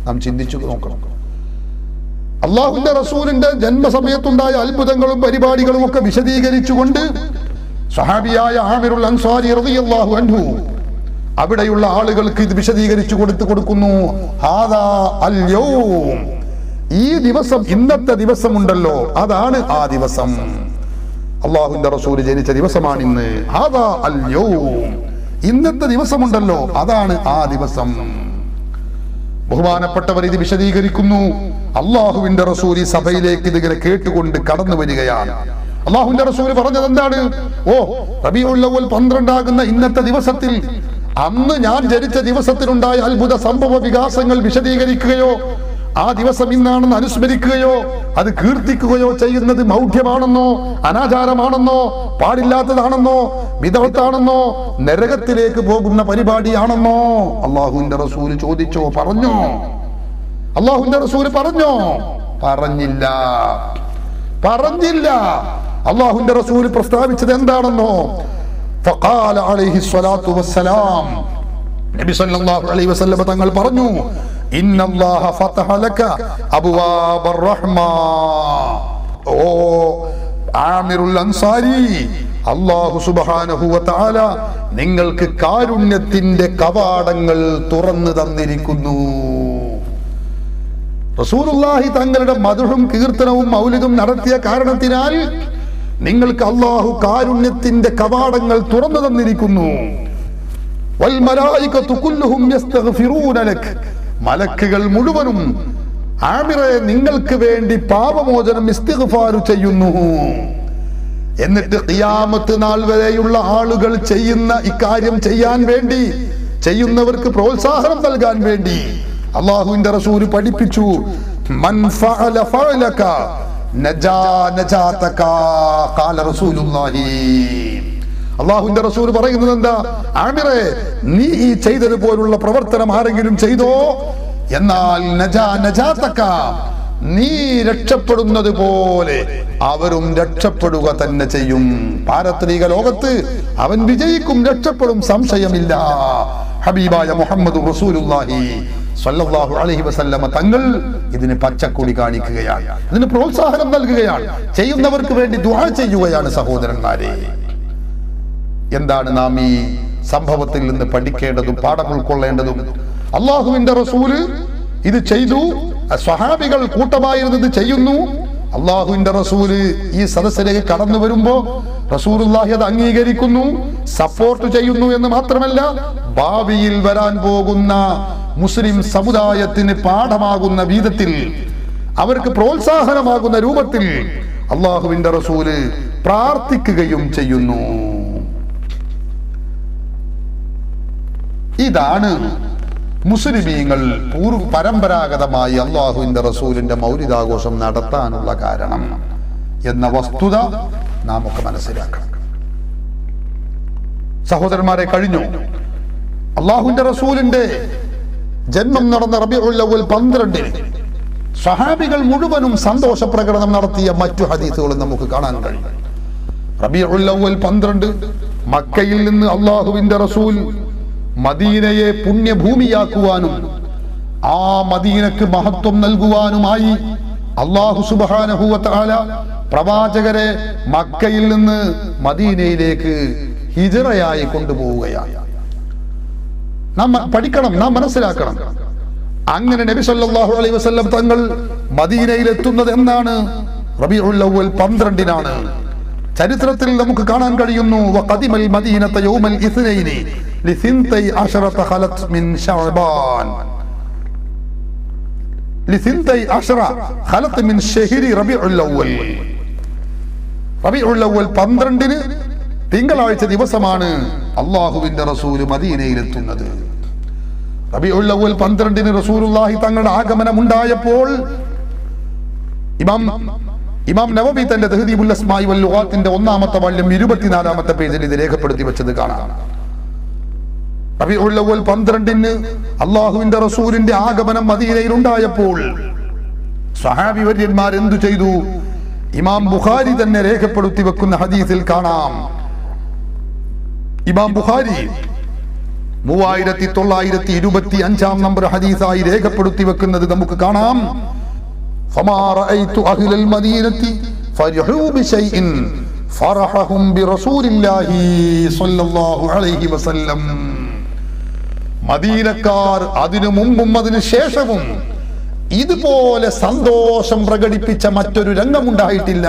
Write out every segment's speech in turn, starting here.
നാം ചിന്തിച്ചു നോക്കണം. അള്ളാഹുവിന്റെ റസൂലിന്റെ ജന്മസമയത്തുണ്ടായ അത്ഭുതങ്ങളും പരിപാടികളും ഒക്കെ വിശദീകരിച്ചുകൊണ്ട് സഹാബിയായ ആമിറുൽ അൻസാരി റളിയല്ലാഹു അൻഹു അവിടെയുള്ള ആളുകൾക്ക് ഇത് വിശദീകരിച്ചു കൊടുക്കുന്നു. ഹാദാ അൽ യൗം, ഈ ദിവസം, ഇന്നത്തെ ദിവസമുണ്ടല്ലോ, അതാണ് ആ ദിവസം. അള്ളാഹുവിന്റെ റസൂൽ ജനിച്ച ദിവസമാണ് ഇന്ന്. ഹാദാ അൽ യൗം, ഇന്നത്തെ ദിവസമുണ്ടല്ലോ, അതാണ് ആ ദിവസം. ബഹുമാനപ്പെട്ടവർ ഇത് വിശദീകരിക്കുന്നു. അള്ളാഹുവിന്റെ റസൂൽ ഈ സഭയിലേക്ക് ഇതിങ്ങനെ കേട്ടുകൊണ്ട് കടന്നു വരികയാണ്. അള്ളാഹുവിന്റെ റസൂൽ പറഞ്ഞത് എന്താണ്? റബീഉൽ അവ്വൽ 12 ആകുന്ന ഇന്നത്തെ ദിവസത്തിൽ, അന്ന് ഞാൻ ജനിച്ച ദിവസത്തിലുണ്ടായ അത്ഭുത സംഭവ വികാസങ്ങൾ വിശദീകരിക്കുകയോ ആ ദിവസം ഇന്നാണെന്ന് അനുസ്മരിക്കുകയോ അത് കീർത്തിക്കുകയോ ചെയ്യുന്നത് മൗഢ്യമാണെന്നോ അനാചാരമാണെന്നോ പാടില്ലാത്തതാണെന്നോ ബിദ്അത്താണെന്നോ നരകത്തിലേക്ക് പോകുന്ന പരിപാടിയാണെന്നോ അള്ളാഹുവിന്റെ റസൂൽ ചോദിച്ചോ? പറഞ്ഞോ? അള്ളാഹുവിന്റെ റസൂൽ പറഞ്ഞോ? പറഞ്ഞില്ല. അള്ളാഹുവിന്റെ റസൂൽ പ്രസ്താവിച്ചത് എന്താണെന്നോ? ഫഖാല അലൈഹി സ്വലാത്തു വസ്സലാം, നബി സല്ലല്ലാഹു അലൈഹി വസല്ലം തങ്ങൾ പറഞ്ഞു, ഇന്നല്ലാഹ ഫതഹ ലക അബ്വാബർ റഹ്മാ. ഓ ആമിറുൽ അൻസാരി, അല്ലാഹു സുബ്ഹാനഹു വ തആല നിങ്ങൾക്ക് കാരുണ്യത്തിന്റെ കവാടങ്ങൾ തുറന്നു തന്നിരിക്കുന്നു. റസൂലുള്ളാഹി തങ്ങളുടെ മദ്ഹും കീർത്തനവും മൗലിദും നടത്തിയ കാരണത്തിനാൽ നിങ്ങൾക്ക് അല്ലാഹു കാരുണ്യത്തിന്റെ കവാടങ്ങൾ തുറന്നു തന്നിരിക്കുന്നു. വൽ മലായികതു കുല്ലുഹും യസ്തഗ്ഫിറൂന ലക, മലക്കുകൾ മുഴുവനും ആമിറെ നിങ്ങൾക്ക് വേണ്ടി പാപമോചനം ഇസ്തിഗ്ഫാർ ചെയ്യുന്നു. എന്നിട്ട് ഖിയാമത്ത് നാൾ വരെയുള്ള ആളുകൾ ചെയ്യുന്ന ഇക്കാര്യം ചെയ്യാൻ വേണ്ടി, ചെയ്യുന്നവർക്ക് പ്രോത്സാഹനം നൽകാൻ വേണ്ടി അല്ലാഹുവിന്റെ റസൂൽ പഠിപ്പിച്ചു. മൻ ഫഅല ഫഅലക നജാ നജാതക ഖാല റസൂലുള്ളാഹി. അല്ലാഹുവിന്റെ റസൂൽ പറയുന്നത് എന്താ? ആമിറെ, നീ ഈ ചെയ്തതുപോലുള്ള പ്രവർത്തനം ആരെങ്കിലും ചെയ്തോ, എന്നാൽ നജാ നജാതക, നീ രക്ഷപ്പെടുന്നത് പോലെ അവരും രക്ഷപ്പെടുക തന്നെ ചെയ്യും. പാരത്രിക ലോകത്ത് അവൻ വിജയിക്കും, രക്ഷപ്പെടും, സംശയമില്ല. ഹബീബായ മുഹമ്മദ് റസൂലുള്ളാഹി സ്വല്ലല്ലാഹു അലൈഹി വസല്ലമ തങ്ങൾ ഇതിന് പച്ചക്കൊടി കാണിക്കുകയാണ്, ഇതിന് പ്രോത്സാഹനം നൽകുകയാണ്, ചെയ്യുന്നവർക്ക് വേണ്ടി ദുആ ചെയ്യുകയാണ്. സഹോദരന്മാരെ, എന്താണ് നാം ഈ സംഭവത്തിൽ നിന്ന് പഠിക്കേണ്ടതും പാഠം ഉൾക്കൊള്ളേണ്ടതും? അള്ളാഹുവിന്റെ റസൂല് ഇത് ചെയ്തു, സ്വഹാബികൾ കൂട്ടമായിരുന്നത് ചെയ്യുന്നു. അള്ളാഹുവിന്റെ റസൂല് ഈ സദസ്സിലേക്ക് കടന്നു വരുമ്പോ റസൂലുള്ളാഹി അത് അംഗീകരിക്കുന്നു, സപ്പോർട്ട് ചെയ്യുന്നു എന്ന് മാത്രമല്ല, ഭാവിയിൽ വരാൻ പോകുന്ന മുസ്ലിം സമുദായത്തിന് പാഠമാകുന്ന വിധത്തിൽ, അവർക്ക് പ്രോത്സാഹനമാകുന്ന രൂപത്തിൽ അള്ളാഹുവിന്റെ റസൂല് പ്രാർത്ഥിക്കുകയും ചെയ്യുന്നു. ഇതാണ് മുസ്ലിമീങ്ങൾ പരമ്പരാഗതമായി അള്ളാഹുവിന്റെ റസൂലിന്റെ മൗലിദാഘോഷം നടത്താനുള്ള കാരണം എന്ന വസ്തുത നാം ഒക്കെ മനസ്സിലാക്കണം. സഹോദരന്മാരെ, കഴിഞ്ഞു അള്ളാഹുവിന്റെ റസൂലിന്റെ ജന്മം നടന്ന റബീഉൽ അവ്വൽ 12-ന് സ്വഹാബികൾ മുഴുവനും സന്തോഷ പ്രകടനം നടത്തിയ മറ്റു ഹദീസുകളും നമുക്ക് കാണാൻ കഴിയും. റബീഉൽ അവ്വൽ 12 മക്കയിൽ നിന്ന് അള്ളാഹുവിന്റെ റസൂൽ മദീനയെ പുണ്യഭൂമിയാക്കുവാനും ആ മദീനക്ക് മഹത്വം നൽകുവാനുമായി അല്ലാഹു സുബ്ഹാനഹു വ തആല പ്രവാചകരെ മക്കയിൽ നിന്ന് മദീനയിലേക്ക് ഹിജ്റയായി കൊണ്ടുപോവുകയാണ്. നാം പഠിക്കണം, നാം മനസ്സിലാക്കണം. അങ്ങനെ നബി സല്ലല്ലാഹു അലൈഹി വസല്ലം തങ്ങൾ മദീനയിൽ എത്തുന്നത് എന്നാണ്? റബീഉൽ അവ്വൽ 12-നാണ്. ചരിത്രത്തിൽ നമുക്ക് കാണാൻ കഴിയുന്നു, വഖദിമൽ മദീനത യൗമൽ ഇത്നൈനി ലിസിൻതൈ അശറത ഖലത് മിൻ ശഅബാൻ ലിസിൻതൈ അശറ ഖലത് മിൻ ശഹരി റബീഉൽ അവ്വൽ. റബീഉൽ അവ്വൽ 12-ന് തിങ്കളാഴ്ച ദിവസമാണ് അല്ലാഹുവിന്റെ റസൂൽ മദീനയിൽ എത്തുന്നത്. റബീഉൽ അവ്വൽ 12-ന് റസൂലുള്ളാഹി തങ്ങളുടെ ആഗമനം ഉണ്ടായപ്പോൾ ഇമാം നവവി തന്റെ തഹ്ദീബുൽ അസ്മാഇ വൽ ലുഗാത്തിന്റെ 1-ാമത്തെ വാല്യം 24-ാമത്തെ പേജിൽ ഇത് രേഖപ്പെടുത്തി വെച്ചത് കാണാം. റബീഉൽ അവ്വൽ 12-ന് അല്ലാഹുവിന്റെ റസൂലിന്റെ ആഗമനം മദീനയിൽ ഉണ്ടായപ്പോൾ സ്വഹാബി വര്യന്മാർ എന്തു ചെയ്തു? ഇമാം ബുഖാരി തന്നെ രേഖപ്പെടുത്തി വെക്കുന്ന ഹദീസിൽ കാണാം. ഇമാം ബുഖാരി 3925 നമ്പർ ഹദീസായി രേഖപ്പെടുത്തി വെക്കുന്നത് നമുക്ക് കാണാം. ഫമാ റഅയ്തു അഹ്ലൽ മദീനത്തി ഫർഹൂ ബിശൈഇൻ ഫറഹഹും ബിറസൂലില്ലാഹി സ്വല്ലല്ലാഹു അലൈഹി വസല്ലം. മദീനക്കാർ അതിനു മുമ്പും അതിനു ശേഷവും ഇതുപോലെ സന്തോഷം പ്രകടിപ്പിച്ച മറ്റൊരു രംഗമുണ്ടായിട്ടില്ല.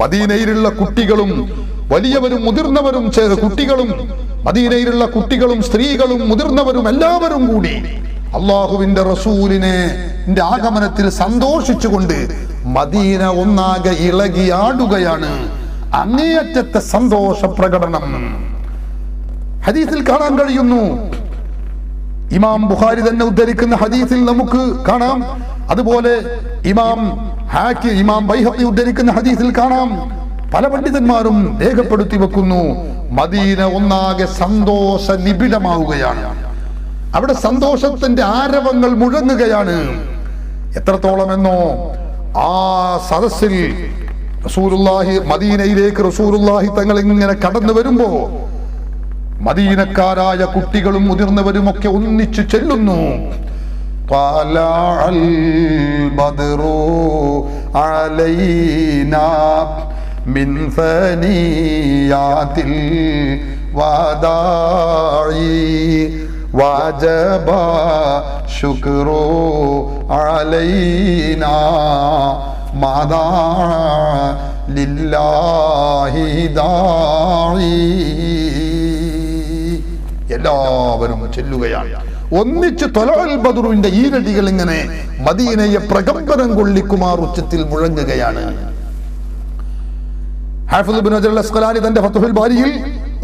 മദീനയിലുള്ള കുട്ടികളും വലിയവരും മുതിർന്നവരും കുട്ടികളും മദീനയിലുള്ള കുട്ടികളും സ്ത്രീകളും മുതിർന്നവരും എല്ലാവരും കൂടി അള്ളാഹുവിന്റെ റസൂലിനെ ആഗമനത്തിൽ സന്തോഷിച്ചുകൊണ്ട് മദീന ഒന്നാകെ ഇളകിയാടുകയാണ്. അങ്ങേയറ്റത്തെ സന്തോഷ പ്രകടനം ഹദീസിൽ കാണാൻ കഴിയുന്നു. ഇമാം ബുഖാരി തന്നെ ഉദ്ധരിക്കുന്ന ഹദീസിൽ നമുക്ക് കാണാം. അതുപോലെ ഇമാം ബൈഹഖി ഉദ്ധരിക്കുന്ന ഹദീസിൽ കാണാം. പല പണ്ഡിതന്മാരും രേഖപ്പെടുത്തി വെക്കുന്നു. മദീന ഒന്നാകെ സന്തോഷ നിബിഡമാവുകയാണ്. അവിടെ സന്തോഷത്തിന്റെ ആരവങ്ങൾ മുഴങ്ങുകയാണ്. എത്രത്തോളം എന്നോ, ആ സദസ്സിൽ റസൂലുള്ളാഹി മദീനയിലേക്ക് റസൂലുള്ളാഹി തങ്ങൾ ഇങ്ങനെ കടന്നു വരുമ്പോ മദീനക്കാരായ കുട്ടികളും മുതിർന്നവരും ഒക്കെ ഒന്നിച്ചു ചെല്ലുന്നു. ത്വലഅൽ ബദ്റു അലൈനാ മിൻ സനിയാതിൽ വദാഇ വജബ ശുക്രു അലൈനാ മാദാ ലില്ലാഹി ദാഇ. എല്ലാവരും ചെല്ലുകയാണ്. ഒന്നിച്ച് ത്വലഅൽ ബദ്റുവിന്റെ ഈരടികൾ ഇങ്ങനെ മദീനയെ പ്രകമ്പനം കൊള്ളിക്കുമാർ ഉച്ചത്തിൽ മുഴങ്ങുകയാണ്. ഹാഫിദ് ഇബ്നു ഹജർ അൽ-അസ്ഖലാനി തന്റെ ഫത്ഹുൽ ബാരിയിൽ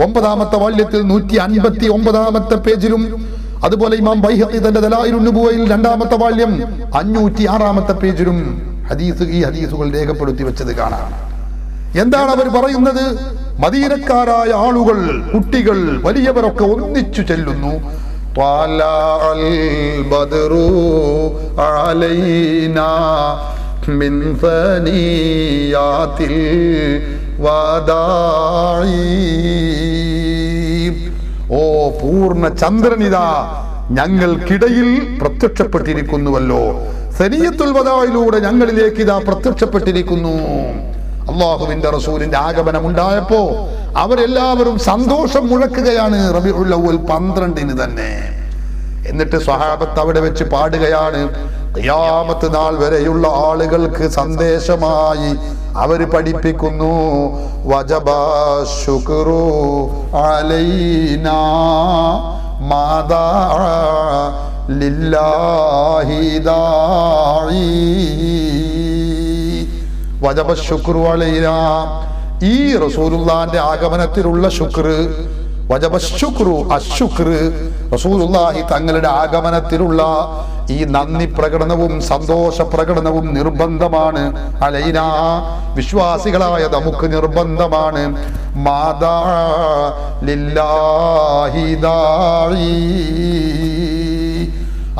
9-ാമത്തെ വാല്യത്തിൽ 159-ാമത്തെ പേജിലും, അതുപോലെ ഇമാം ബൈഹഖി തന്റെ ദലായിലുൻ നുബുവയിൽ 2-ാമത്തെ വാല്യം 506-ാമത്തെ പേജിലും ഈ ഹദീസുകൾ രേഖപ്പെടുത്തി വെച്ചത് കാണാം. എന്താണ് അവർ പറയുന്നത്? മദീനക്കാരായ ആളുകൾ, കുട്ടികൾ, വലിയവരൊക്കെ ഒന്നിച്ചു ചെല്ലുന്നു. ത്വലഅൽ ബദ്റു അലൈനാ മിൻ സനിയാതിൽ വദാഇ. ഓ പൂർണ്ണ ചന്ദ്രനിതാ ഞങ്ങൾക്കിടയിൽ പ്രത്യക്ഷപ്പെട്ടിരിക്കുന്നുവല്ലോ. സനിയത്തുൽ വദാഇലൂടെ ഞങ്ങളിലേക്ക് ഇതാ പ്രത്യക്ഷപ്പെട്ടിരിക്കുന്നു. അള്ളാഹുവിന്റെ റസൂലിന്റെ ആഗമനം ഉണ്ടായപ്പോ അവരെല്ലാവരും സന്തോഷം മുഴക്കുകയാണ്. റബീഉൽ അവ്വൽ 12 തന്നെ. എന്നിട്ട് സ്വഹാബത്ത് അവിടെ വെച്ച് പാടുകയാണ്. ഖിയാമത്ത് നാൾ വരെയുള്ള ആളുകൾക്ക് സന്ദേശമായി അവർ പഠിപ്പിക്കുന്നു. വജബ ശുക്രു അലൈനാ മാദാ ലില്ലാഹി ദാഇ. വജബ ശുക്രു അലൈനാ, ഈ റസൂലുള്ളാഹിന്റെ ആഗമനത്തിലുള്ള ശുക്ർ. വജബ ശുക്രു, അശുക്ർ, റസൂലുള്ളാഹി തങ്ങളുടെ ആഗമനത്തിലുള്ള ഈ നന്ദി പ്രകടനവും സന്തോഷ പ്രകടനവും നിർബന്ധമാണ്. അലൈനാ, വിശ്വാസികളായ നമുക്ക് നിർബന്ധമാണ്. മാദാ ലില്ലാഹി ദാഇ,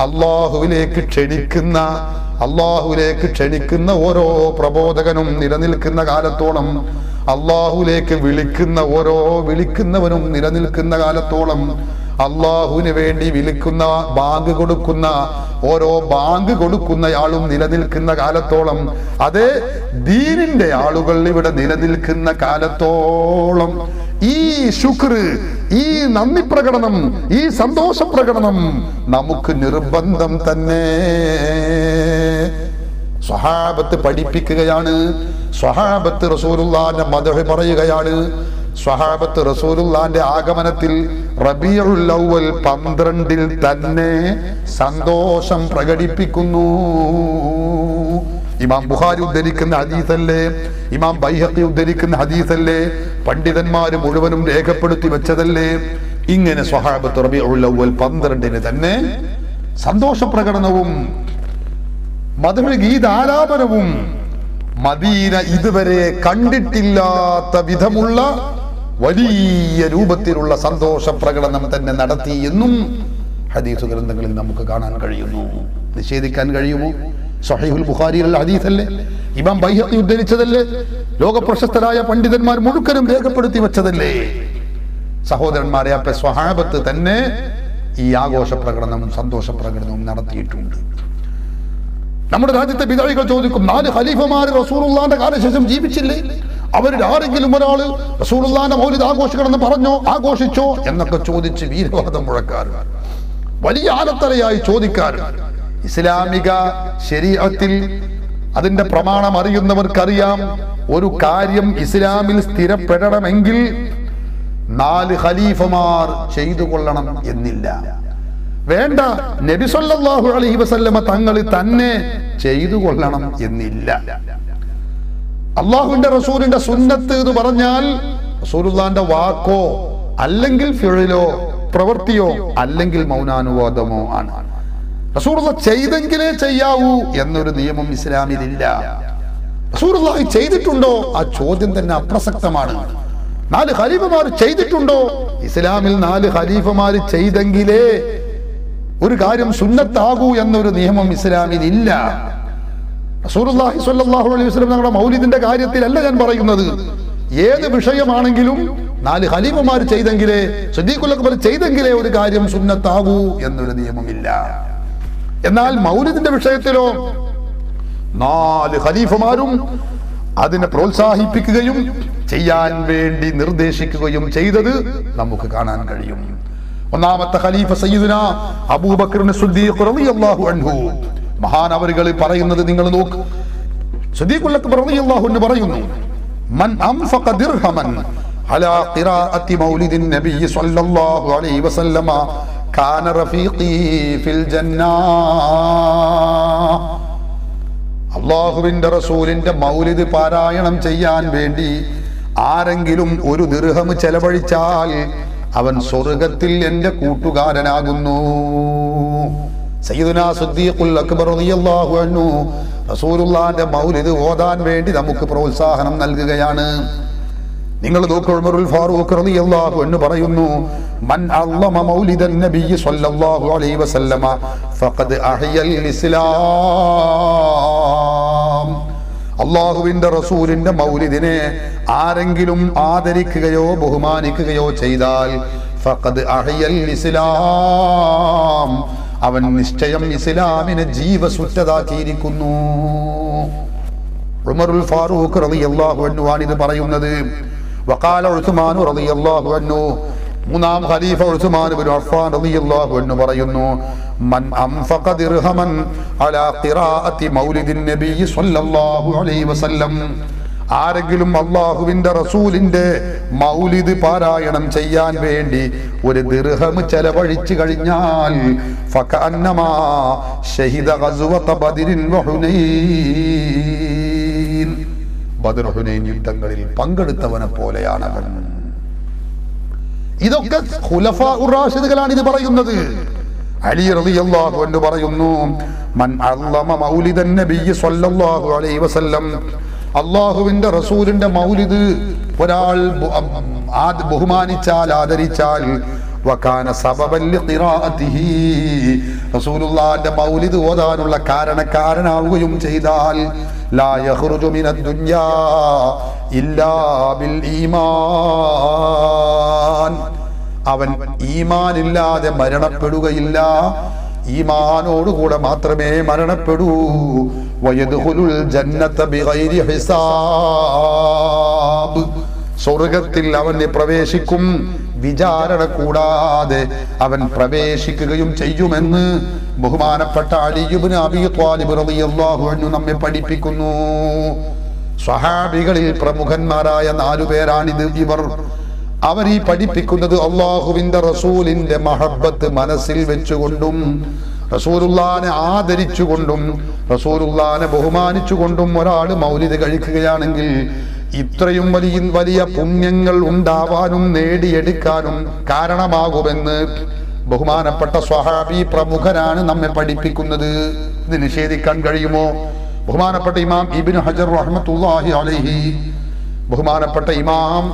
അല്ലാഹുവിലേക്ക് ക്ഷണിക്കുന്ന ഓരോ പ്രബോധകനും നിലനിൽക്കുന്ന കാലത്തോളം, അള്ളാഹുലേക്ക് വിളിക്കുന്നവനും നിലനിൽക്കുന്ന കാലത്തോളം, അള്ളാഹുവിന് വേണ്ടി വിളിക്കുന്ന ഓരോ ബാങ്ക് കൊടുക്കുന്നയാളും നിലനിൽക്കുന്ന കാലത്തോളം, അതേ ദീനിന്റെ ആളുകൾ ഇവിടെ നിലനിൽക്കുന്ന കാലത്തോളം ഈ ശുക്ർ, ഈ നന്ദി പ്രകടനം, ഈ സന്തോഷ പ്രകടനം നമുക്ക് നിർബന്ധം തന്നെ. സ്വഹാബത്ത് പഠിപ്പിക്കുകയാണ്. സ്വഹാബത്ത് റസൂലുള്ളാഹിന്റെ മദ്ഹ് പറയുകയാണ്. സ്വഹാബത്ത് റസൂലുള്ളാഹിന്റെ ആഗമനത്തിൽ റബീഉൽ അവ്വൽ 12 തന്നെ സന്തോഷം പ്രകടിപ്പിക്കുന്നു. ഇമാം ബുഖാരി ഉദ്ധരിക്കുന്ന ഹദീസല്ലേ, ഇമാം ബൈഹഖി ഉദ്ധരിക്കുന്ന ഹദീസല്ലേ, പണ്ഡിതന്മാര് മുഴുവനും രേഖപ്പെടുത്തി വെച്ചതല്ലേ. ഇങ്ങനെ സ്വഹാബത്ത് റബീഉൽ അവ്വൽ 12 തന്നെ സന്തോഷ പ്രകടനവും മദ്ഹ് ഗീതാലാപനവും മദീന ഇതുവരെ കണ്ടിട്ടില്ലാത്ത വിധമുള്ള വലിയ രൂപത്തിലുള്ള സന്തോഷ പ്രകടനം തന്നെ നടത്തി എന്നും ഹദീസ് ഗ്രന്ഥങ്ങളിൽ നമുക്ക് കാണാൻ കഴിയുന്നു. നിഷേധിക്കാൻ കഴിയുമോ? സ്വഹീഹുൽ ബുഖാരിയിലുള്ള ഹദീസല്ലേ, ഇമാം ബൈഹഖി ഉദ്ധരിച്ചതല്ലേ, ലോക പ്രശസ്തരായ പണ്ഡിതന്മാർ മുഴുവനും രേഖപ്പെടുത്തി വെച്ചതല്ലേ. സഹോദരന്മാരെ, അപ്പൊ സ്വഹാബത്ത് തന്നെ ഈ ആഘോഷ പ്രകടനവും സന്തോഷ പ്രകടനവും നടത്തിയിട്ടുണ്ട്. നമ്മുടെ രാജ്യത്തെ വിദായികൾ ചോദിക്കും, 4 ഖലീഫമാര് റസൂലുള്ളാഹിന്റെ കാലശേഷം ജീവിച്ചില്ലേ? അവരിൽ ആരെങ്കിലും ഒരാള് റസൂലുള്ളാഹിന്റെ മൗലിദ് ആഘോഷിക്കണമെന്ന് പറഞ്ഞോ, ആഘോഷിച്ചോ എന്നൊക്കെ ചോദിച്ച് വീരവാദം മുഴക്കാറ്, വലിയ ആലത്തലയായി ചോദിക്കാറ്. ഇസ്ലാമിക ശരീഅത്തിൽ അതിന്റെ പ്രമാണം അറിയുന്നവർക്കറിയാം, ഒരു കാര്യം ഇസ്ലാമിൽ സ്ഥിരപ്പെടണമെങ്കിൽ 4 ഖലീഫമാർ ചെയ്തു കൊള്ളണം എന്നില്ല. വേണ്ട, നബി സല്ലല്ലാഹു അലൈഹി വസല്ലമ തങ്ങൾ തന്നെ ചെയ്തു കൊള്ളണം എന്നില്ല. അള്ളാഹുവിന്റെ റസൂലിന്റെ സുന്നത്ത് എന്ന് പറഞ്ഞാൽ റസൂലുള്ളാഹിന്റെ വാക്കോ അല്ലെങ്കിൽ ഫിഅലോ പ്രവൃത്തിയോ അല്ലെങ്കിൽ മൗനാനുവാദമോ ആണ്. റസൂലുള്ളാഹി ചെയ്തെങ്കിലേ ചെയ്യാവൂ എന്നൊരു നിയമം ഇസ്ലാമിലില്ല. റസൂലുള്ളാഹി ചെയ്തിട്ടുണ്ടോ? ആ ചോദ്യം തന്നെ അപ്രസക്തമാണ്. 4 ഖലീഫമാർ ചെയ്തിട്ടുണ്ടോ? ഇസ്ലാമിൽ 4 ഖലീഫമാർ ചെയ്തെങ്കിലേ ഒരു കാര്യം സുന്നത്താകൂ എന്നൊരു നിയമം ഇസ്ലാമിൽ ഇല്ല. റസൂലുള്ളാഹി സ്വല്ലല്ലാഹു അലൈഹി വസല്ലം തങ്ങളുടെ മൗലിദിന്റെ കാര്യത്തിലല്ല ഞാൻ പറയുന്നത്. ഏത് വിഷയമാണെങ്കിലും 4 ഖലീഫമാർ ചെയ്തെങ്കിലേ, സിദ്ദീഖുൽ അക്ബർ ചെയ്തെങ്കിലേ ഒരു കാര്യം സുന്നത്താകൂ എന്നൊരു നിയമമില്ല. എന്നാൽ മൗലിദിന്റെ വിഷയത്തിലോ 4 ഖലീഫമാരും അതിനെ പ്രോത്സാഹിപ്പിക്കുകയും ചെയ്യാൻ വേണ്ടി നിർദ്ദേശിക്കുകയും ചെയ്തത് നമുക്ക് കാണാൻ കഴിയും. ഒന്നാമത്തെ ഖലീഫ സയ്യിദുന അബൂബക്കർ സിദ്ദീഖ് റളിയല്ലാഹു അൻഹു മഹാനവറുകൾ പറയുന്നത് നിങ്ങൾ നോക്ക്. സിദ്ദീഖുൽ അക്ബർ റളിയല്ലാഹു അൻഹു പറയുന്നു, മൻ അൻഫഖ ദിർഹമൻ അലാ ഖിറാഅത്തി മൗലിദിൻ നബി സ്വല്ലല്ലാഹു അലൈഹി വസല്ലമ കാന റഫീഖി ഫിൽ ജന്നാ. അല്ലാഹുവിന്റെ റസൂലിന്റെ മൗലിദ് പാരായണം ചെയ്യാൻ വേണ്ടി ആരെങ്കിലും ഒരു ദിർഹം ചെലവഴിച്ചാൽ അവൻ സ്വർഗത്തിൽ എന്റെ കൂട്ടുകാരനാകുന്നു. സയ്യിദുനാ സിദ്ദീഖുൽ അക്ബർ റളിയല്ലാഹു അൻഹു റസൂലുള്ളാഹിന്റെ മൗലിദ് ഓതാൻ വേണ്ടി നമുക്ക് പ്രോത്സാഹനം നൽകുകയാണ്. നിങ്ങൾ നോക്കൂ, ഉമറുൽ ഫാറൂഖ് റളിയല്ലാഹു അൻഹു പറയുന്നു, മൻ അള്ളമ മൗലിദൻ നബി സ്വല്ലല്ലാഹു അലൈഹി വസല്ലമ ഫഖദ് അഹ്യൽ ഇസ്ലാം. അല്ലാഹുവിന്റെ റസൂലിന്റെ മൗലിദിനെ ആരെങ്കിലും ആദരിക്കുകയോ ബഹുമാനിക്കുകയോ ചെയ്താൽ ഫഖദ് അഹ്യൽ ഇസ്ലാം, അവൻ നിശ്ചയം ഇസ്ലാമിനെ ജീവസുറ്റതാക്കിയിരിക്കുന്നു. ഉമറുൽ ഫാറൂഖ് റളിയല്ലാഹു അൻഹു ആണ് ഇത് പറയുന്നത്. വഖാല ഉസ്മാൻ റളിയല്ലാഹു അൻഹു, മൂന്നാം ഖലീഫ ഉസ്മാൻ ഇബ്നു അഫ്ഫാൻ റളിയല്ലാഹു അൻഹു പറയുന്നു, മൻ അൻഫഖ ദിർഹമൻ അലാ ഖിറാഅത്തി മൗലിദിൻ നബി സ്വല്ലല്ലാഹു അലൈഹി വസല്ലം, ആരെങ്കിലും അല്ലാഹുവിന്റെ റസൂലിന്റെ മൗലിദ് പാരായണം ചെയ്യാൻ വേണ്ടി ഒരു ദിർഹം ചെലവഴിച്ചു കഴിഞ്ഞാൽ ഫകഅന്നമാ ശഹീദ ഗസ്വത ബദരിൻ വഹുനൈൻ, ബദർ ഹുനൈൻ യുദ്ധങ്ങളിൽ പങ്കെടുത്തവനെ പോലെയാണ് അവൻ. ഇതൊക്കെ ഖുലഫാഉർ റാഷിദുകളാണ് ഇത് പറയുന്നത്. അലി റളിയല്ലാഹു അൻഹു പറയുന്നു, മൻ അള്ളമ മൗലിദൻ നബി സ്വല്ലല്ലാഹു അലൈഹി വസല്ലം, അല്ലാഹുവിന്റെ റസൂലിന്റെ മൗലിദ് ഒരാൾ ബഹുമാനിച്ചാൽ ആദരിച്ചാൽ വകാന സബബൻ ലിഖിറാഅതിഹി, റസൂലുള്ളാഹിന്റെ മൗലിദ് ഓതാനുള്ള കാരണക്കാരനാവുകയും ചെയ്താൽ ലാ യഖ്റുജു മിനദ് ദുനിയാ ഇല്ലാ ബിൽ ഈമാൻ, അവൻ ഈമാനില്ലാതെ മരണപ്പെടുകയില്ല, ഈമാനോടുകൂടെ മാത്രമേ മരണപ്പെടൂ. വയദ്ഖുലുൽ ജന്നത ബിഗൈരി ഹിസാബ്, സ്വർഗത്തിൽ അവൻ പ്രവേശിക്കും, വിചാരണ കൂടാതെ അവൻ പ്രവേശിക്കുകയും ചെയ്യുമെന്ന് ബഹുമാനപ്പെട്ട അലി ഇബ്നു അബീ ത്വാലിബ് റളിയല്ലാഹു അൻഹു നമ്മെ പഠിപ്പിക്കുന്നു. സ്വഹാബികളിൽ പ്രമുഖന്മാരായ 4 പേരാണിത്. അവർ ഈ പഠിപ്പിക്കുന്നത് അല്ലാഹുവിന്റെ റസൂലിന്റെ മഹബ്ബത്ത് മനസ്സിൽ വെച്ചുകൊണ്ടും റസൂലുള്ളാഹിനെ ആദരിച്ചുകൊണ്ടും റസൂലുള്ളാഹിനെ ബഹുമാനിച്ചുകൊണ്ടും ഒരാൾ മൗലിദ് കഴിക്കുകയാണെങ്കിൽ ഇത്രയും വലിയ പുണ്യങ്ങൾ ഉണ്ടാവാനും നേടിയെടുക്കാനും കാരണമാകുമെന്ന് ബഹുമാനപ്പെട്ട സ്വഹാബി പ്രമുഖരാണ് നമ്മെ പഠിപ്പിക്കുന്നത്. ഇത് നിഷേധിക്കാൻ കഴിയുമോ? ബഹുമാനപ്പെട്ട ഇമാം ഇബ്നു ഹജർ റഹ്മത്തുള്ളാഹി അലൈഹി, ബഹുമാനപ്പെട്ട ഇമാം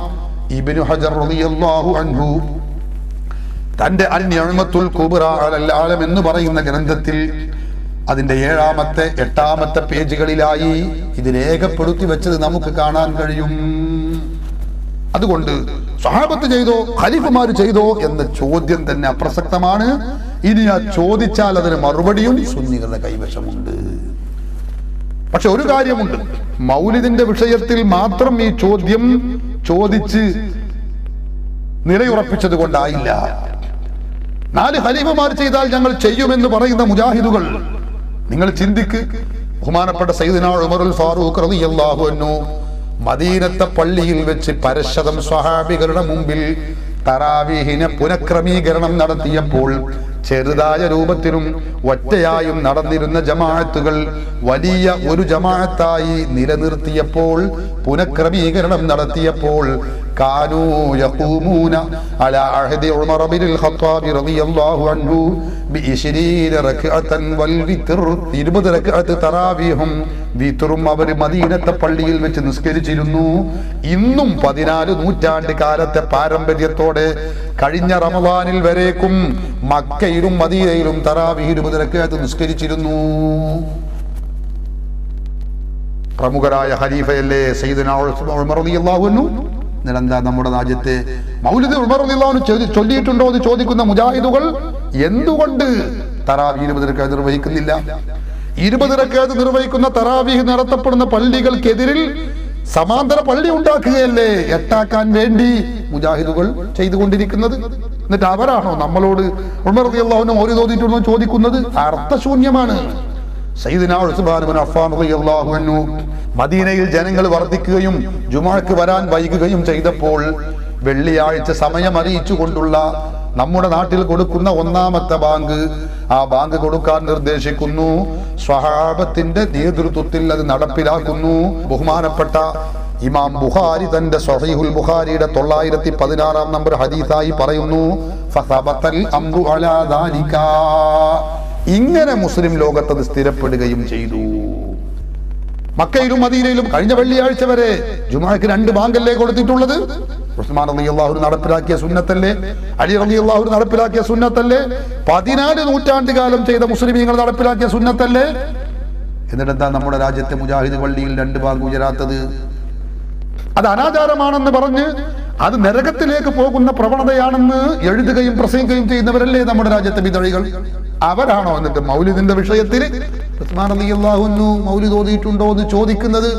ഇബ്നു ഹജർ റളിയല്ലാഹു അൻഹു തന്റെ അൻ-നിഅമത്തുൽ കുബ്ര അലൽ ആലം എന്ന് പറയുന്ന ഗ്രന്ഥത്തിൽ അതിന്റെ 7ാമത്തെ 8ാമത്തെ പേജുകളിലായി ഇത് രേഖപ്പെടുത്തി വെച്ചത് നമുക്ക് കാണാൻ കഴിയും. അതുകൊണ്ട് സ്വഹാബത്ത് ചെയ്തോ ഖലീഫമാര് ചെയ്തോ എന്ന ചോദ്യം തന്നെ അപ്രസക്തമാണ്. ഇനി ആ ചോദിച്ചാൽ അതിന് മറുപടിയും സുന്നികളുടെ കൈവശമുണ്ട്. പക്ഷെ ഒരു കാര്യമുണ്ട്, മൗലിദിന്റെ വിഷയത്തിൽ മാത്രം ഈ ചോദ്യം ചോദിച്ച് നിലയുറപ്പിച്ചത് കൊണ്ടായില്ല. 4 ഖലീഫമാർ ചെയ്താൽ ഞങ്ങൾ ചെയ്യുമെന്ന് പറയുന്ന മുജാഹിദുകൾ, നിങ്ങൾ ചിന്തിക്ക്. ബഹുമാനപ്പെട്ട സയ്യിദുനാ ഉമറുൽ ഫാറൂഖ് റളിയല്ലാഹു അൻഹു മദീനത്തെ പള്ളിയിൽ വെച്ച് പരശതം സ്വഹാബികളുടെ മുമ്പിൽ തറാവീഹിനെ പുനഃക്രമീകരണം നടത്തിയപ്പോൾ ചെറുതായ രൂപത്തിലും ഒറ്റയായും നടന്നിരുന്ന ജമാഅത്തുകൾ വലിയ ഒരു ജമാഅത്തായി നിലനിർത്തിയപ്പോൾ, പുനഃക്രമീകരണം നടത്തിയപ്പോൾ കാനൂ യഖൂമൂന അലാ അഹദി ഉമർ ഇബ്നുൽ ഖത്താബ് റളിയല്ലാഹു അൻഹു ബി20 റക്അത്തൻ വൽ വിത്ർ, 20 റക്അത്ത് തറാവീഹും വിത്റും അവർ മദീനത്തെ പള്ളിയിൽ വെച്ച് നിസ്കരിച്ചിരുന്നു. ഇന്നും 14 നൂറ്റാണ്ട് കാലത്തെ പാരമ്പര്യത്തോടെ കഴിഞ്ഞ റമദാനിൽ വരേക്കും മക്കയിലും മദീനയിലും തറാവീഹ് 20 റക്അത്ത് നിസ്കരിച്ചിരുന്നു. പ്രമുഖരായ ഖലീഫയല്ലേ സയ്യിദുനാ ഉമർ റളിയല്ലാഹു അൻഹു. എന്താ നമ്മുടെ രാജ്യത്തെ മൗലിദ് ഉമർ റളിയല്ലാഹു അൻഹു ചൊല്ലിയിട്ടുണ്ടോ എന്ന് ചോദിക്കുന്ന മുജാഹിദുകൾ എന്തുകൊണ്ട് തറാവീഹ് 20 റക്അത്ത് നിർവഹിക്കുന്നില്ല? 20 റക്അത്ത് നിർവഹിക്കുന്ന തറാവീഹ് നടത്തപ്പെടുന്ന പള്ളികൾക്കെതിരിൽ സമാന്തര പള്ളി ഉണ്ടാക്കുകയല്ലേ എട്ടാക്കാൻ വേണ്ടി മുജാഹിദുകൾ ചെയ്തുകൊണ്ടിരിക്കുന്നത്? എന്നിട്ട് അവരാണോ നമ്മളോട് ഉമർ റളിയല്ലാഹു അൻഹു മൗലിദ് ഓതിയിട്ടുണ്ടോ ചോദിക്കുന്നത്? അർത്ഥശൂന്യമാണ്. സയ്യിദുനാ ഉസ്മാൻ ഇബ്നു അഫ്ഫാൻ റളിയല്ലാഹു അൻഹു മദീനയിൽ ജനങ്ങൾ വർദ്ധിക്കുകയും ജുമുഅക്ക് വരാൻ വൈകുകയും ചെയ്തപ്പോൾ വെള്ളിയാഴ്ച സമയം അറിയിച്ചുകൊണ്ടുള്ള നമ്മുടെ നാട്ടിൽ കൊടുക്കുന്ന 1ാമത്തെ ബാങ്ക്, ആ ബാങ്ക് കൊടുക്കാൻ നിർദ്ദേശിക്കുന്നു. സ്വഹാബത്തിന്റെ നേതൃത്വത്തിൽ അത് നടപ്പിലാക്കുന്നു. ബഹുമാനപ്പെട്ട ഇമാം ബുഖാരി തന്റെ സ്വഹീഹുൽ ബുഖാരിയുടെ 916 നമ്പർ ഹദീസായി പറയുന്നു, ഫസബതൽ അംറു അലാ ദാലിക. ഇങ്ങനെ മുസ്ലിം ലോകത്ത് സ്ഥിരപ്പെടുകയും ചെയ്തു. മക്കയിലും മദീനയിലും കഴിഞ്ഞ വെള്ളിയാഴ്ച വരെ ജുമുഅക്ക് 2 ബാങ്കല്ലേ കൊടുത്തിട്ടുള്ളത്? ഉസ്മാൻ റളിയല്ലാഹു അൻഹു നടപ്പിലാക്കിയ സുന്നത്തല്ലേ? അലി റളിയല്ലാഹു അൻഹു നടപ്പിലാക്കിയ സുന്നത്തല്ലേ? 14 നൂറ്റാണ്ട് കാലം ചെയ്ത മുസ്ലിമീങ്ങൾ നടപ്പിലാക്കിയ സുന്നത്തല്ലേ? എന്നിട്ടെന്താ നമ്മുടെ രാജ്യത്തെ മുജാഹിദ് പള്ളിയിൽ 2 ബാങ്ക് ഉയരാത്തത്? അത് അനാചാരമാണെന്ന് പറഞ്ഞ് അത് നരകത്തിലേക്ക് പോകുന്ന പ്രവണതയാണെന്ന് എഴുതുകയും പ്രസംഗിക്കുകയും ചെയ്യുന്നവരല്ലേ നമ്മുടെ രാജ്യത്തെ ബിദഈകൾ? അവരാണോ എന്നിട്ട് മൗലിദിന്റെ വിഷയത്തിൽ ഉസ്മാൻ റളിയല്ലാഹു അൻഹു മൗലിദ് ഓതിയിട്ടുണ്ടോ എന്ന് ചോദിക്കുന്നത്?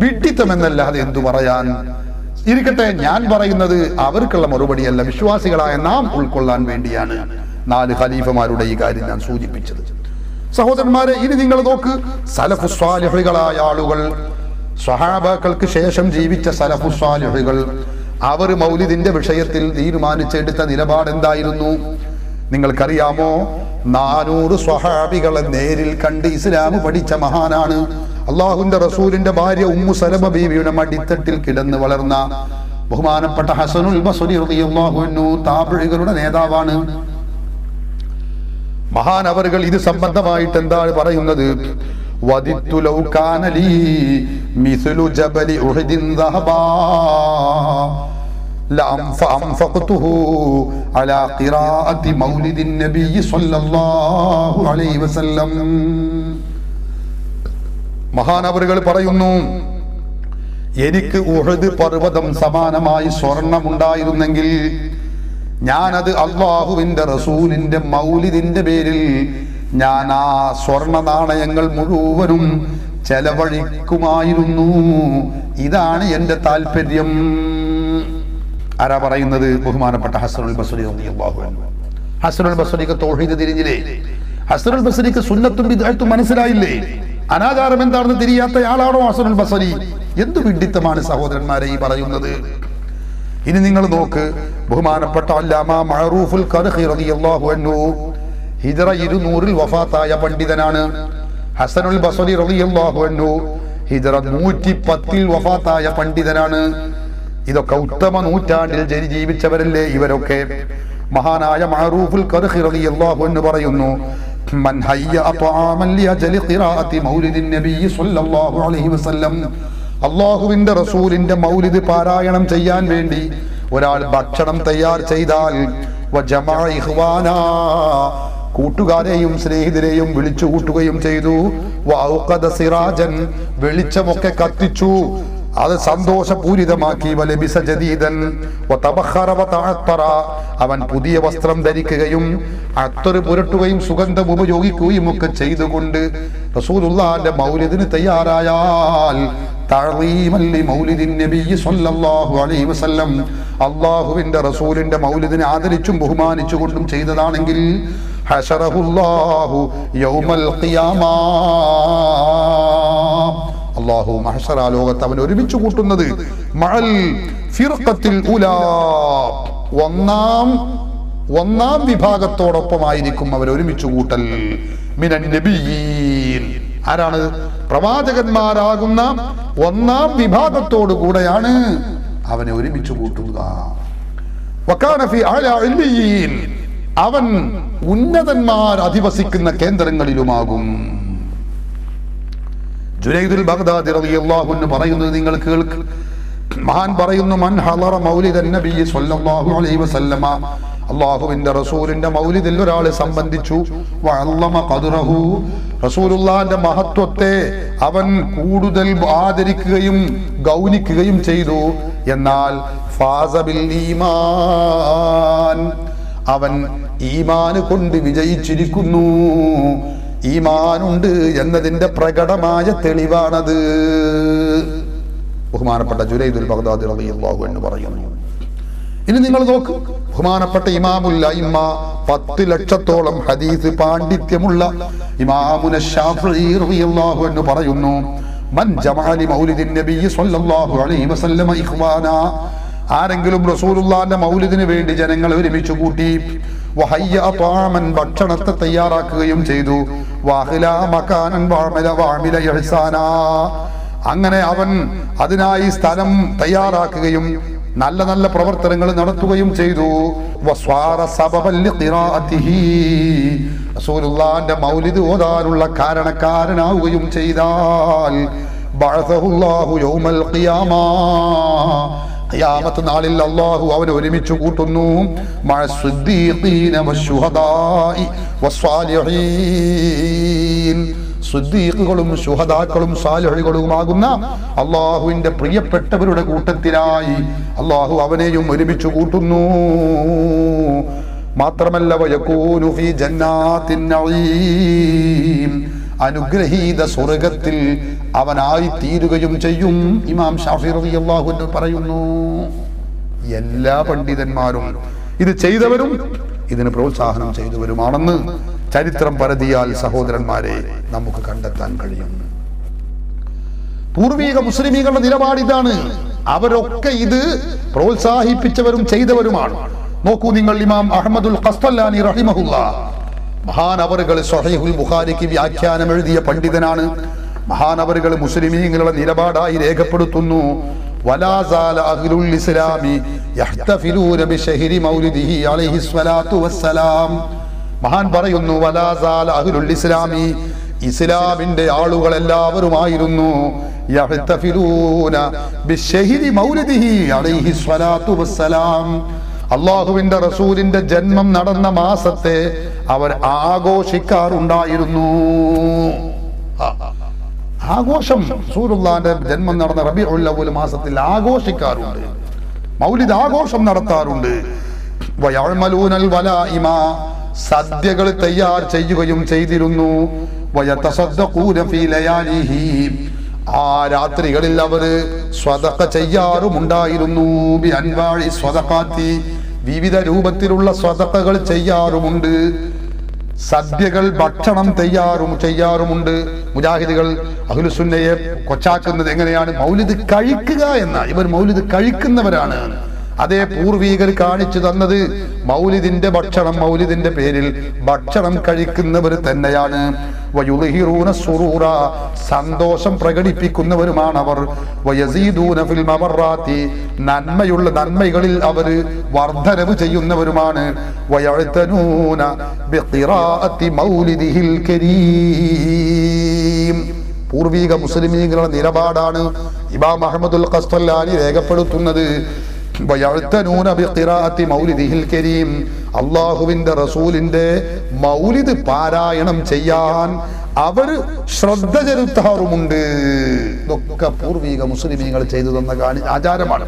വിഡ്ഢിത്തമെന്നല്ലാതെ എന്തു പറയാൻ? ഇരിക്കട്ടെ, ഞാൻ പറയുന്നത് അവർക്കുള്ള മറുപടിയല്ല, വിശ്വാസികളായ നാം ഉൾക്കൊള്ളാൻ വേണ്ടിയാണ് 4 ഖലീഫമാരുടെ ഈ കാര്യം ഞാൻ സൂചിപ്പിച്ചത്. സഹോദരന്മാരെ, ഇനി നിങ്ങൾ നോക്ക്, സലഫുസ് സ്വാലിഹുകളായ ആളുകൾ, സ്വഹാബാക്കൾക്ക് ശേഷം ജീവിച്ച സലഫുസ് സ്വാലിഹുകൾ, അവർ മൗലിദിന്റെ വിഷയത്തിൽ തീരുമാനിച്ചെടുത്ത നിലപാട് എന്തായിരുന്നു നിങ്ങൾക്കറിയാമോ? 400 സ്വഹാബികളെ നേരിൽ കണ്ട് ഇസ്ലാം പഠിച്ച മഹാനാണ്. അള്ളാഹുവിന്റെ റസൂലിന്റെ ഭാര്യ ഉമ്മു സലമ ബീവിയുടെ മടിത്തട്ടിൽ കിടന്ന് വളർന്ന ബഹുമാനപ്പെട്ട ഹസനുൽ ബസ്രി റളിയല്ലാഹു അൻഹു താബിഈകളുടെ നേതാവാണ്. മഹാനവറുകൾ ഇത് സംബന്ധമായിട്ട് എന്താണ് പറയുന്നത്? വദിത്തു ലൗ കാന ലീ മിസ്ലു ജബലി ഉഹദിൻ ദഹബാ ലഅൻഫഖതുഹു അലാ ഖിറാഅത്തി മൗലിദിൻ നബി സ്വല്ലല്ലാഹു അലൈഹി വസല്ലം. മഹാനവറുകൾ പറയുന്നു, എനിക്ക് ഉഹദ് പർവ്വതം സമാനമായി സ്വർണമുണ്ടായിരുന്നെങ്കിൽ ഞാനത് അള്ളാഹുവിന്റെ റസൂലിന്റെ മൗലിദിന്റെ പേരിൽ ഞാൻ ആ സ്വർണ നാണയങ്ങൾ മുഴുവനും ചെലവഴിക്കുമായിരുന്നു. ഇതാണ് എന്റെ താല്പര്യം. ആരാ പറയുന്നത്? ബഹുമാനപ്പെട്ട ഹസനുൽ ബസ്രി റളിയല്ലാഹു അൻഹു. ഹസനുൽ ബസ്രിക്ക് തൗഹീദ് തിരിഞ്ഞില്ലേ? ഹസനുൽ ബസ്രിക്ക് സുന്നത്തും ബിദ്അത്തും മനസ്സിലായില്ലേ? അനാചാരം എന്താണെന്ന് തിരിയാത്ത ആളാണോ ഹസനുൽ ബസ്രി? എന്ത് വിഡ്ഢിത്തമാണ് സഹോദരന്മാരെ ഈ പറയുന്നത്? ഇനി നിങ്ങൾ നോക്ക്, ബഹുമാനപ്പെട്ട അല്ലാമ മഅറൂഫുൽ ഖർഖി റളിയല്ലാഹു അൻഹു ഹിജ്റ 200 വഫാത്തായ പണ്ഡിതനാണ്. ഹസനുൽ ബസ്രി റളിയല്ലാഹു അൻഹു ഹിജ്റ 110 വഫാത്തായ പണ്ഡിതനാണ്. ഇതൊക്കെ ഉത്തമ നൂറ്റാണ്ടിൽ ജീവിച്ചവരല്ലേ ഇവരൊക്കെ? മഹാനായ മഅറൂഫുൽ ഖർഖി റളിയല്ലാഹു അൻഹു പറയുന്നു, മൻ ഹയ്യ അത്ആമൻ ലിഅജ്ലി ഖിറാഅത്തി മൗലിദിൻ നബി സ്വല്ലല്ലാഹു അലൈഹി വസല്ലം. അല്ലാഹുവിന്റെ റസൂലിന്റെ മൗലിദ് പാരായണം ചെയ്യാൻ വേണ്ടി ഒരാൾ ഭക്ഷണം തയ്യാർ ചെയ്താൽ വജമഅ ഇഖ്വാനാ, കൂട്ടുകാരെയും സ്നേഹിതരെയും വിളിച്ചു കൂട്ടുകയും ചെയ്തു, വഔഖദ സിറാജൻ, വെളിച്ചമൊക്കെ കത്തിച്ചു, അത് സന്തോഷപൂരിതമാക്കി. വലബിസ ജദീദൻ വതബഖറ വതഅത്തറ, അവൻ പുതിയ വസ്ത്രം ധരിക്കുകയും അത്തർ പുരട്ടുകയും സുഗന്ധം ഉപയോഗിക്കുകയും ഒക്കെ ചെയ്തുകൊണ്ട് റസൂലുള്ളാഹിന്റെ മൗലിദിന് തയ്യാറായാൽ തഅളീമൻ ലി മൗലിദിൻ നബി സ്വല്ലല്ലാഹു അലൈഹി വസല്ലം, അല്ലാഹുവിന്റെ റസൂലിന്റെ മൗലിദിനെ ആദരിച്ചും ബഹുമാനിച്ചുകൊണ്ടും ചെയ്തതാണെങ്കിൽ ഹശറഹുല്ലാഹു യൗമൽ ഖിയാമ, അല്ലാഹു മഹ്ശറ ലോകത്ത് അവൻ ഒരുമിച്ച് കൂട്ടുന്നത് മഅൽ ഫിർഖത്തിൽ ഉലാ, ഒന്നാം വിഭാഗത്തോടൊപ്പമായിരിക്കും അവർ ഒരുമിച്ച് കൂട്ടൽ. മിനൻ നബിയീൻ, ആരാണ്? പ്രവാചകന്മാരാകുന്ന ഒന്നാം വിഭാഗത്തോടു കൂടെയാണ് അവനെ ഒരുമിച്ച് കൂട്ടുക. വകാന ഫീ അലാ ഇല്ലിയീൻ, അവൻ ഉന്നതന്മാർ അധിവസിക്കുന്ന കേന്ദ്രങ്ങളിലുമാകും. ജുനൈദുൽ ബഗ്ദാദി റളിയല്ലാഹു അൻഹു പറയുന്നത് നിങ്ങൾ കേൾക്ക്. മഹാൻ പറയുന്നു, മൻ ഹളറ മൗലിദൻ നബി സ്വല്ലല്ലാഹു അലൈഹി വസല്ലമ, അല്ലാഹുവിന്റെ റസൂലിന്റെ മൗലിദിൽ ഒരാൾ സംബന്ധിച്ചു, വഅല്ലമ ഖദ്റഹു, റസൂലുള്ളാഹിന്റെ മഹത്വത്തെ അവൻ കൂടുതൽ ആദരിക്കുകയും ഗൗനിക്കുകയും ചെയ്തു. എന്നാൽ ഫാസ ബിൽ ഈമാൻ, അവൻ ഈമാന് കൊണ്ട് വിജയിച്ചിരിക്കുന്നു. ഈമാനുണ്ട് എന്നതിന്റെ പ്രകടമായ തെളിവാണത്. ബഹുമാനപ്പെട്ട ജുനൈദുൽ ബഗ്ദാദി റളിയല്ലാഹു അൻഹു പറയുന്നു. ഇനി നിങ്ങൾ നോക്ക്, ബഹുമാനപ്പെട്ട ഇമാമുൽ അഇമ്മ 10 ലക്ഷത്തോളം ഹദീസ് പാണ്ഡിത്യമുള്ള ഇമാമുന ശാഫിഈ റളിയല്ലാഹു അൻഹു പറയുന്നു, മൻ ജമഅ ലി മൗലിദിൻ നബി സ്വല്ലല്ലാഹു അലൈഹി വസല്ലമ ഇഖ്വാനാ, ആരെങ്കിലും റസൂലുള്ളാഹിന്റെ മൗലിദിന് വേണ്ടി ജനങ്ങളെ ഒരുമിച്ച് കൂട്ടി, വഹയ്യ ത്വാമൻ, ഭക്ഷണത്തെ തയ്യാറാക്കുകയും ചെയ്തു, വഅഖ്ലാ മകാനൻ വഅമില ഇഹ്സാനാ, അങ്ങനെ അവൻ അതിനായി സ്ഥലം തയ്യാറാക്കുകയും നല്ല നല്ല പ്രവർത്തനങ്ങൾ നടത്തുകയും ചെയ്തു. വസ്വാറ സബബൻ ലിഖിറാഅതിഹി, റസൂലുള്ളാഹിന്റെ മൗലിദ് ഓതാനുള്ള കാരണക്കാരനാവുകയും ചെയ്താൽ ബഅസഹുല്ലാഹു യൗമൽ ഖിയാമ, ഖിയാമത്ത് നാളിൽ അല്ലാഹു അവനെ ഒരുമിച്ച് കൂട്ടുന്നു. മഅസ്സുദ്ദീഖീന വശുഹദാഇ വസ്സാലിഹീൻ, സുദ്ദീഖുകളും ശുഹദാക്കളും സാലിഹുകളുമാകുന്ന അല്ലാഹുവിന്റെ പ്രിയപ്പെട്ടവരുടെ കൂട്ടത്തിലായി അല്ലാഹു അവനെയും ഒരുമിച്ച് കൂട്ടുന്നു. മാത്രമല്ല വയകൂനു ഫീ ജന്നാത്തിൻ നഈം, അനുഗ്രഹീത സ്വർഗത്തിൽ അവനായി തീരുകയും ചെയ്യും. ഇമാം ശാഫിഈ റളിയല്ലാഹു അൻഹു പറയുന്നു, എല്ലാ പണ്ഡിതന്മാരും ഇത് ചെയ്തവരും ഇതിന് പ്രോത്സാഹനം ചെയ്തവരുമാണെന്ന് ചരിത്രം പരതിയാൽ സഹോദരന്മാരെ നമുക്ക് കണ്ടെത്താൻ കഴിയും. പൂർവീക മുസ്ലിമീങ്ങളുടെ നിലപാട് ഇതാണ്. അവരൊക്കെ ഇത് പ്രോത്സാഹിപ്പിച്ചവരും ചെയ്തവരുമാണ്. നോക്കൂ നിങ്ങൾ, ഇമാം അഹ്മദുൽ ഖസ്തലാനി റഹിമഹുല്ലാഹ്, മഹാനവറുകൾ സ്വഹീഹുൽ ബുഖാരിക്ക് വ്യാഖ്യാനം എഴുതിയ പണ്ഡിതനാണ്. മഹാനവറുകൾ മുസ്ലിമീങ്ങളുടെ നിലപാടായി രേഖപ്പെടുത്തുന്നു, വലാ സാല അഹ്ലുൽ ഇസ്ലാമി യഹ്തഫിലൂന ബിശഹരി മൗലിദിഹി അലൈഹി സ്വലാത്തു വസ്സലാം. മഹാൻ പറയുന്നു, വലാ സാല അഹ്ലുൽ ഇസ്ലാമി, ഇസ്ലാമിന്റെ ആളുകൾ എല്ലാവരുമായിരുന്നു യഹ്തഫിലൂന ബിശഹരി മൗലിദിഹി അലൈഹി സ്വലാത്തു വസ്സലാം, അല്ലാഹുവിന്റെ റസൂലിന്റെ ജന്മം നടന്ന മാസത്തെ അവർ ആഘോഷിക്കാറുണ്ടായിരുന്നു. ആഘോഷം, റസൂലുള്ളാഹിന്റെ ജന്മം നടന്ന റബീഉൽ അവ്വൽ മാസത്തിൽ ആഘോഷിക്കാറുണ്ട്, മൗലിദ് ആഘോഷം നടത്താറുണ്ട്. വയഅമലൂനൽ വലായിമ, സദ്യകൾ തയ്യാർ ചെയ്യുകയും ചെയ്തിരുന്നു. വയതസദ്ദഖൂന ഫീ ലയാലിഹി, ആ രാത്രികളിൽ അവര് സ്വദഖ ചെയ്യാറുമുണ്ടായിരുന്നു. ബി അൻവാഇ സ്വദഖാത്തി, വിവിധ രൂപത്തിലുള്ള സ്വദഖകൾ ചെയ്യാറുമുണ്ട്. സദ്യകൾ, ഭക്ഷണം ചെയ്യാറുമുണ്ട്. മുജാഹിദുകൾ അഹ്ലുസുന്നയെ കൊച്ചാക്കുന്നത് എങ്ങനെയാണ്? മൗലിദ് കഴിക്കുക എന്ന, ഇവർ മൗലിദ് കഴിക്കുന്നവരാണ്. അതേ പൂർവീകർ കാണിച്ചു തന്നത് മൗലിദിന്റെ ഭക്ഷണം, മൗലിദിന്റെ പേരിൽ ഭക്ഷണം കഴിക്കുന്നവർ തന്നെയാണ്. വയുളിഹിറൂന സുറൂറ, സന്തോഷം പ്രകടിപ്പിക്കുന്നവരുമാണ് അവർ. വയസീദൂന ഫിൽ മബറാത്തി, നന്മകളിൽ അവർ വർധനവ് ചെയ്യുന്നവരുമാണ്. വയഅ്തനൂന ബിഖിറാഅത്തി മൗലിദിഹിൽ കരീം, പൂർവീക മുസ്ലിമീങ്ങളുടെ നിലപാടാണ് ഇമാം അഹ്മദുൽ ഖസ്തലാനി രേഖപ്പെടുത്തുന്നത്. വയഅ്തനൂന ബിഖിറാഅത്തി മൗലിദിഹിൽ കരീം, അള്ളാഹുവിന്റെ റസൂലിന്റെ മൗലിദ് പാരായണം ചെയ്യാൻ അവർ ശ്രദ്ധ ചെലുത്താറുമുണ്ട്. ഇതൊക്കെ പൂർവിക മുസ്ലിമീങ്ങൾ ചെയ്തു തന്ന ആചാരമാണ്.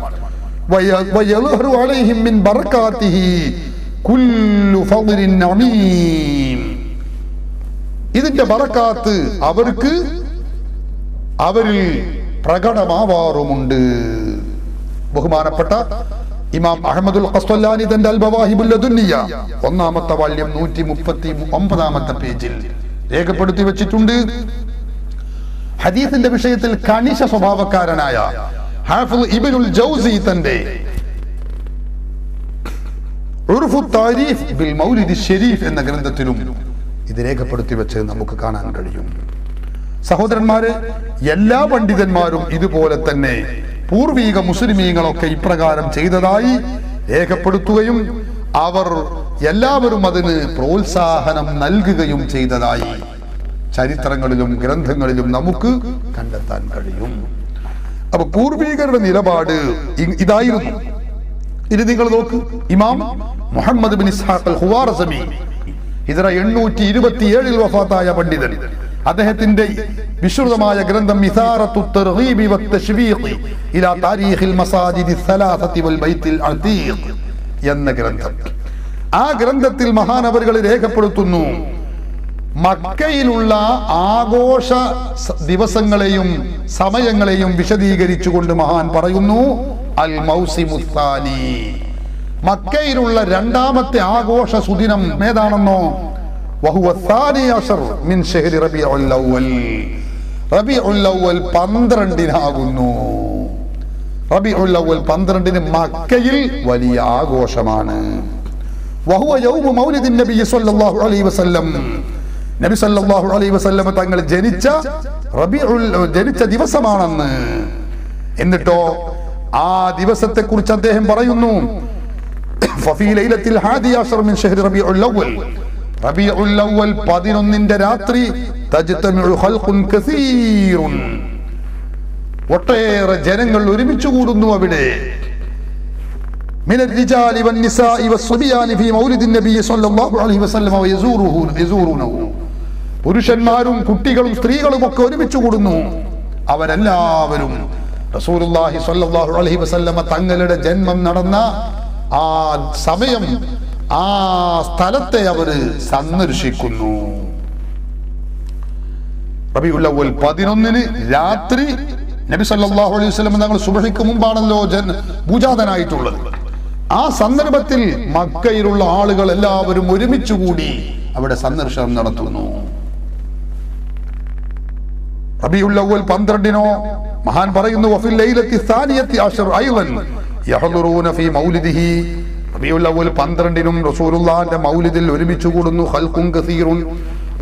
ഇതിന്റെ ബറക്കാത്ത് അവരിൽ പ്രകടമാവാറുമുണ്ട്. ബഹുമാനപ്പെട്ട ഇമാം അഹ്മദുൽ ഖസ്വലാനി തന്റെ അൽ ബവാഹിബുൽ ലദുന്നിയ 1-ാമത്തെ വാല്യം 139-ാമത്തെ പേജിൽ രേഖപ്പെടുത്തി വെച്ചിട്ടുണ്ട്. ഹദീസിന്റെ വിഷയത്തിൽ കണിശ സ്വഭാവക്കാരനായ ഹാഫിദ് ഇബ്നുൽ ജൗസി തന്റെ ഉർഫു താരീഫ് ബിൽ മൗലിദി ശരീഫ് എന്ന ഗ്രന്ഥത്തിലും ഇത് രേഖപ്പെടുത്തി വെച്ച് നമുക്ക് കാണാൻ കഴിയും. സഹോദരന്മാരെ, എല്ലാ പണ്ഡിതന്മാരും ഇതുപോലെ തന്നെ പൂർവീക മുസ്ലിമീങ്ങളൊക്കെ ഇപ്രകാരം ചെയ്തതായി രേഖപ്പെടുത്തുകയും അവർ എല്ലാവരും അതിന് പ്രോത്സാഹനം നൽകുകയും ചെയ്തതായി ചരിത്രങ്ങളിലും ഗ്രന്ഥങ്ങളിലും നമുക്ക് കണ്ടെത്താൻ കഴിയും. അപ്പൊ പൂർവീകരുടെ നിലപാട് ഇതായിരുന്നു. ഇനി നിങ്ങൾ നോക്ക്, ഇമാം മുഹമ്മദ് ബിൻ ഇസ്ഹാഖ് അൽ ഖുവാറസമി ഹിജ്റ 827 വഫാത്തായ പണ്ഡിതൻ, അദ്ദേഹത്തിന്റെ വിശുദ്ധമായ ഗ്രന്ഥം ഇസാറത്തു തർഗീബി വത്തശ്വീഖ് ഇലാ താരീഖിൽ മസാജിദി സലാസതി വൽ ബൈത്തിൽ അതീഖ് എന്ന ഗ്രന്ഥം. ആ ഗ്രന്ഥത്തിൽ മഹാനവറുകൾ രേഖപ്പെടുത്തുന്നു, മക്കയിലുള്ള ആഘോഷ ദിവസങ്ങളെയും സമയങ്ങളെയും വിശദീകരിച്ചുകൊണ്ട് മഹാൻ പറയുന്നു, അൽ മൗസിമുസ്സാനി, മക്കയിലുള്ള രണ്ടാമത്തെ ആഘോഷ സുദിനം ഏതാണെന്നോ, വഹുവ സാനി അശർ മിൻ ശഹ്രി റബീഉൽ അവ്വൽ, റബീഉൽ അവ്വൽ 12-നാകുന്നു. റബീഉൽ അവ്വൽ 12-ന് മക്കയിൽ വലിയ ആഘോഷമാണ്. വഹുവ യൗമു മൗലിദിൻ നബി സ്വല്ലല്ലാഹു അലൈഹി വസല്ലം, നബി സല്ലല്ലാഹു അലൈഹി വസല്ലം തങ്ങൾ ജനിച്ച ദിവസമാണെന്ന്. എന്നിട്ടോ ആ ദിവസത്തെ കുറിച്ച് അദ്ദേഹം പറയുന്നു, ഫഫീ ലൈലത്തിൽ 11 മിൻ ശഹ്രി റബീഉൽ അവ്വൽ, റബീഉൽ അവ്വൽ 11-ന്റെ രാത്രി തജ്തമിഉ ഖൽഖുൻ കസീറുൻ, ഒട്ടേറെ ജനങ്ങൾ ഒരുമിച്ച് കൂടുന്നു അവിടെ. മിനൽ റിജാലി വന്നിസാഇ വസ്സുബിയാനി ഫീ മൗലിദിൻ നബി സ്വല്ലല്ലാഹു അലൈഹി വസല്ലം യസൂറുനഹു, പുരുഷന്മാരും കുട്ടികളും സ്ത്രീകളും ഒക്കെ ഒരുമിച്ച് കൂടുന്നു. അവരെല്ലാവരും റസൂലുള്ളാഹി സ്വല്ലല്ലാഹു അലൈഹി വസല്ലം തങ്ങളുടെ ജന്മം നടന്ന ആ സമയം, ആ സ്ഥലത്തെ അവര് സന്ദർശിക്കുന്നു. റബീഉൽ അവ്വൽ 11-ന് രാത്രി നബി സല്ലല്ലാഹു അലൈഹി വസല്ലം തങ്ങൾ സുബ്ഹിക്ക് മുമ്പാണല്ലോ ഭൂജാതനായിട്ടുള്ളത്. ആ സന്ദർഭത്തിൽ മക്കയിലുള്ള ആളുകൾ എല്ലാവരും ഒരുമിച്ച് കൂടി അവിടെ സന്ദർശനം നടത്തുന്നു. റബീഉൽ അവ്വൽ 12-നോ മഹാൻ പറയുന്നു, വഫിൽ ലൈലത്തി സാനിയത്തി അശർ അയ്ളൻ യഹ്ദുറൂന ഫീ മൗലിദിഹി, റബീഉൽ അവ്വൽ 12-നും റസൂലുള്ളാഹിന്റെ മൗലിദിൽ ഒരുമിച്ച് കൂടുന്നു. ഖൽഖുൻ കസീറുൻ,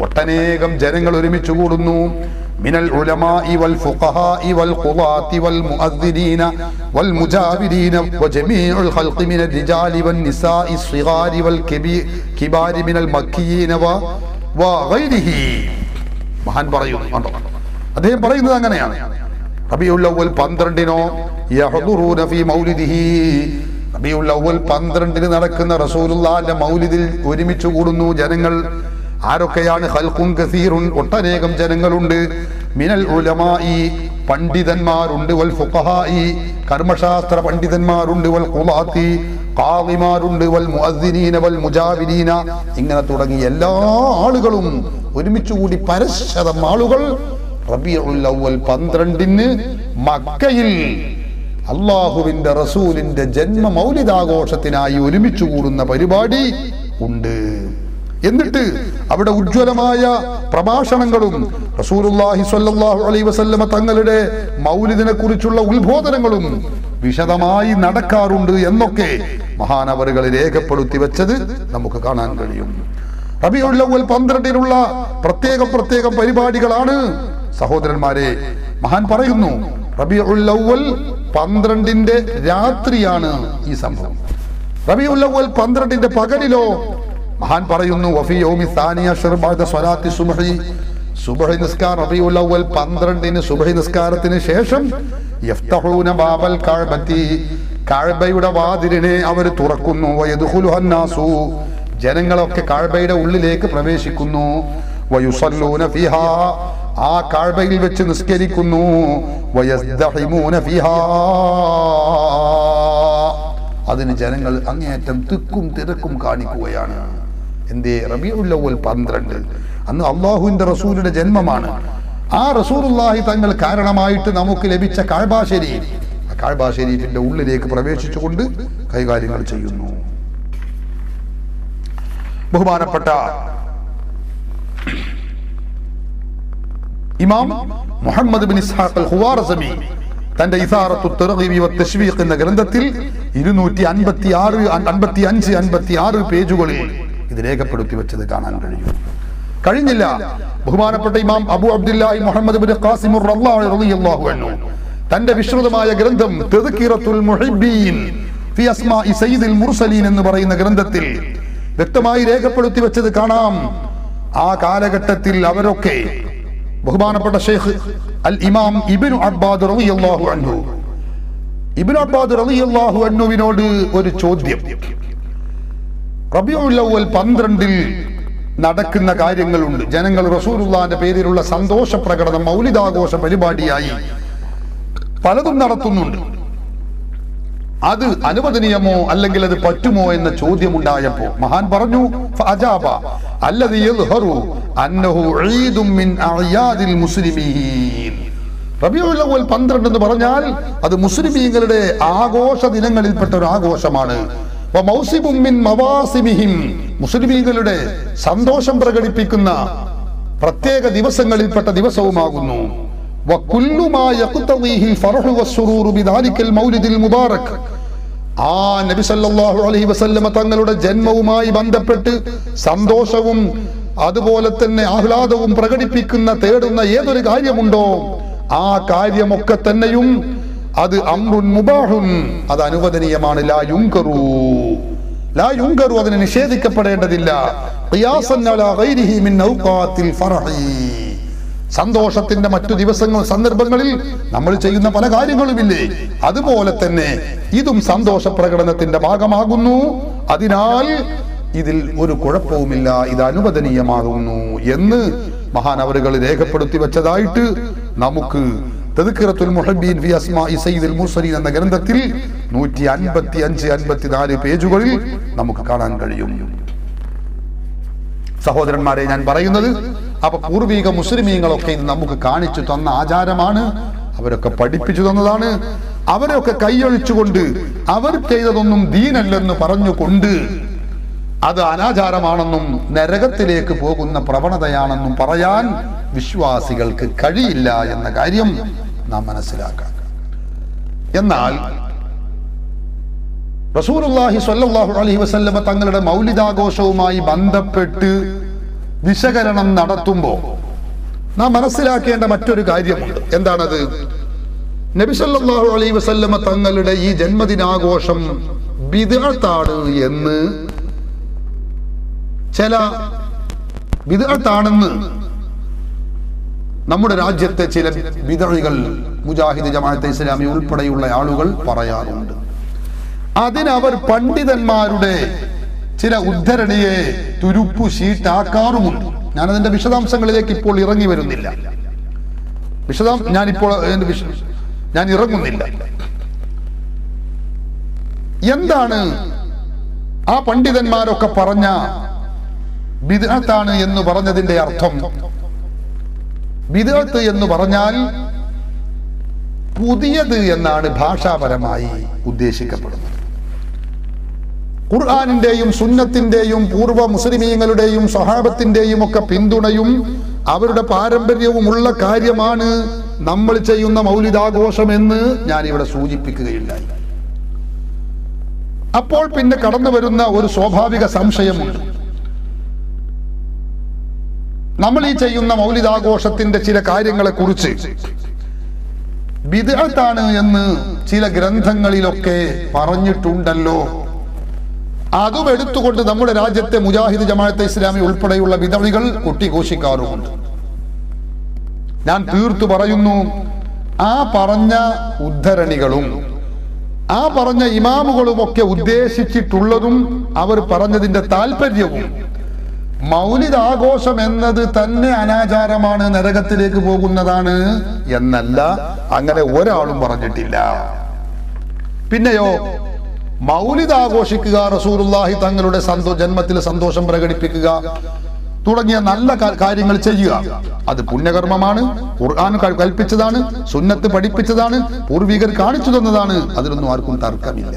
ഒട്ടനേകം ജനങ്ങൾ ഒരുമിച്ച് കൂടുന്നു. മിനൽ ഉലമാഇ വൽ ഫുഖഹാഇ വൽ ഖുളാത്തി വൽ മുഅദ്ദിനീന വൽ മുജാബിരീന വജമീഉൽ ഖൽഖി മിനൽ റിജാലി വൻ നിസാഇ സ്സിഗാരി വൽ കിബാരി മിനൽ മക്കിയീന വഗൈരിഹി. മഹാൻ പറയുന്നു, അദ്ദേഹം പറയുന്നത് അങ്ങനെയാണ്. റബീഉൽ അവ്വൽ 12-നോ യഹ്ദുറൂന ഫീ മൗലിദിഹി, റബീഉൽ അവ്വൽ 12-ന് നടക്കുന്ന റസൂലുള്ളാഹിന്റെ മൗലിദിൽ ഒരുമിച്ച് കൂടുന്നു ജനങ്ങൾ. ആരൊക്കെയാണ്? ഖൽഖുൻ കസീറുൻ, ഒട്ടനേകം ജനങ്ങളുണ്ട്. മിനൽ ഉലമാഇ, പണ്ഡിതന്മാരുണ്ട്. വൽ ഫുഖഹാഇ, കർമ്മശാസ്ത്ര പണ്ഡിതന്മാരുണ്ട്. വൽ ഖുളാത്തി, ഖാദിമാരുണ്ട്. വൽ മുഅദ്ദിനീന വൽ മുജാബിരീന, ഇങ്ങനെ തുടങ്ങി എല്ലാ ആളുകളും ഒരുമിച്ച് കൂടി പരശതം ആളുകൾ റബീഉൽ അവ്വൽ 12-ന് മക്കയിൽ അള്ളാഹുവിന്റെ റസൂലിന്റെ ജന്മ മൗലിദാഘോഷത്തിനായി ഒരുമിച്ച് കൂടുന്ന പരിപാടി ഉണ്ട്. എന്നിട്ട് അവിടെ ഉജ്ജ്വലമായ പ്രഭാഷണങ്ങളും റസൂലുള്ളാഹി സ്വല്ലല്ലാഹു അലൈഹി വസല്ലമ തങ്ങളുടെ മൗലിദിനെ കുറിച്ചുള്ള ഉത്ബോധനങ്ങളും വിശദമായി നടക്കാറുണ്ട് എന്നൊക്കെ മഹാനവറുകൾ രേഖപ്പെടുത്തി വെച്ചത് നമുക്ക് കാണാൻ കഴിയും. റബീഉൽ അവ്വൽ 12-നുള്ള പ്രത്യേകം പരിപാടികളാണ് സഹോദരന്മാരെ. മഹാൻ പറയുന്നു, റബീഉൽ അവ്വൽ 12-ന്റെ രാത്രിയാണ് ഈ സംഭവം. റബീഉൽ അവ്വൽ 12-ന്റെ പകലിലോ മഹാൻ പറയുന്നു, വഫി യൗമി സാനി അശർ ബഅദ സ്വലാത്തി സുബ്ഹി, സുബ്ഹി നിസ്കാരം റബീഉൽ അവ്വൽ 12-ന് സുബ്ഹി നിസ്കാരത്തിന് ശേഷം യഫ്തഹൂന ബാബൽ കഅബത്തി, കഅബയുടെ വാതിലിനെ അവർ തുറക്കുന്നു. വയദ്ഖുലുഹന്നാസു, ജനങ്ങളൊക്കെ കഅബയുടെ ഉള്ളിലേക്ക് പ്രവേശിക്കുന്നു. വയുസല്ലൂന ഫിഹാ, ആ കഅബയിൽ വെച്ച് നിസ്കരിക്കുന്നു. വയസ്ദഹിമൂന ഫിഹാ, അതിന് ജനങ്ങൾ അങ്ങേയറ്റം തിക്കും തിരക്കും കാണിക്കുകയാണ്. എന്തേ? റബീഉൽ അവ്വൽ 12, അന്ന് അല്ലാഹുവിന്റെ റസൂലിന്റെ ജന്മമാണ്. ആ റസൂലുള്ളാഹി തങ്ങൾ കാരണമായിട്ട് നമുക്ക് ലഭിച്ച കഅബ ശരീഫ്, ആ കഅബ ശരീഫിന്റെ ഉള്ളിലേക്ക് പ്രവേശിച്ചുകൊണ്ട് കൈകാര്യങ്ങൾ ചെയ്യുന്നു. ബഹുമാനപ്പെട്ട ഇമാം മുഹമ്മദ് ബിൻ ഇസ്ഹാഖ് അൽ ഖുവാറസമി തന്റെ ഇസാറത്തു തർഗീബ് വ തശ്വീഖ് എന്ന ഗ്രന്ഥത്തിൽ 255 പേജുകളിൽ ഇത് രേഖപ്പെടുത്തി വെച്ചത് കാണാൻ കഴിയും. കഴിഞ്ഞില്ല, ബഹുമാനപ്പെട്ട ഇമാം അബൂ അബ്ദുല്ലാഹി മുഹമ്മദ് ബിൻ ഖാസിം റളിയല്ലാഹു അൻഹു തന്റെ വിശ്രുതമായ ഗ്രന്ഥം തദ്കിറത്തുൽ മുഹിബ്ബീൻ ഫി അസ്മാഇ സയ്യിദുൽ മുർസലീൻ എന്ന് പറയുന്ന ഗ്രന്ഥത്തിൽ വ്യക്തമായി രേഖപ്പെടുത്തി വെച്ചത് കാണാം. ആ കാലഘട്ടത്തിൽ അവരൊക്കെ ബഹുമാനപ്പെട്ട ഷെയ്ഖ് അൽ ഇമാം ഇബ്നു അബ്ബാദ് റളിയല്ലാഹു അൻഹു, ഇബ്നു അബ്ബാദ് റളിയല്ലാഹു അൻഹുവിനോട് ഒരു ചോദ്യം. റബീഉൽ അവ്വൽ 12 നടക്കുന്ന കാര്യങ്ങളുണ്ട്. ജനങ്ങൾ റസൂലുള്ളാഹിന്റെ പേരിലുള്ള സന്തോഷ പ്രകടനം, മൗലിദാഘോഷ പരിപാടിയായി പലതും നടത്തുന്നുണ്ട്. അത് അനുവദനീയമോ അല്ലെങ്കിൽ അത് പറ്റുമോ എന്ന ചോദ്യമുണ്ടായപ്പോ മഹാൻ പറഞ്ഞു, ഫഅജാബ അല്ലദീ യദ്ഹറു അന്നഹു ഈദും മിൻ അഅയാദിൽ മുസ്ലിമീൻ. റബീഉൽ അവ്വൽ 12 എന്ന് പറഞ്ഞാൽ അത് മുസ്ലിമീങ്ങളുടെ ആഘോഷ ദിനങ്ങളിൽപ്പെട്ട ഒരു ആഘോഷമാണ്. വമൗസിമും മിൻ മവാസിമിഹിം, മുസ്ലിമീങ്ങളുടെ സന്തോഷം പ്രകടിപ്പിക്കുന്ന പ്രത്യേക ദിവസങ്ങളിൽപ്പെട്ട ദിവസവുമാകുന്നു. വകുല്ലു മാ യഖ്തദീഹിൽ ഫർഹു വസ്സുറൂറു ബിദാലിക്കൽ മൗലിദിൽ മുബാറക്, ആ നബി സല്ലല്ലാഹു അലൈഹി വസല്ലമ തങ്ങളുടെ ജന്മവുമായി ബന്ധപ്പെട്ട് സന്തോഷവും അതുപോലെ തന്നെ ആഹ്ലാദവും പ്രകടിപ്പിക്കുന്ന തേടുന്ന ഏതൊരു കാര്യമുണ്ടോ ആ കാര്യമൊക്കെ തന്നെയും അത് അംറുൻ മുബാഹുൻ, അത് അനുവദനീയമാണ്. ലാ യുൻകറു, അതിനെ നിഷേധിക്കപ്പെടേണ്ടതില്ല. ഖിയാസൻ അലാ ഗൈരിഹി മിൻ ഔഖാത്തിൽ ഫർഹി, സന്തോഷത്തിന്റെ മറ്റു ദിവസങ്ങൾ സന്ദർഭങ്ങളിൽ നമ്മൾ ചെയ്യുന്ന പല കാര്യങ്ങളുമില്ലേ, അതുപോലെ തന്നെ ഇതും സന്തോഷ പ്രകടനത്തിന്റെ ഭാഗമാകുന്നു. അതിനാൽ ഇതിൽ ഒരു കുഴപ്പവുമില്ല, ഇത് അനുവദനീയമാകുന്നു എന്ന് മഹാനവറുകൾ രേഖപ്പെടുത്തി വെച്ചതായിട്ട് നമുക്ക് തദ്കിറത്തുൽ മുഹിബ്ബീൻ ഫി അസ്മാഇ സയ്യിദുൽ മുർസലീൻ എന്ന ഗ്രന്ഥത്തിൽ 155-54 പേജുകളിൽ നമുക്ക് കാണാൻ കഴിയും. സഹോദരന്മാരെ, ഞാൻ പറയുന്നത്, അപ്പൊ പൂർവിക മുസ്ലിമീങ്ങളൊക്കെ ഇത് നമുക്ക് കാണിച്ചു തന്ന ആചാരമാണ്, അവരൊക്കെ പഠിപ്പിച്ചു തന്നതാണ്. അവരൊക്കെ കൈയൊഴിച്ചുകൊണ്ട് അവർ ചെയ്തതൊന്നും ദീനല്ലെന്ന് പറഞ്ഞുകൊണ്ട് അത് അനാചാരമാണെന്നും നരകത്തിലേക്ക് പോകുന്ന പ്രവണതയാണെന്നും പറയാൻ വിശ്വാസികൾക്ക് കഴിയില്ല എന്ന കാര്യം നാം മനസ്സിലാക്കാം. എന്നാൽ റസൂലുള്ളാഹി സ്വല്ലല്ലാഹു അലൈഹി വസല്ലമ തങ്ങളുടെ മൗലിദാഘോഷവുമായി ബന്ധപ്പെട്ട് വിശകലനം നടത്തുമ്പോൾ നാം മനസ്സിലാക്കേണ്ട മറ്റൊരു കാര്യമുണ്ട്. എന്താണത്? നബി സല്ലല്ലാഹു അലൈഹി വസല്ലമ തങ്ങളുടെ ഈ ജന്മദിനാഘോഷം ബിദ്അത്താണ് എന്ന് ബിദ്അത്താണെന്ന് നമ്മുടെ രാജ്യത്തെ ചില ബിദ്അകൾ, മുജാഹിദ് ജമാഅത്തെ ഇസ്ലാമി ഉൾപ്പെടെയുള്ള ആളുകൾ പറയാറുണ്ട്. അതിനവർ പണ്ഡിതന്മാരുടെ ചില ഉദ്ധരണിയെ തുരുപ്പു ഷീട്ടാക്കാറുമുണ്ട്. ഞാനതിന്റെ വിശദാംശങ്ങളിലേക്ക് ഇപ്പോൾ ഇറങ്ങി വരുന്നില്ല. ഞാൻ ഇറങ്ങുന്നില്ല. എന്താണ് ആ പണ്ഡിതന്മാരൊക്കെ പറഞ്ഞ ബിദ്അത്താണ് എന്ന് പറഞ്ഞതിന്റെ അർത്ഥം? ബിദ്അത്ത് എന്ന് പറഞ്ഞാൽ പുതിയത് എന്നാണ് ഭാഷാപരമായി ഉദ്ദേശിക്കപ്പെടുന്നത്. ഖുർആനിന്റെയും സുന്നത്തിന്റെയും പൂർവ്വ മുസ്ലിമീങ്ങളുടെയും സ്വഹാബത്തിന്റെയും ഒക്കെ പിന്തുണയും അവരുടെ പാരമ്പര്യവും ഉള്ള കാര്യമാണ് നമ്മൾ ചെയ്യുന്ന മൗലിദാഘോഷം എന്ന് ഞാൻ ഇവിടെ സൂചിപ്പിക്കുകയുണ്ടായി. അപ്പോൾ പിന്നെ കടന്നു വരുന്ന ഒരു സ്വാഭാവിക സംശയമുണ്ട്. നമ്മൾ ഈ ചെയ്യുന്ന മൗലിദാഘോഷത്തിന്റെ ചില കാര്യങ്ങളെ കുറിച്ച് ബിദ്അത്താണ് എന്ന് ചില ഗ്രന്ഥങ്ങളിലൊക്കെ പറഞ്ഞിട്ടുണ്ടല്ലോ, അതും എടുത്തുകൊണ്ട് നമ്മുടെ രാജ്യത്തെ മുജാഹിദ് ജമാഅത്തെ ഇസ്ലാമി ഉൾപ്പെടെയുള്ള ബിദ്അകൾ കൊട്ടിഘോഷിക്കാറുമുണ്ട്. ഞാൻ തീർത്തു പറയുന്നു, ആ പറഞ്ഞ ഉദ്ധരണികളും ആ പറഞ്ഞ ഇമാമുകളുമൊക്കെ ഉദ്ദേശിച്ചിട്ടുള്ളതും അവർ പറഞ്ഞതിന്റെ താല്പര്യവും മൗലിദ് ആഘോഷം എന്നത് തന്നെ അനാചാരമാണ്, നരകത്തിലേക്ക് പോകുന്നതാണ് എന്നല്ല. അങ്ങനെ ഒരാളും പറഞ്ഞിട്ടില്ല. പിന്നെയോ മൗലിദ് ആഘോഷിക്കുക, റസൂലുള്ളാഹി തങ്ങളുടെ ജന്മത്തിൽ സന്തോഷം പ്രകടിപ്പിക്കുക തുടങ്ങിയ നല്ല കാര്യങ്ങൾ ചെയ്യുക, അത് പുണ്യകർമ്മമാണ്, ഖുർആൻ കൽപ്പിച്ചതാണ്, സുന്നത്ത് പഠിപ്പിച്ചതാണ്, പൂർവികർ കാണിച്ചു തന്നതാണ്. അതിലൊന്നും ആർക്കും തർക്കമില്ല.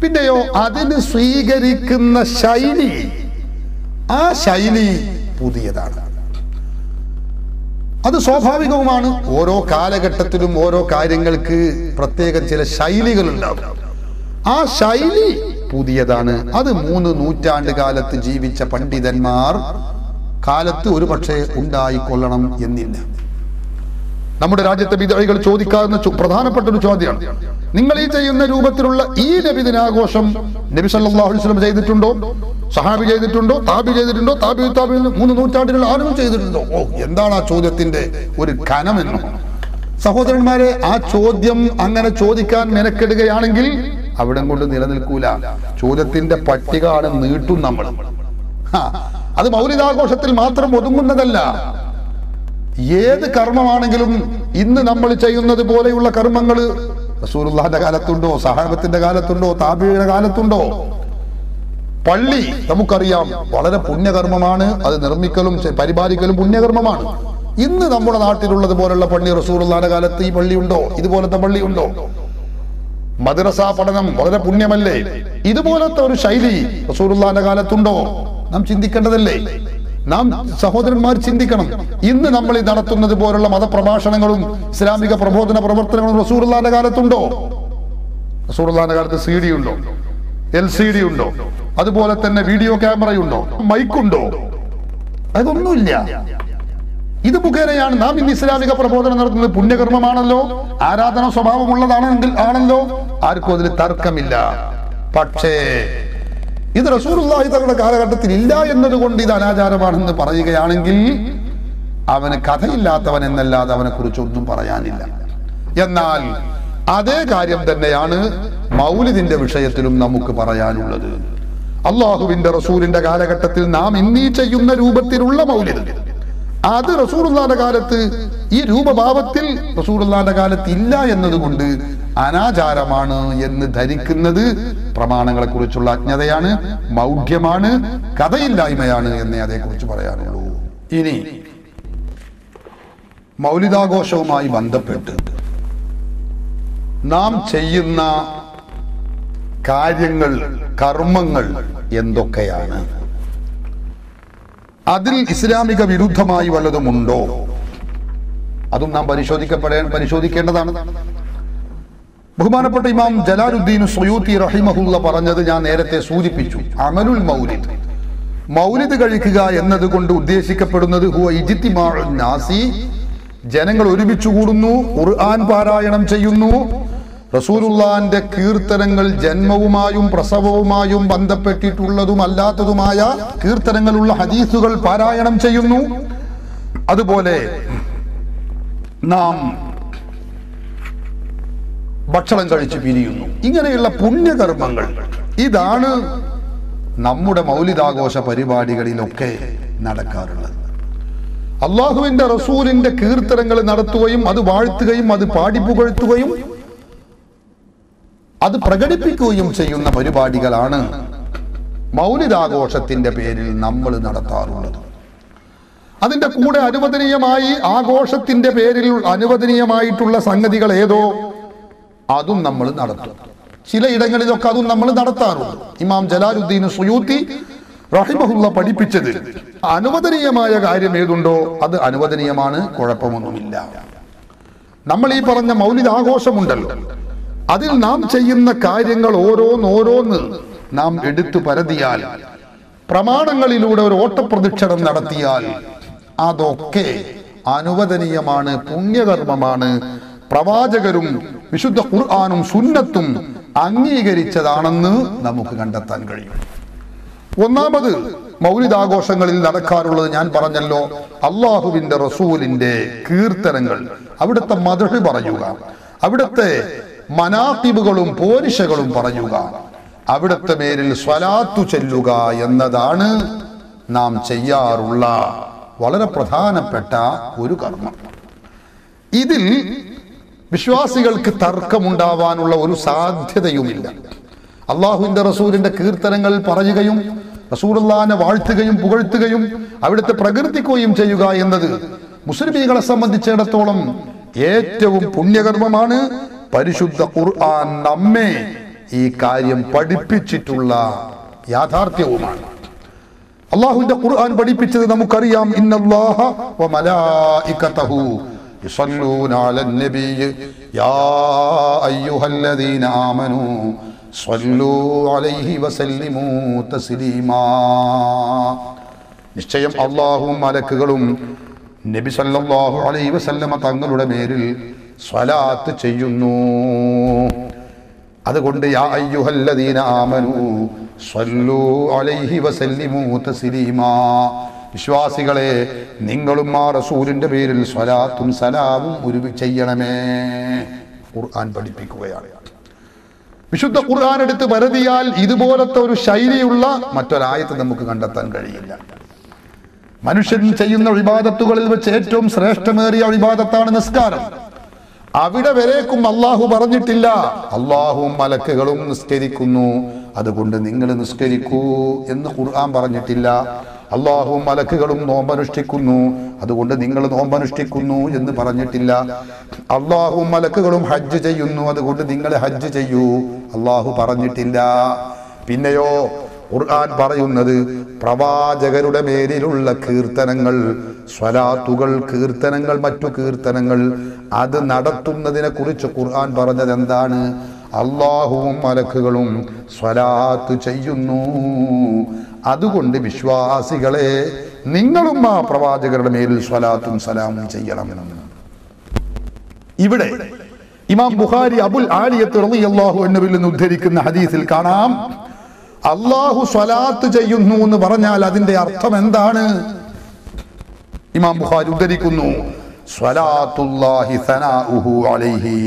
പിന്നെയോ അതിന് സ്വീകരിക്കുന്ന ശൈലി, ആ ശൈലി പുതിയതാണ്. അത് സ്വാഭാവികവുമാണ്. ഓരോ കാലഘട്ടത്തിലും ഓരോ കാര്യങ്ങൾക്ക് പ്രത്യേകം ചില ശൈലികൾ ഉണ്ടാവും. ആ ശൈലി പുതിയതാണ്. അത് 3 നൂറ്റാണ്ട് കാലത്ത് ജീവിച്ച പണ്ഡിതന്മാർ കാലത്ത് ഒരു പക്ഷേ ഉണ്ടായിക്കൊള്ളണം എന്നില്ല. നമ്മുടെ രാജ്യത്തെ വിദഗ്ധകൾ ചോദിക്കാവുന്ന പ്രധാനപ്പെട്ട ഒരു ചോദ്യമാണ്, നിങ്ങൾ ഈ ചെയ്യുന്ന രൂപത്തിലുള്ള ഈ നബിദിനാഘോഷം നബി സല്ലല്ലാഹു അലൈഹി വസല്ലം ചെയ്തിട്ടുണ്ടോ? സഹാബി ചെയ്തിട്ടുണ്ടോ? താബി ചെയ്തിട്ടുണ്ടോ? താബി 3 നൂറ്റാണ്ടുകൾ ആരും ചെയ്തിട്ടുണ്ടോ? എന്താണ് ആ ചോദ്യത്തിന്റെ ഒരു ഘനമെന്ന്? സഹോദരന്മാരെ, ആ ചോദ്യം അങ്ങനെ ചോദിക്കാൻ മെനക്കെടുകയാണെങ്കിൽ അവിടെ കൊണ്ട് നിലനിൽക്കൂല. ചോദ്യത്തിന്റെ പട്ടിക ആണ് നീട്ടും നമ്മൾ. അത് മൗലിദാഘോഷത്തിൽ മാത്രം ഒതുങ്ങുന്നതല്ല. ഏത് കർമ്മമാണെങ്കിലും ഇന്ന് നമ്മൾ ചെയ്യുന്നത് പോലെയുള്ള കർമ്മങ്ങൾ റസൂലുള്ളാഹിന്റെ കാലത്തുണ്ടോ? സഹാബത്തിന്റെ കാലത്തുണ്ടോ? താബിയുടെ കാലത്തുണ്ടോ? പള്ളി നമുക്കറിയാം വളരെ പുണ്യകർമ്മമാണ്. അത് നിർമ്മിക്കലും പരിപാലിക്കലും പുണ്യകർമ്മമാണ്. ഇന്ന് നമ്മുടെ നാട്ടിലുള്ളത് പോലുള്ള പള്ളി റസൂലുള്ളാഹിന്റെ കാലത്ത് ഈ പള്ളിയുണ്ടോ? ഇതുപോലത്തെ പള്ളിയുണ്ടോ? മദ്രസ പഠനം വളരെ പുണ്യമല്ലേ? ഇതുപോലത്തെ ഒരു ശൈലി റസൂലുള്ളാഹിന്റെ കാലത്തുണ്ടോ? നാം ചിന്തിക്കേണ്ടതല്ലേ? നാം സഹോദരന്മാർ ചിന്തിക്കണം. ഇന്ന് നമ്മൾ ഈ നടത്തുന്നത് പോലുള്ള മതപ്രഭാഷണങ്ങളും ഇസ്ലാമിക പ്രബോധന പ്രവർത്തനങ്ങളും റസൂലുള്ളാഹിന്റെ കാലത്തുണ്ടോ? റസൂലുള്ളാഹിന്റെ കാലത്ത് CD ഉണ്ടോ? LCD ഉണ്ടോ? അതുപോലെ തന്നെ വീഡിയോ ക്യാമറയുണ്ടോ? മൈക്കുണ്ടോ? അതൊന്നുമില്ല. ഇത് മുഖേനയാണ് നാം ഇന്ന് ഇസ്ലാമിക പ്രബോധനം നടത്തുന്നത്. പുണ്യകർമ്മമാണല്ലോ, ആരാധന സ്വഭാവമുള്ളതാണെങ്കിൽ ആർക്കും അതിൽ തർക്കമില്ല. പക്ഷേ ഇത് റസൂലുള്ളാഹി തങ്ങളുടെ കാലഘട്ടത്തിൽ ഇല്ല എന്നതുകൊണ്ട് ഇത് അനാചാരമാണെന്ന് പറയുകയാണെങ്കിൽ അവന് കഥയില്ലാത്തവൻ എന്നല്ലാതെ അവനെ കുറിച്ച് ഒന്നും പറയാനില്ല. എന്നാൽ അതേ കാര്യം തന്നെയാണ് മൗലിദിന്റെ വിഷയത്തിലും നമുക്ക് പറയാനുള്ളത്. അള്ളാഹുവിന്റെ റസൂലിന്റെ കാലഘട്ടത്തിൽ നാം ഇന്നീ ചെയ്യുന്ന രൂപത്തിലുള്ള മൗലിദ്, അത് റസൂലുള്ളാഹിന്റെ കാലത്ത് ഈ രൂപഭാവത്തിൽ റസൂലുള്ളാഹിന്റെ കാലത്ത് ഇല്ല എന്നതുകൊണ്ട് അനാചാരമാണ് എന്ന് ധരിക്കുന്നത് പ്രമാണങ്ങളെ കുറിച്ചുള്ള അജ്ഞതയാണ്, മൗഢ്യമാണ്, കഥയില്ലായ്മയാണ് എന്നേ അതേക്കുറിച്ച് പറയാനുള്ളൂ. ഇനി മൗലിദാഘോഷവുമായി ബന്ധപ്പെട്ട് നാം ചെയ്യുന്ന കാര്യങ്ങൾ, കർമ്മങ്ങൾ എന്തൊക്കെയാണ്? അതിൽ ഇസ്ലാമിക വിരുദ്ധമായി വല്ലതുമുണ്ടോ? അതും നാം പരിശോധിക്കേണ്ടതാണ്. ബഹുമാനപ്പെട്ട ഇമാം ജലാലുദ്ദീൻ സുയൂത്തി റഹിമഹുല്ല പറഞ്ഞത് ഞാൻ നേരത്തെ സൂചിപ്പിച്ചു. അമലുൽ മൗലിദ്, മൗലിദ് കഴിക്കുക എന്നതുകൊണ്ട് ഉദ്ദേശിക്കപ്പെടുന്നത് ഹുവ ഇജ്തിമാഉൻ നാസി, ജനങ്ങൾ ഒരുമിച്ച് കൂടുന്നു, ഖുർആൻ പാരായണം ചെയ്യുന്നു, റസൂലുള്ളാഹിന്റെ കീർത്തനങ്ങൾ ജന്മവുമായും പ്രസവവുമായും ബന്ധപ്പെട്ടിട്ടുള്ളതും അല്ലാത്തതുമായ കീർത്തനങ്ങളുള്ള ഹദീസുകൾ പാരായണം ചെയ്യുന്നു. അതുപോലെ നാം ഭക്ഷണം കഴിച്ച് പിരിയുന്നു. ഇങ്ങനെയുള്ള പുണ്യകർമ്മങ്ങൾ, ഇതാണ് നമ്മുടെ മൗലിദാഘോഷ പരിപാടികളിലൊക്കെ നടക്കാറുള്ളത്. അള്ളാഹുവിന്റെ റസൂലിന്റെ കീർത്തനങ്ങൾ നടത്തുകയും അത് വാഴ്ത്തുകയും അത് പാടിപ്പുകഴ്ത്തുകയും അത് പ്രകടിപ്പിക്കുകയും ചെയ്യുന്ന പരിപാടികളാണ് മൗലിദാഘോഷത്തിന്റെ പേരിൽ നമ്മൾ നടത്താറുള്ളത്. അതിന്റെ കൂടെ അനുവദനീയമായി ആഘോഷത്തിന്റെ പേരിൽ അനുവദനീയമായിട്ടുള്ള സംഗതികൾ ഏതോ അതും നമ്മൾ നടത്തും. ചിലയിടങ്ങളിലൊക്കെ അതും നമ്മൾ നടത്താറുണ്ട്. ഇമാം ജലാലുദ്ദീൻ സുയൂത്തി റഹിമഹുല്ല പഠിപ്പിച്ചത് അനുവദനീയമായ കാര്യം ഏതുണ്ടോ അത് അനുവദനീയമാണ്, കുഴപ്പമൊന്നുമില്ല. നമ്മൾ ഈ പറഞ്ഞ മൗലിദ് ആഘോഷമുണ്ടല്ലോ, അതിൽ നാം ചെയ്യുന്ന കാര്യങ്ങൾ ഓരോന്ന് നാം എടുത്തു പരതിയാൽ, പ്രമാണങ്ങളിലൂടെ ഒരു ഓട്ടപ്രദക്ഷിണം നടത്തിയാൽ അതൊക്കെ അനുവദനീയമാണ്, പുണ്യകർമ്മമാണ്, പ്രവാചകരും വിശുദ്ധ ഖുർആനും സുന്നത്തും അംഗീകരിച്ചതാണെന്ന് നമുക്ക് കണ്ടെത്താൻ കഴിയും. ഒന്നാമത് മൗലിദാഘോഷങ്ങളിൽ നടക്കാറുള്ളത് ഞാൻ പറഞ്ഞല്ലോ, അള്ളാഹുവിന്റെ റസൂലിന്റെ കീർത്തനങ്ങൾ, അവിടുത്തെ മദ്ഹ് പറയുക, അവിടുത്തെ മനാഖിബുകളും പോരിശകളും പറയുക, അവിടുത്തെ പേരിൽ സ്വലാത്തു ചൊല്ലുക എന്നതാണ് നാം ചെയ്യാറുള്ള വളരെ പ്രധാനപ്പെട്ട ഒരു കർമ്മം. ഇതിൽ വിശ്വാസികൾക്ക് തർക്കമുണ്ടാവാനുള്ള ഒരു സാധ്യതയുമില്ല. അള്ളാഹുവിന്റെ റസൂലിന്റെ കീർത്തനങ്ങൾ പറയുകയും റസൂലുള്ളാഹിനെ വാഴ്ത്തുകയും പുകഴ്ത്തുകയും അവിടുത്തെ പ്രകീർത്തിക്കുകയും ചെയ്യുക എന്നത് മുസ്ലിമീങ്ങളെ സംബന്ധിച്ചിടത്തോളം ഏറ്റവും പുണ്യകർമ്മമാണ്. പരിശുദ്ധ ഖുർആൻ നമ്മെ ഈ കാര്യം പഠിപ്പിച്ചിട്ടുള്ള യാഥാർത്ഥ്യവുമാണ്. അള്ളാഹുവിന്റെ ഖുർആൻ പഠിപ്പിച്ചത് നമുക്കറിയാം. ഇന്നല്ലാഹ വ മലായികതഹു യുസല്ലൂന അലൻ നബിയ്യ് യാ അയ്യുഹല്ലദീന ആമനൂ സ്വല്ലൂ അലൈഹി വസല്ലിമൂ തസ്ലീമാ. നിശ്ചയം അല്ലാഹുവും മലക്കുകളും നബി സല്ലല്ലാഹു അലൈഹി വസല്ലമ തങ്ങളുടെ മേലിൽ സ്വലാത്ത് ചെയ്യുന്നു. അതുകൊണ്ട് യാ അയ്യുഹല്ലദീന ആമനൂ സ്വല്ലൂ അലൈഹി വസല്ലിമൂ തസ്ലീമാ, വിശ്വാസികളെ നിങ്ങളും ആ റസൂലിന്റെ പേരിൽ സ്വലാത്തും സലാമും ചെയ്യണമേ. ഖുർആൻ പഠിപ്പിക്കുകയാണ്. വിശുദ്ധ ഖുർആൻ എടുത്ത് പരതിയാൽ ഇതുപോലത്തെ ഒരു ശൈലിയുള്ള മറ്റൊരായത്ത് നമുക്ക് കണ്ടെത്താൻ കഴിയില്ല. മനുഷ്യൻ ചെയ്യുന്ന ഇബാദത്തുകളിൽ വെച്ച് ഏറ്റവും ശ്രേഷ്ഠമേറിയ ഇബാദത്താണ് നിസ്കാരം. അവിടെ വരേക്കും അള്ളാഹു പറഞ്ഞിട്ടില്ല അള്ളാഹുവും മലക്കുകളും നിസ്കരിക്കുന്നു അതുകൊണ്ട് നിങ്ങൾ നിസ്കരിക്കൂ എന്ന് ഖുർആൻ പറഞ്ഞിട്ടില്ല. അള്ളാഹുവും മലക്കുകളും നോമ്പനുഷ്ഠിക്കുന്നു അതുകൊണ്ട് നിങ്ങൾ നോമ്പനുഷ്ഠിക്കുന്നു എന്ന് പറഞ്ഞിട്ടില്ല. അള്ളാഹുവും മലക്കുകളും ഹജ്ജ് ചെയ്യുന്നു അതുകൊണ്ട് നിങ്ങൾ ഹജ്ജ് ചെയ്യൂ അള്ളാഹു പറഞ്ഞിട്ടില്ല. പിന്നെയോ ഖുർആൻ പറയുന്നത് പ്രവാചകരുടെ മേലിലുള്ള കീർത്തനങ്ങൾ, സ്വലാത്തുകൾ, കീർത്തനങ്ങൾ, മറ്റു കീർത്തനങ്ങൾ അത് നടത്തുന്നതിനെ കുറിച്ച് ഖുർആൻ പറഞ്ഞത് എന്താണ്? അള്ളാഹുവും മലക്കുകളും സ്വലാത്ത് ചെയ്യുന്നു അതുകൊണ്ട് വിശ്വാസികളെ നിങ്ങളും ആ പ്രവാചകരുടെ മേലിൽ സ്വലാത്തും സലാമും ചെയ്യണമെന്ന്. ഇവിടെ ഇമാം ബുഖാരി അബുൽ ആലിയത്ത് റളിയല്ലാഹു അൻഹുവിൽ നിന്ന് ഉദ്ധരിക്കുന്ന ഹദീസിൽ കാണാം, അള്ളാഹു സ്വലാത്ത് ചെയ്യുന്നു എന്ന് പറഞ്ഞാൽ അതിന്റെ അർത്ഥം എന്താണ്? ഇമാം ബുഖാരി ഉദ്ധരിക്കുന്നു, സ്വലാത്തുല്ലാഹി സനാഉഹു അലൈഹി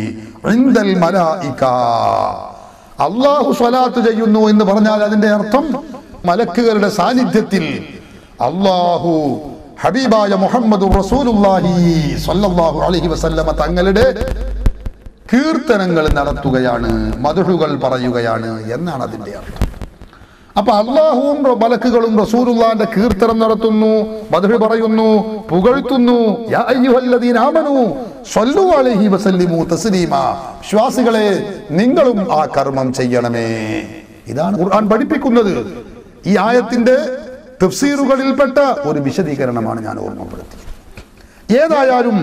ഇൻദൽ മലായിക. അള്ളാഹു സ്വലാത്ത് ചെയ്യുന്നു എന്ന് പറഞ്ഞാൽ അതിന്റെ അർത്ഥം മലക്കുകളുടെ സാന്നിധ്യത്തിൽ അള്ളാഹു ഹബീബായ മുഹമ്മദുർ റസൂലുള്ളാഹി സ്വല്ലല്ലാഹു അലൈഹി വസല്ലമ തങ്ങളുടെ കീർത്തനങ്ങൾ നടത്തുകയാണ്, മദ്ഹുകൾ പറയുകയാണ് എന്നാണ് അതിന്റെ അർത്ഥം. അപ്പൊ അള്ളാഹുവും മലക്കുകളും റസൂലുള്ളാഹിന്റെ കീർത്തനം നടത്തുന്നു, മദ്ഹ് പറയുന്നു, പുകഴ്ത്തുന്നു. യാ അയ്യുഹല്ലദീന ആമനൂ സ്വല്ലൂ അലൈഹി വസല്ലിമൂ തസ്ലീമാ, വിശ്വാസികളെ നിങ്ങളും ആ കർമ്മം ചെയ്യണമേ. ഇതാണ് ഖുർആൻ പഠിപ്പിക്കുന്നത്. ഈ ആയത്തിന്റെ തഫ്സീറുകളിൽപ്പെട്ട ഒരു വിശദീകരണമാണ് ഞാൻ ഓർമ്മപ്പെടുത്തിയത്. ഏതായാലും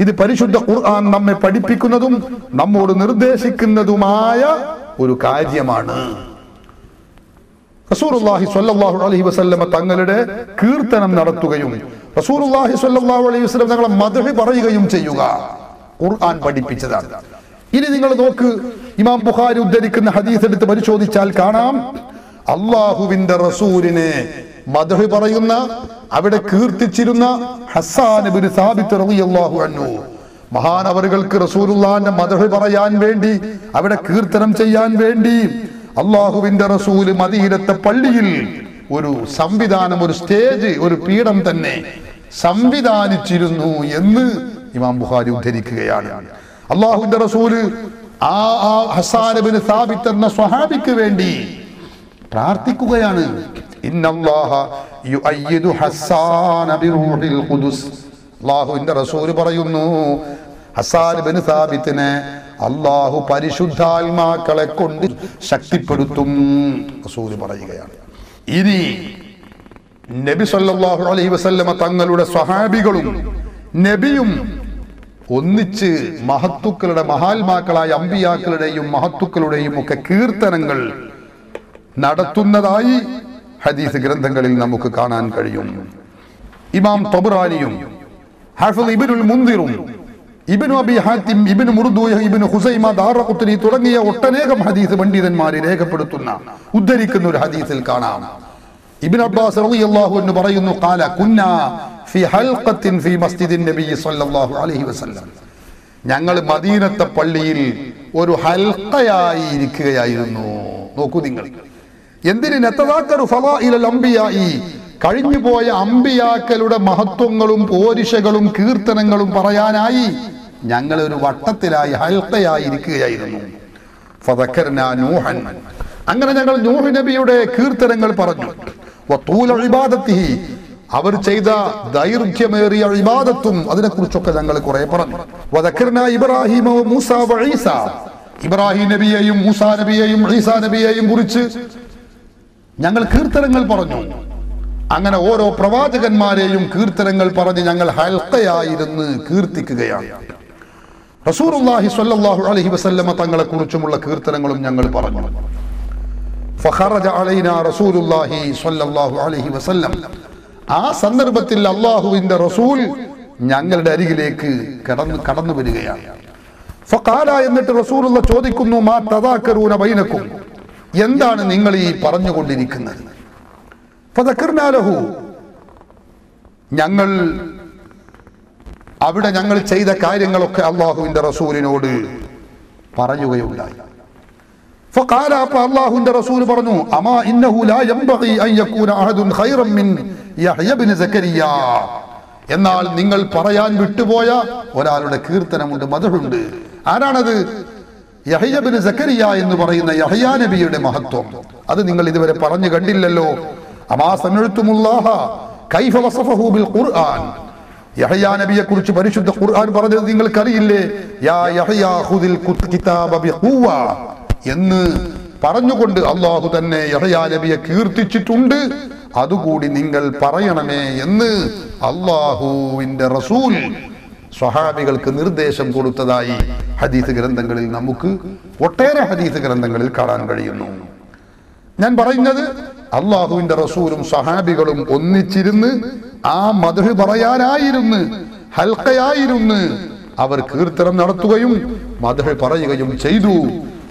ഇത് പരിശുദ്ധ ഖുർആൻ നമ്മെ പഠിപ്പിക്കുന്നതും നമ്മോട് നിർദ്ദേശിക്കുന്നതുമായ ഒരു കാര്യമാണ്. റസൂലുള്ളാഹി സ്വല്ലല്ലാഹു അലൈഹി വസല്ലമ തങ്ങളുടെ കീർത്തനം നടത്തുകയും റസൂലുള്ളാഹി സ്വല്ലല്ലാഹു അലൈഹി വസല്ലം തങ്ങളെ മദ്ഹ് പറയുകയും ചെയ്യുക ഖുർആൻ പഠിപ്പിച്ചതാണ്. ഇനി നിങ്ങൾ നോക്ക്, ഇമാം ബുഖാരി ഉദ്ധരിക്കുന്ന ഹദീസ് എടുത്ത് പരിശോധിച്ചാൽ കാണാം, അള്ളാഹുവിന്റെ റസൂലിനെ മദ്ഹ് പറയുന്ന, അവിടെ കീർത്തിച്ചിരുന്ന ഹസ്സാൻ ഇബ്നു സാബിത്ത് റളിയല്ലാഹു അൻഹു മഹാനവറുകൾക്ക് റസൂലുള്ളാഹിന്റെ മദ്ഹ് പറയാൻ വേണ്ടി, അവിടെ കീർത്തനം ചെയ്യാൻ വേണ്ടി അള്ളാഹുവിന്റെ റസൂല് മദീനത്തെ പള്ളിയിൽ ഒരു സംവിധാനം, ഒരു സ്റ്റേജ്, ഒരു പീഠം തന്നെ സംവിധാനിച്ചിരുന്നു എന്ന് ഇമാം ബുഖാരി ഉദ്ധരിക്കുകയാണ്. അള്ളാഹുവിന്റെ റസൂല് ആ ഹസ്സാൻ ഇബ്നു സാബിത്ത് എന്ന സ്വഹാബിക്ക് വേണ്ടി പ്രാർത്ഥിക്കുകയാണ്. ഇന്നല്ലാഹ യുഅയ്യിദു ഹസ്സാന ബിറൂഹിൽ ഖുദുസ്. അള്ളാഹുവിന്റെ റസൂല് പറയുന്നു, ഹസ്സാൻ ഇബ്നു സാബിത്തിനെ അള്ളാഹു പരിശുദ്ധാത്മാക്കളെ കൊണ്ട് ശക്തിപ്പെടുത്തും റസൂല് പറയുകയാണ്. ഇനി നബി സല്ലല്ലാഹു അലൈഹി വസല്ലമ തങ്ങളുടെ സ്വഹാബികളും നബിയും ഒന്നിച്ച് മഹത്തുക്കളുടെ, മഹാത്മാക്കളായ അമ്പിയാക്കളുടെയും മഹത്തുക്കളുടെയും ഒക്കെ കീർത്തനങ്ങൾ നടത്തുന്നതായി ഹദീസ് ഗ്രന്ഥങ്ങളിൽ നമുക്ക് കാണാൻ കഴിയും. ഇമാം തബറാനിയും ഹാഫിദ് ഇബ്നുൽ മുൻദിറും ഇബ്നു അബി ഹാത്തിം, ഇബ്നു മുർദൂയ, ഇബ്നു ഖുസൈമ, ദാറഖുത്നി തുടങ്ങിയ ഒട്ടനേകം ഹദീസ് പണ്ഡിതന്മാരെ രേഖപ്പെടുത്തുന്ന, ഉദ്ധരിക്കുന്ന ഒരു ഹദീസിൽ കാണാം, ഇബ്നു അബ്ബാസ് റളിയല്ലാഹു അൻഹു പറയുന്നു, ഖാല കുന്നാ ഫി ഹൽഖത്തിൻ ഫി മസ്ജിദിൻ നബി സല്ലല്ലാഹു അലൈഹി വസല്ലം. ഞങ്ങൾ മദീനത്തെ പള്ളിയിൽ ഒരു ഹൽഖയായി ഇരിക്കുകയായിരുന്നു. നോക്കൂ നിങ്ങൾ, എന്തിന് നതദാക്കറു ഫളാഇലൽ അംബിയാഇ, കഴിഞ്ഞുപോയ അമ്പിയാക്കളുടെ മഹത്വങ്ങളും പോരിശകളും കീർത്തനങ്ങളും പറയാനായി ഞങ്ങൾ ഒരു വട്ടത്തിലായി ഹൽഖയായി ഇരിക്കുകയായിരുന്നു. ഫദക്കർനാ നൂഹൻ, അങ്ങനെ ഞങ്ങൾ നൂഹ് നബിയുടെ കീർത്തനങ്ങൾ പറഞ്ഞു. വതൂല ഇബാദത്തിഹി, അവർ ചെയ്ത ദൈർഘ്യമേറിയ ഇബാദത്തും അതിനെക്കുറിച്ചൊക്കെ ഞങ്ങൾ കുറെ പറഞ്ഞു. വദക്കർനാ ഇബ്രാഹിമ വമൂസ വഈസ, ഇബ്രാഹിം നബിയെയും മൂസാ നബിയെയും ഈസാ നബിയെയും കുറിച്ച് ഞങ്ങൾ കീർത്തനങ്ങൾ പറഞ്ഞു. അങ്ങനെ ഓരോ പ്രവാചകന്മാരെയും കീർത്തനങ്ങൾ പറഞ്ഞ് ഞങ്ങൾ ഹൽഖയായിരുന്ന് കീർത്തിക്കുകയാണ്. റസൂലുള്ളാഹി സ്വല്ലല്ലാഹു അലൈഹി വസല്ലമ തങ്ങളെ കുറിച്ചുമുള്ള കീർത്തനങ്ങളും ഞങ്ങൾ പറഞ്ഞു. ഫഖറജ അലൈനാ റസൂലുള്ളാഹി സ്വല്ലല്ലാഹു അലൈഹി വസല്ലം, ആ സന്ദർഭത്തിൽ അല്ലാഹുവിന്റെ റസൂൽ ഞങ്ങളുടെ അരികിലേക്ക് കടന്നു വരികയാണ്. ഫഖാല, എന്നിട്ട് റസൂലുള്ള ചോദിക്കുന്നു, മാ തദാക്കറൂന ബൈനക്കും, എന്താണ് നിങ്ങൾ ഈ പറഞ്ഞുകൊണ്ടിരിക്കുന്നത്? ഫദക്കർനാ ലഹു, ഞങ്ങൾ അവിടെ ഞങ്ങൾ ചെയ്ത കാര്യങ്ങളൊക്കെ അല്ലാഹുവിന്റെ റസൂലിനോട് പറയുകയുണ്ടായി. ഫഖാല, അല്ലാഹുവിന്റെ റസൂൽ പറഞ്ഞു, അമാ ഇന്നഹു ലാ യംബഗി അൻ യകൂന അഹദുൻ ഖൈറൻ മിൻ യഹ്യ ഇബ്നു സക്കരിയ, എന്നാൽ നിങ്ങൾ പറയാൻ വിട്ടുപോയ ഒരാളുടെ കീർത്തനമുണ്ട്, മദ്ഹുണ്ട്. ആരാണത്? യഹ്യ ഇബ്നു സക്കരിയ എന്ന് പറയുന്ന യഹ്യ നബിയുടെ മഹത്വം. അത് നിങ്ങൾ ഇതുവരെ പറഞ്ഞു കണ്ടില്ലല്ലോ. അമാ സമിഅ്തുമുല്ലാഹ കൈഫ വസഫഹു ബിൽ ഖുർആൻ, യഹ്യ നബിയെ കുറിച്ച് പരിശുദ്ധ ഖുർആൻ പറഞ്ഞത് നിങ്ങൾക്കറിയില്ലേ? യാ യഹ്യ ഖുദിൽ കിതാബ ബിഖുവ എന്ന് പറഞ്ഞുകൊണ്ട് അല്ലാഹു തന്നെ യഹ്യ നബിയെ കീർത്തിച്ചിട്ടുണ്ട്. അതുകൂടി നിങ്ങൾ പറയണമേ എന്ന് അല്ലാഹുവിന്റെ റസൂൽ സ്വഹാബികൾക്ക് നിർദ്ദേശം കൊടുത്തതായി ഹദീസ് ഗ്രന്ഥങ്ങളിൽ നമുക്ക് ഒട്ടേറെ ഹദീസ് ഗ്രന്ഥങ്ങളിൽ കാണാൻ കഴിയുന്നു. ഞാൻ പറയുന്നത്, അല്ലാഹുവിന്റെ റസൂലും സഹാബികളും ഒന്നിച്ചിരുന്ന് ആ മദ്ഹ് പറയാനായിരുന്നു, ഹൽഖയായിരുന്നു അവർ കീർത്തനം നടത്തുകയും മദ്ഹ് പറയുകയും ചെയ്തു.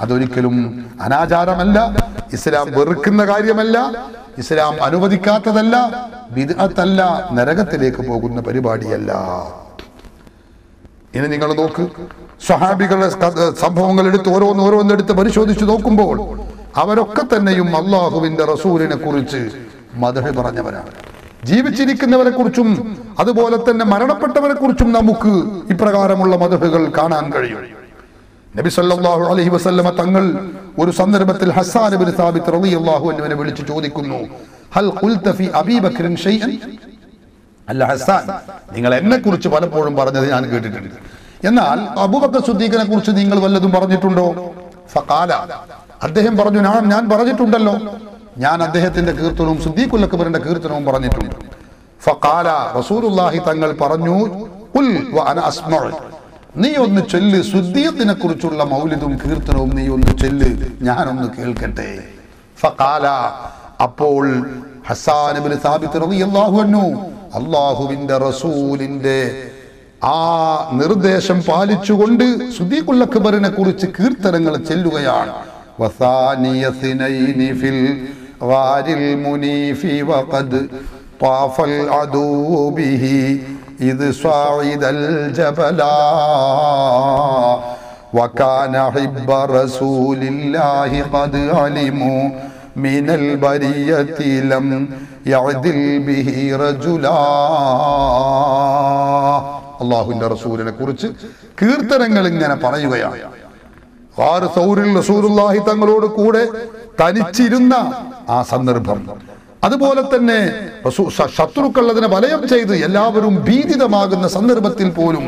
അതൊരിക്കലും അനാചാരമല്ല, ഇസ്ലാം വെറുക്കുന്ന കാര്യമല്ല, ഇസ്ലാം അനുവദിക്കാത്തതല്ല, ബിദ്അത്തല്ല, നരകത്തിലേക്ക് പോകുന്ന പരിപാടിയല്ല. ഇനി നിങ്ങൾ നോക്ക്, സ്വഹാബികളുടെ സംഭവങ്ങൾ എടുത്ത് ഓരോന്നെടുത്ത് പരിശോധിച്ചു നോക്കുമ്പോൾ അവരൊക്കെ തന്നെയും അല്ലാഹുവിന്റെ റസൂലിനെ കുറിച്ച് മദ്ഹ് പറഞ്ഞവരാണ്. ജീവിച്ചിരിക്കുന്നവരെ കുറിച്ചും അതുപോലെ തന്നെ മരണപ്പെട്ടവരെ കുറിച്ചും നമുക്ക് ഇപ്രകാരമുള്ള മദ്ഹുകൾ കാണാൻ കഴിയും. നബി സല്ലല്ലാഹു അലൈഹി വസല്ലമ തങ്ങൾ ഒരു സന്ദർഭത്തിൽ ഹസ്സാൻ ഇബ്നു സാബിത്ത് റളിയല്ലാഹു അൻഹുവിനെ വിളിച്ചു ചോദിക്കുന്നു, ഹൽ ഖുൽത ഫി അബീ ബക്രിൻ ഷൈഅൻ, അല്ല ഹസ്സാൻ, നിങ്ങൾ എന്നെ കുറിച്ച് പലപ്പോഴും പറഞ്ഞത് ഞാൻ കേട്ടിട്ടുണ്ട്, എന്നാൽ അബൂബക്കർ സിദ്ദീഖിനെ കുറിച്ച് നിങ്ങൾ വല്ലതും പറഞ്ഞിട്ടുണ്ടോ? ഫഖാല, അദ്ദേഹം പറഞ്ഞു, ഞാൻ പറഞ്ഞിട്ടുണ്ടല്ലോ, ഞാൻ അദ്ദേഹത്തിന്റെ കീർത്തനവും സിദ്ദീഖുൽ അക്ബറിന്റെ കീർത്തനവും പറഞ്ഞിട്ടുണ്ട്. ഫഖാല, റസൂലുള്ളാഹി തങ്ങൾ പറഞ്ഞു, ഖുൽ വ അന അസ്മഉ, നീ ഒന്ന് ചൊല്ല്, സിദ്ദീഖിനെ കുറിച്ചുള്ള മൗലിദും കീർത്തനവും നീ ഒന്ന് ചൊല്ല്, ഞാനൊന്ന് കേൾക്കട്ടെ. ഫഖാല, അപ്പോൾ ഹസ്സാൻ ഇബ്നു സാബിത്ത് റളിയല്ലാഹു അൻഹു അല്ലാഹുവിന്റെ റസൂലിന്റെ ആ നിർദ്ദേശം പാലിച്ചുകൊണ്ട് സിദ്ദീഖുൽ അക്ബറിനെ കുറിച്ച് കീർത്തനങ്ങൾ ചൊല്ലുകയാണ്. വസാനിയ സിനൈനി ഫിൽ ഗാരിൽ മുനീഫി വഖദ് ത്വാഫൽ അദൂ ബിഹി ഇദ് സ്വാഇദൽ ജബലാ വകാന ഹിബ്ബ റസൂലില്ലാഹി ഖദ് അലിമു മിനൽ ബരിയതി ലം യഅദിൽ ബിഹി റജുലാ. അല്ലാഹുവിന്റെ റസൂലിനെ കുറിച്ച് കീർത്തനങ്ങൾ ഇങ്ങനെ പറയുകയാണ്. ഖാർ സൗറിൽ റസൂലുള്ളാഹി തങ്ങളോട് കൂടെ തനിച്ചിരുന്ന ആ സന്ദർഭം, അതുപോലെ തന്നെ ശത്രുക്കൾ അതിനെ വലയം ചെയ്ത് എല്ലാവരും ഭീതിതമാകുന്ന സന്ദർഭത്തിൽ പോലും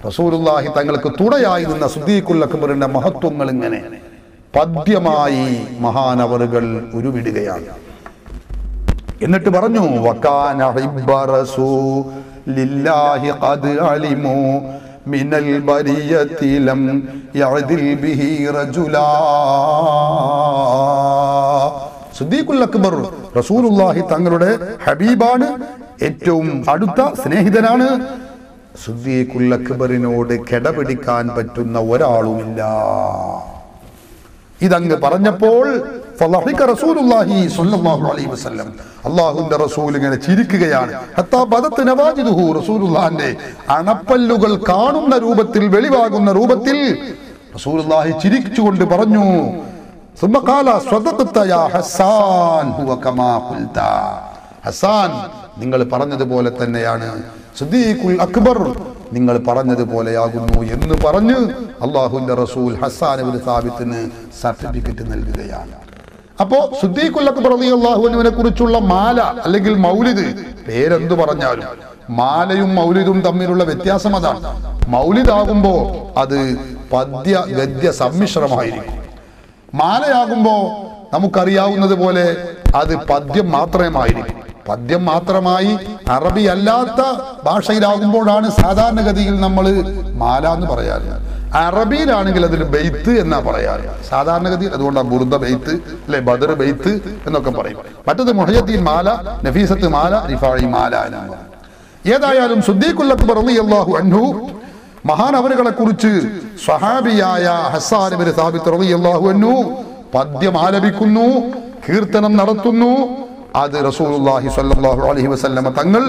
റസൂലുള്ളാഹി തങ്ങൾക്ക് തുണയായി നിന്ന സിദ്ദീഖുൽ അക്ബറിന്റെ മഹത്വങ്ങൾ ഇങ്ങനെ പദ്യമായി മഹാനവറുകൾ ഉരുവിടുകയാണ്. എന്നിട്ട് പറഞ്ഞു, വകാന ഹിബ്ബ റസൂലില്ലാഹി ഖദ് അലിമു മിനൽ ബരിയതി ലം യഅദിൽ ബിഹി റജുലാ. സിദ്ദീഖുൽ അക്ബർ റസൂലുള്ളാഹി തങ്ങളുടെ ഹബീബാണ്, ഏറ്റവും അടുത്ത സ്നേഹിതനാണ്. സിദ്ദീഖുൽ അക്ബറിനോട് കിടപിടിക്കാൻ പറ്റുന്ന ഒരാളുമില്ല. ഇതങ്ങ് പറഞ്ഞപ്പോൾ ഫളഹിക റസൂലുള്ളാഹി സ്വല്ലല്ലാഹു അലൈഹി വസല്ലം, അല്ലാഹുവിന്റെ റസൂൽ ഇങ്ങനെ ചിരിക്കുകയാണ്. ഹത്താ ബദത് നവാജിദുഹു, റസൂലുള്ളാഹിന്റെ അണപ്പല്ലുകൾ കാണുന്ന രൂപത്തിൽ, വെളിവാകുന്ന രൂപത്തിൽ റസൂലുള്ളാഹി ചിരിച്ചുകൊണ്ട് പറഞ്ഞു, ثم قال صدقت يا حسان هو كما قلت. ഹസാൻ, നിങ്ങൾ പറഞ്ഞതുപോലെ തന്നെയാണ്, സിദ്ദീഖുൽ അക്ബർ നിങ്ങൾ പറഞ്ഞതുപോലെയാകുന്നു എന്ന് പറഞ്ഞ് അല്ലാഹുവിന്റെ റസൂൽ ഹസ്സാൻ ഇബ്നു സാബിത്തിന് സർട്ടിഫിക്കറ്റ് നൽകുകയാണ്. അപ്പോ സിദ്ദീഖുൽ അക്ബർ റളിയല്ലാഹു അൻഹുവിനെ കുറിച്ചുള്ള മാല അല്ലെങ്കിൽ മൗലിദ്, പേരെന്തു പറഞ്ഞാലും മാലയും മൗലിദും തമ്മിലുള്ള വ്യത്യാസം അതാണ്. മൗലിദാകുമ്പോ അത് പദ്യ ഗദ്യ സമ്മിശ്രമായിരിക്കും. മാലയാകുമ്പോ നമുക്കറിയാവുന്നത് പോലെ അത് പദ്യം മാത്രമായിരിക്കും. പദ്യം മാത്രമായി അറബി അല്ലാത്ത ഭാഷയിലാകുമ്പോഴാണ് സാധാരണഗതിയിൽ നമ്മൾ മാല എന്ന് പറയാറ്. അറബിയിലാണെങ്കിൽ അതിന് ബെയ്ത്ത് എന്നാ പറയാറ് സാധാരണഗതിയിൽ. അതുകൊണ്ടാണ് ബുർദ ബെയ്ത്ത്, അല്ലെ ബദർ ബെയ്ത്ത് എന്നൊക്കെ പറയും. മറ്റത് മുഹയ്യദ്ദീൻ മാല, നഫീസത്ത് മാല, റിഫാഇ മാല എന്നാണ് പറയുന്നത്. ഏതായാലും സിദ്ദീഖുൽ അക്ബർ റളിയല്ലാഹു അൻഹു മഹാനവറുകളെ കുറിച്ച് സ്വഹാബിയായ ഹസ്സാൻ ഇബ്നു സാബിത്ത് റളിയല്ലാഹു അൻഹു പദ്യം ആലപിക്കുന്നു, കീർത്തനം നടത്തുന്നു. അത് റസൂലുള്ളാഹി സ്വല്ലല്ലാഹു അലൈഹി വസല്ലമ തങ്ങൾ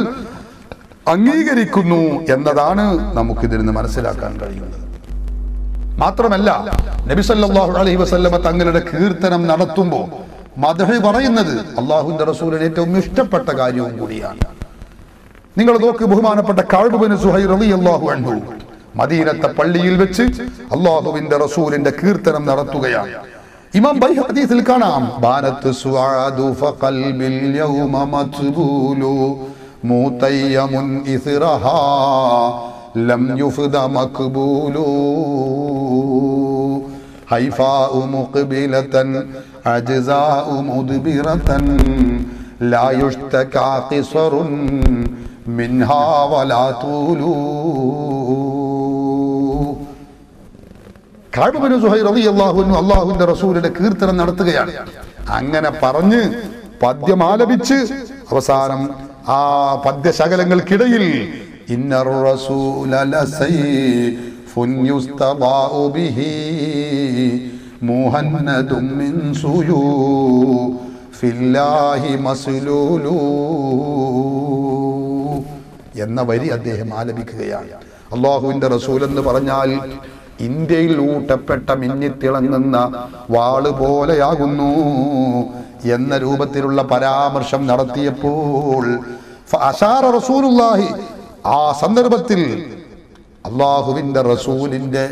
അംഗീകരിക്കുന്നു എന്നതാണ് നമുക്കിതിൽ നിന്ന് മനസ്സിലാക്കാൻ കഴിയുന്നത്. മാത്രമല്ല, നബി സല്ലല്ലാഹു അലൈഹി വസല്ലമ തങ്ങളുടെ കീർത്തനം നടത്തുമ്പോൾ മദ്ഹ് പറയുന്നത് അല്ലാഹുവിന്റെ റസൂലിന് ഏറ്റവും ഇഷ്ടപ്പെട്ട കാര്യവും കൂടിയാണ്. നിങ്ങൾ നോക്ക്, ബഹുമാനപ്പെട്ട കഅബ് ഇബ്നു സുഹൈർ റളിയല്ലാഹു അൻഹു മദീനത്തെ പള്ളിയിൽ വെച്ച് അല്ലാഹുവിന്റെ റസൂലിന്റെ കീർത്തനം നടത്തുകയാണ്. ഇമാം ബൈഹഖി ഹദീസിൽ കാണാം, ബാനത്ത് സുആദു ഫഖൽബിൽ യൗമ മത്ബൂലു മുതയ്യമുൻ ഇസ്റഹാ ലം യുഫദ മഖ്ബൂലു ഹൈഫാഉ മുഖ്ബിലതൻ അജ്സാഉ മുദ്ബിറതൻ ലാ യുഷ്തകാ ഖിസ്റുൻ മിൻഹാ വലാ തൂലു. കഅബ് ഇബ്നു സുഹൈർ റളിയല്ലാഹു അൻഹു അല്ലാഹുവിന്റെ റസൂലിന്റെ കീർത്തനം നടത്തുകയാണ്. അങ്ങനെ പറഞ്ഞ് പദ്യം ആലപിച്ച് അവസാനം ആ പദ്യശകലങ്ങൾക്കിടയിൽ ഇന്നർ റസൂല ലസൈഫുൻ യുസ്തബാഉ ബിഹി മുഹന്നദും മിൻ സുയൂഫില്ലാഹി മസ്ലൂലു എന്ന വരി അദ്ദേഹം ആലപിക്കുകയാണ്. അല്ലാഹുവിന്റെ റസൂൽ എന്ന് പറഞ്ഞാൽ ഇന്ത്യയിൽ ഊട്ടപ്പെട്ട മിന്നിത്തിളങ്ങുന്ന വാള് പോലെയാകുന്നു എന്ന രൂപത്തിലുള്ള പരാമർശം നടത്തിയപ്പോൾ ഫഅശാറ റസൂലുള്ളാഹി, ആ സന്ദർഭത്തിൽ അല്ലാഹുവിന്റെ റസൂലിന്റെ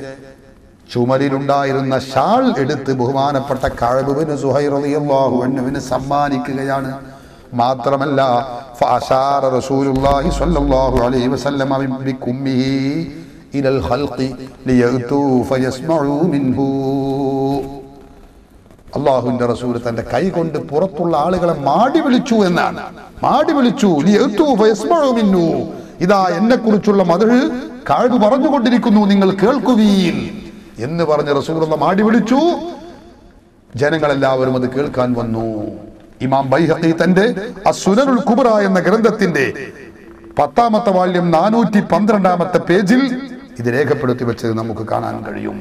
ചുമലിലുണ്ടായിരുന്ന ഷാൾ എടുത്ത് ബഹുമാനപ്പെട്ട കഅബ് ഇബ്നു സുഹൈർ റളിയല്ലാഹു അൻഹുവിന് സമ്മാനിക്കുകയാണ്. മാത്രമല്ല, ഫഅശാറ റസൂലുള്ളാഹി സ്വല്ലല്ലാഹു അലൈഹി വസല്ലമ ബികുമ്മിഹി ഇലൽ ഖൽഖി ലിയഅതു ഫയസ്മഉ മിൻഹു. അല്ലാഹുവിന്റെ റസൂൽ തന്റെ കൈ കൊണ്ട് പുറത്തുള്ള ആളുകളെ മാടി വിളിച്ചു എന്നാണ്. മാടി വിളിച്ചു, ലിയഅതു ഫയസ്മഉ മിൻഹു. ഇതാ എന്നെ കുറിച്ചുള്ള മദ്ഹ് കഅബ് പറഞ്ഞുകൊണ്ടിരിക്കുന്നു, നിങ്ങൾ കേൾക്കുവീൻ എന്ന് പറഞ്ഞ് റസൂലുള്ളാഹി മാടി വിളിച്ചു. ജനങ്ങളെല്ലാവരും അത് കേൾക്കാൻ വന്നു. ഇമാം ബൈഹഖി തന്റെ അസ്സുനനുൽ കുബ്ര എന്ന ഗ്രന്ഥത്തിന്റെ 10ാമത്തെ വാല്യം 412ാമത്തെ പേജിൽ ഇത് രേഖപ്പെടുത്തി വെച്ചത് നമുക്ക് കാണാൻ കഴിയും.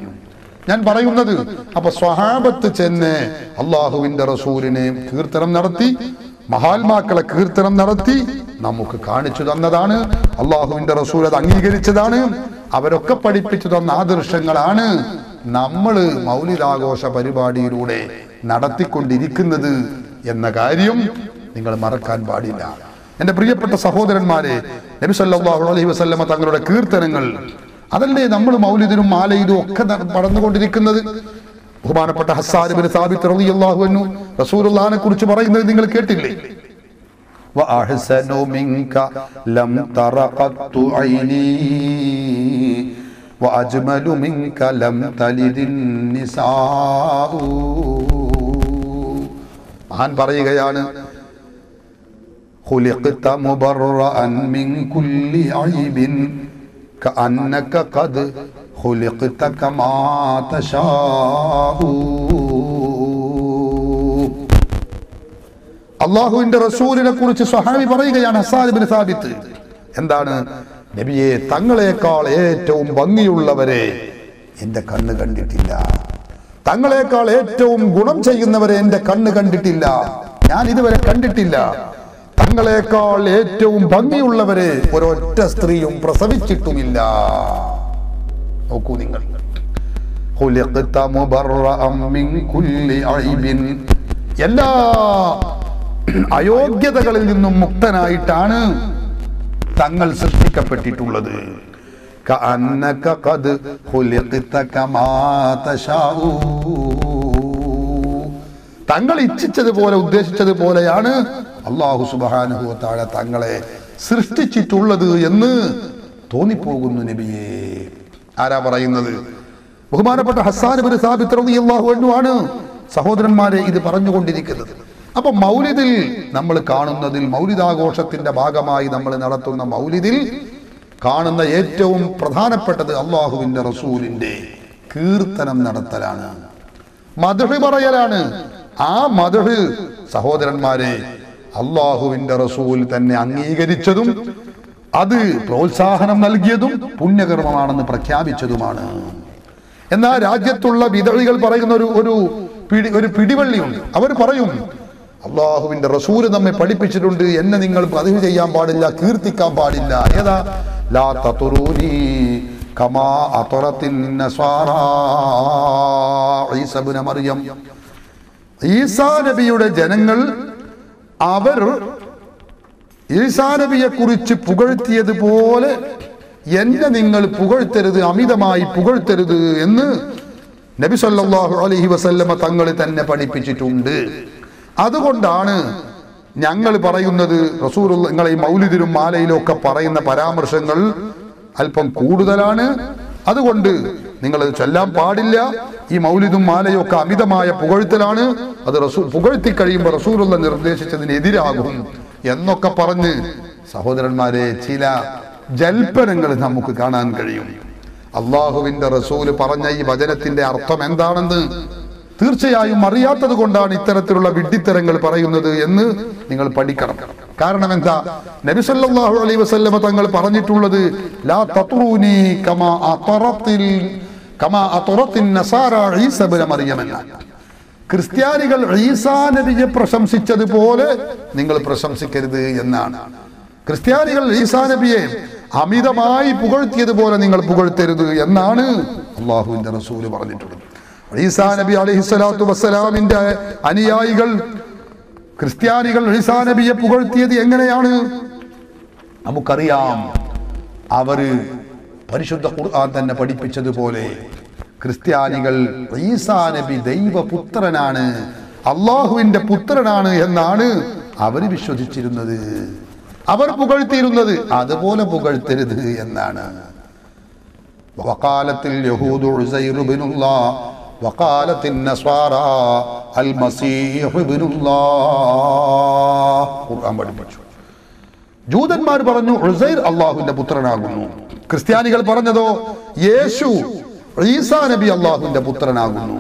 ഞാൻ പറയുന്നത്, അപ്പൊ സ്വഹാബത്ത് ചെന്ന് അള്ളാഹുവിന്റെ റസൂലിനെ കീർത്തനം നടത്തി, മഹാത്മാക്കളെ കീർത്തനം നടത്തി നമുക്ക് കാണിച്ചു തന്നതാണ്. അള്ളാഹുവിന്റെ റസൂൽ അത് അംഗീകരിച്ചതാണ്. അവരൊക്കെ പഠിപ്പിച്ചു തന്ന ആദർശങ്ങളാണ് നമ്മൾ മൗലിദാഘോഷ പരിപാടിയിലൂടെ നടത്തിക്കൊണ്ടിരിക്കുന്നത് എന്ന കാര്യം നിങ്ങൾ മറക്കാൻ പാടില്ല. എന്റെ പ്രിയപ്പെട്ട സഹോദരന്മാരെ, നബി സല്ലല്ലാഹു അലൈഹി വസല്ലമ തങ്ങളുടെ കീർത്തനങ്ങൾ അതല്ലേ നമ്മൾ മൗലിദിനും മാലയിലും ഒക്കെ നടന്നുകൊണ്ടിരിക്കുന്നത്. ബഹുമാനപ്പെട്ട ഹസ്സാൻ ഇബ്നു സാബിത്ത് റളിയല്ലാഹു അൻഹു റസൂലുള്ളാഹിനെ കുറിച്ച് പറയുന്നത് നിങ്ങൾ കേട്ടില്ലേ? വഅഹ്സനു മിൻക ലം തറഖത്തു ഐനി വഅജ്മലു മിൻക ലം തലിദിൻ നിസാഉ. മഹാൻ പറയുകയാണ്, ഖുലിഖത മുബറഅൻ മിൻ കുല്ലി ഐബിൻ കഅന്നക ഖദ് ഖുലിഖത കമാ തശാഉ. അല്ലാഹുവിന്റെ റസൂലിനെ കുറിച്ച് സ്വഹാബി പറയുകയാണ്, ഹസ്സാൻ ഇബ്നു സാബിത്ത്, എന്താണ്? നബിയെ, തങ്ങളെക്കാൾ ഏറ്റവും ഭംഗിയുള്ളവരെ എന്റെ കണ്ണ് കണ്ടിട്ടില്ല, തങ്ങളെക്കാൾ ഏറ്റവും ഗുണം ചെയ്യുന്നവരെ എന്റെ കണ്ണ് കണ്ടിട്ടില്ല, ഞാൻ ഇതുവരെ കണ്ടിട്ടില്ല. തങ്ങളെക്കാൾ ഏറ്റവും ഭംഗിയുള്ളവരെ ഒരൊറ്റ സ്ത്രീയും പ്രസവിച്ചിട്ടുമില്ല. നോക്കൂ നിങ്ങൾ, ഖുലിഖത മുബറഅൻ മിൻ കുല്ലി ഐബിൻ, എല്ലാ അയോഗ്യതകളിൽ നിന്നും മുക്തനായിട്ടാണ് തങ്ങൾ സൃഷ്ടിക്കപ്പെട്ടിട്ടുള്ളത്. കഅന്നക ഖദ് ഖുലിഖത കമാ തശാഉ, തങ്ങൾ ഇച്ഛിച്ചതുപോലെ ഉദ്ദേശിച്ചതുപോലെയാണ് അല്ലാഹു സുബ്ഹാനഹു വ തആല തങ്ങളെ സൃഷ്ടിച്ചിട്ടുള്ളത് എന്ന് തോന്നിപ്പോകുന്നു നബിയേ. ആരാ പറയുന്നത്? ബഹുമാനപ്പെട്ട ഹസ്സാൻ ഇബ്നു സാബിത്ത് റളിയല്ലാഹു അൻഹു ആണ് സഹോദരന്മാരെ ഇത് പറഞ്ഞുകൊണ്ടിരിക്കുന്നത്. അപ്പൊ മൗലിദിൽ നമ്മൾ കാണുന്നതിൽ, മൗലിദാഘോഷത്തിന്റെ ഭാഗമായി നമ്മൾ നടത്തുന്ന മൗലിദിൽ കാണുന്ന ഏറ്റവും പ്രധാനപ്പെട്ടത് അള്ളാഹുവിന്റെ റസൂലിന്റെ കീർത്തനം നടത്തലാണ്, മദ്ഹ് പറയലാണ്. ആ മദ്ഹ് സഹോദരന്മാരെ അള്ളാഹുവിന്റെ റസൂൽ തന്നെ അംഗീകരിച്ചതും അത് പ്രോത്സാഹനം നൽകിയതും പുണ്യകർമ്മമാണെന്ന് പ്രഖ്യാപിച്ചതുമാണ്. എന്നാൽ രാജ്യത്തുള്ള വിദഗ്ധികൾ പറയുന്ന ഒരു പിടിവള്ളിയുണ്ട്. അവർ പറയും അള്ളാഹുവിന്റെ റസൂൽ നമ്മെ പഠിപ്പിച്ചിട്ടുണ്ട്, എന്നെ നിങ്ങൾ മദ്ഹ് ചെയ്യാൻ പാടില്ല, കീർത്തിക്കാൻ പാടില്ല. ഏതാ? ലാ തതുറൂനി കമാ അത്റത്തിൻ നസ്വാറാ ഈസ ഇബ്നു മറിയം. ഈസാ നബിയുടെ ജനങ്ങൾ അവർ ഈസാ നബിയെ കുറിച്ച് പുകഴ്ത്തിയതുപോലെ എന്നെ നിങ്ങൾ പുകഴ്ത്തരുത്, അമിതമായി പുകഴ്ത്തരുത് എന്ന് നബി സല്ലല്ലാഹു അലൈഹി വസല്ലമ തങ്ങൾ തന്നെ പഠിപ്പിച്ചിട്ടുണ്ട്. അതുകൊണ്ടാണ് ഞങ്ങൾ പറയുന്നത് റസൂലുള്ള നിങ്ങൾ ഈ മൗലിദിലും മാലയിലും ഒക്കെ പറയുന്ന പരാമർശങ്ങൾ അല്പം കൂടുതലാണ്, അതുകൊണ്ട് നിങ്ങൾ ചൊല്ലാൻ പാടില്ല. ഈ മൗലിദും മാലയും ഒക്കെ അമിതമായ പുകഴ്ത്തലാണ്, അത് പുകഴ്ത്തി കഴിയുമ്പോൾ റസൂലുള്ള നിർദ്ദേശിച്ചതിനെതിരാകും എന്നൊക്കെ പറഞ്ഞ് സഹോദരന്മാരെ ചില ജൽപ്പനങ്ങൾ നമുക്ക് കാണാൻ കഴിയും. അള്ളാഹുവിന്റെ റസൂല് പറഞ്ഞ ഈ വചനത്തിന്റെ അർത്ഥം എന്താണെന്ന് തീർച്ചയായും അറിയാത്തത് കൊണ്ടാണ് ഇത്തരത്തിലുള്ള വിഡ്ഢിത്തരങ്ങൾ പറയുന്നത് എന്ന് നിങ്ങൾ പഠിക്കണം. കാരണം എന്താ? നബി സല്ലല്ലാഹു അലൈഹി വസല്ലമ തങ്ങൾ പറഞ്ഞിട്ടുള്ളത് ലാ തത്റൂനി കമാ അത്റത്തിൻ നസാറാ ഈസ ഇബ്നു മറിയം എന്നാണ്. ക്രിസ്ത്യാനികൾ ഈസാ നബിയെ പ്രശംസിച്ചതുപോലെ നിങ്ങൾ പ്രശംസിക്കരുത് എന്നാണ്. ക്രിസ്ത്യാനികൾ ഈസാ നബിയെ അമിതമായി പുകഴ്ത്തിയതുപോലെ നിങ്ങൾ പുകഴ്ത്തരുത് എന്നാണ് അള്ളാഹുവിന്റെ റസൂല് പറഞ്ഞിട്ടുള്ളത്. ഈസാ നബി അലൈഹിസ്സലാത്തു വസ്സലാമിന്റെ അനുയായികൾ ക്രിസ്ത്യാനികൾ ഈസാ നബിയെ പുകഴ്ത്തിയത് എങ്ങനെയാണ് നമുക്കറിയാം. അവര് പരിശുദ്ധ ഖുർആൻ തന്നെ പഠിപ്പിച്ചതുപോലെ ക്രിസ്ത്യാനികൾ ഈസാ നബി ദൈവപുത്രനാണ്, അള്ളാഹുവിന്റെ പുത്രനാണ് എന്നാണ് അവർ വിശ്വസിച്ചിരുന്നത്, അവർ പുകഴ്ത്തിയിരുന്നത്. അതുപോലെ പുകഴ്ത്തരുത് എന്നാണ്. വഖാലത്തിൽ യഹൂദു ഉസൈർ ഇബ്നുല്ലാഹ് വഖാലത്തിൻ നസ്വാറാ അൽ മസീഹ് ഇബ്നുല്ലാഹ്. ഖുർആൻ പഠിപ്പിച്ചു. ജൂതന്മാർ പറഞ്ഞു ഉസൈർ അള്ളാഹുവിന്റെ പുത്രനാകുന്നു. ക്രിസ്ത്യാനികൾ പറഞ്ഞതോ യേശു ഈസാ നബി അള്ളാഹുവിന്റെ പുത്രനാകുന്നു.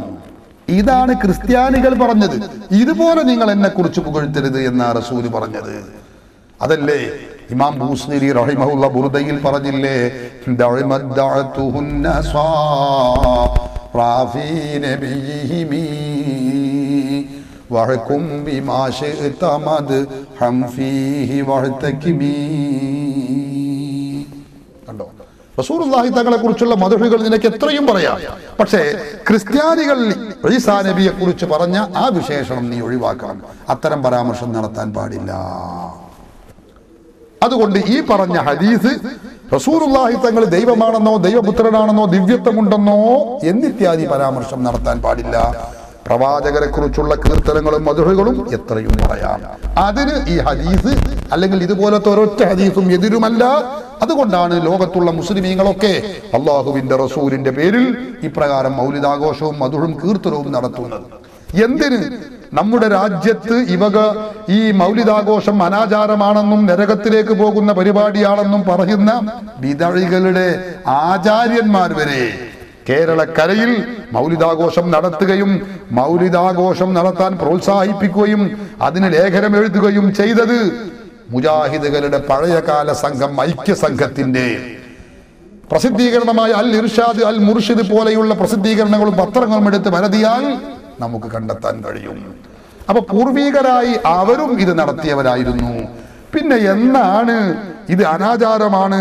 ഇതാണ് ക്രിസ്ത്യാനികൾ പറഞ്ഞത്. ഇതുപോലെ നിങ്ങൾ എന്നെ കുറിച്ച് പുകഴ്ത്തരുത് എന്നാ റസൂല് പറഞ്ഞത്. അതല്ലേ ഇമാം ബൂസ്നിരി റഹിമഹുള്ള ബുർദയിൽ പറഞ്ഞില്ലേ, കണ്ടോ? റസൂലുള്ളാഹി തങ്ങളെ കുറിച്ചുള്ള മദ്ഹുകൾ നിനക്ക് എത്രയും പറയാം, പക്ഷേ ക്രിസ്ത്യാനികൾ ഈസാ നബിയെ കുറിച്ച് പറഞ്ഞ ആ വിശേഷണം നീ ഒഴിവാക്കണം. അത്തരം പരാമർശം നടത്താൻ പാടില്ല. അതുകൊണ്ട് ഈ പറഞ്ഞ ഹദീസ് റസൂലുള്ളാഹി തങ്ങൾ ദൈവമാണെന്നോ ദൈവപുത്രനാണെന്നോ ദിവ്യത്വമുണ്ടെന്നോ എന്നിത്യാദി പരാമർശം നടത്താൻ പാടില്ല. പ്രവാചകരെ കുറിച്ചുള്ള കീർത്തനങ്ങളും മദ്ഹുകളും എത്രയും പറയാം. അതിന് ഈ ഹദീസ് അല്ലെങ്കിൽ ഇതുപോലത്തെ ഒരൊറ്റ ഹദീസും എതിരുമല്ല. അതുകൊണ്ടാണ് ലോകത്തുള്ള മുസ്ലിമീങ്ങളൊക്കെ അള്ളാഹുവിന്റെ റസൂലിന്റെ പേരിൽ ഇപ്രകാരം മൗലിദാഘോഷവും മദ്ഹും കീർത്തനവും നടത്തുന്നത്. എന്തിന്? നമ്മുടെ രാജ്യത്ത് ഈ മൗലിദാഘോഷം അനാചാരമാണെന്നും നരകത്തിലേക്ക് പോകുന്ന പരിപാടിയാണെന്നും പറയുന്ന ബിദഅകളുടെ ആചാര്യന്മാർ വരെ കേരളക്കരയിൽ മൗലിദാഘോഷം നടത്തുകയും മൗലിദാഘോഷം നടത്താൻ പ്രോത്സാഹിപ്പിക്കുകയും അതിന് ലേഖനം എഴുതുകയും ചെയ്തത് മുജാഹിദുകളുടെ പഴയകാല സംഘം, ഐക്യ സംഘത്തിന്റെ പ്രസിദ്ധീകരണമായ അൽ ഇർഷാദ് അൽ മുർഷിദ് പോലെയുള്ള പ്രസിദ്ധീകരണങ്ങളും പത്രങ്ങളും എടുത്ത് വരതിയാൽ നമുക്ക് കണ്ടെത്താൻ കഴിയും. അപ്പൊ പൂർവികരായി അവരും ഇത് നടത്തിയവരായിരുന്നു. പിന്നെ എന്നാണ് ഇത് അനാചാരമാണ്,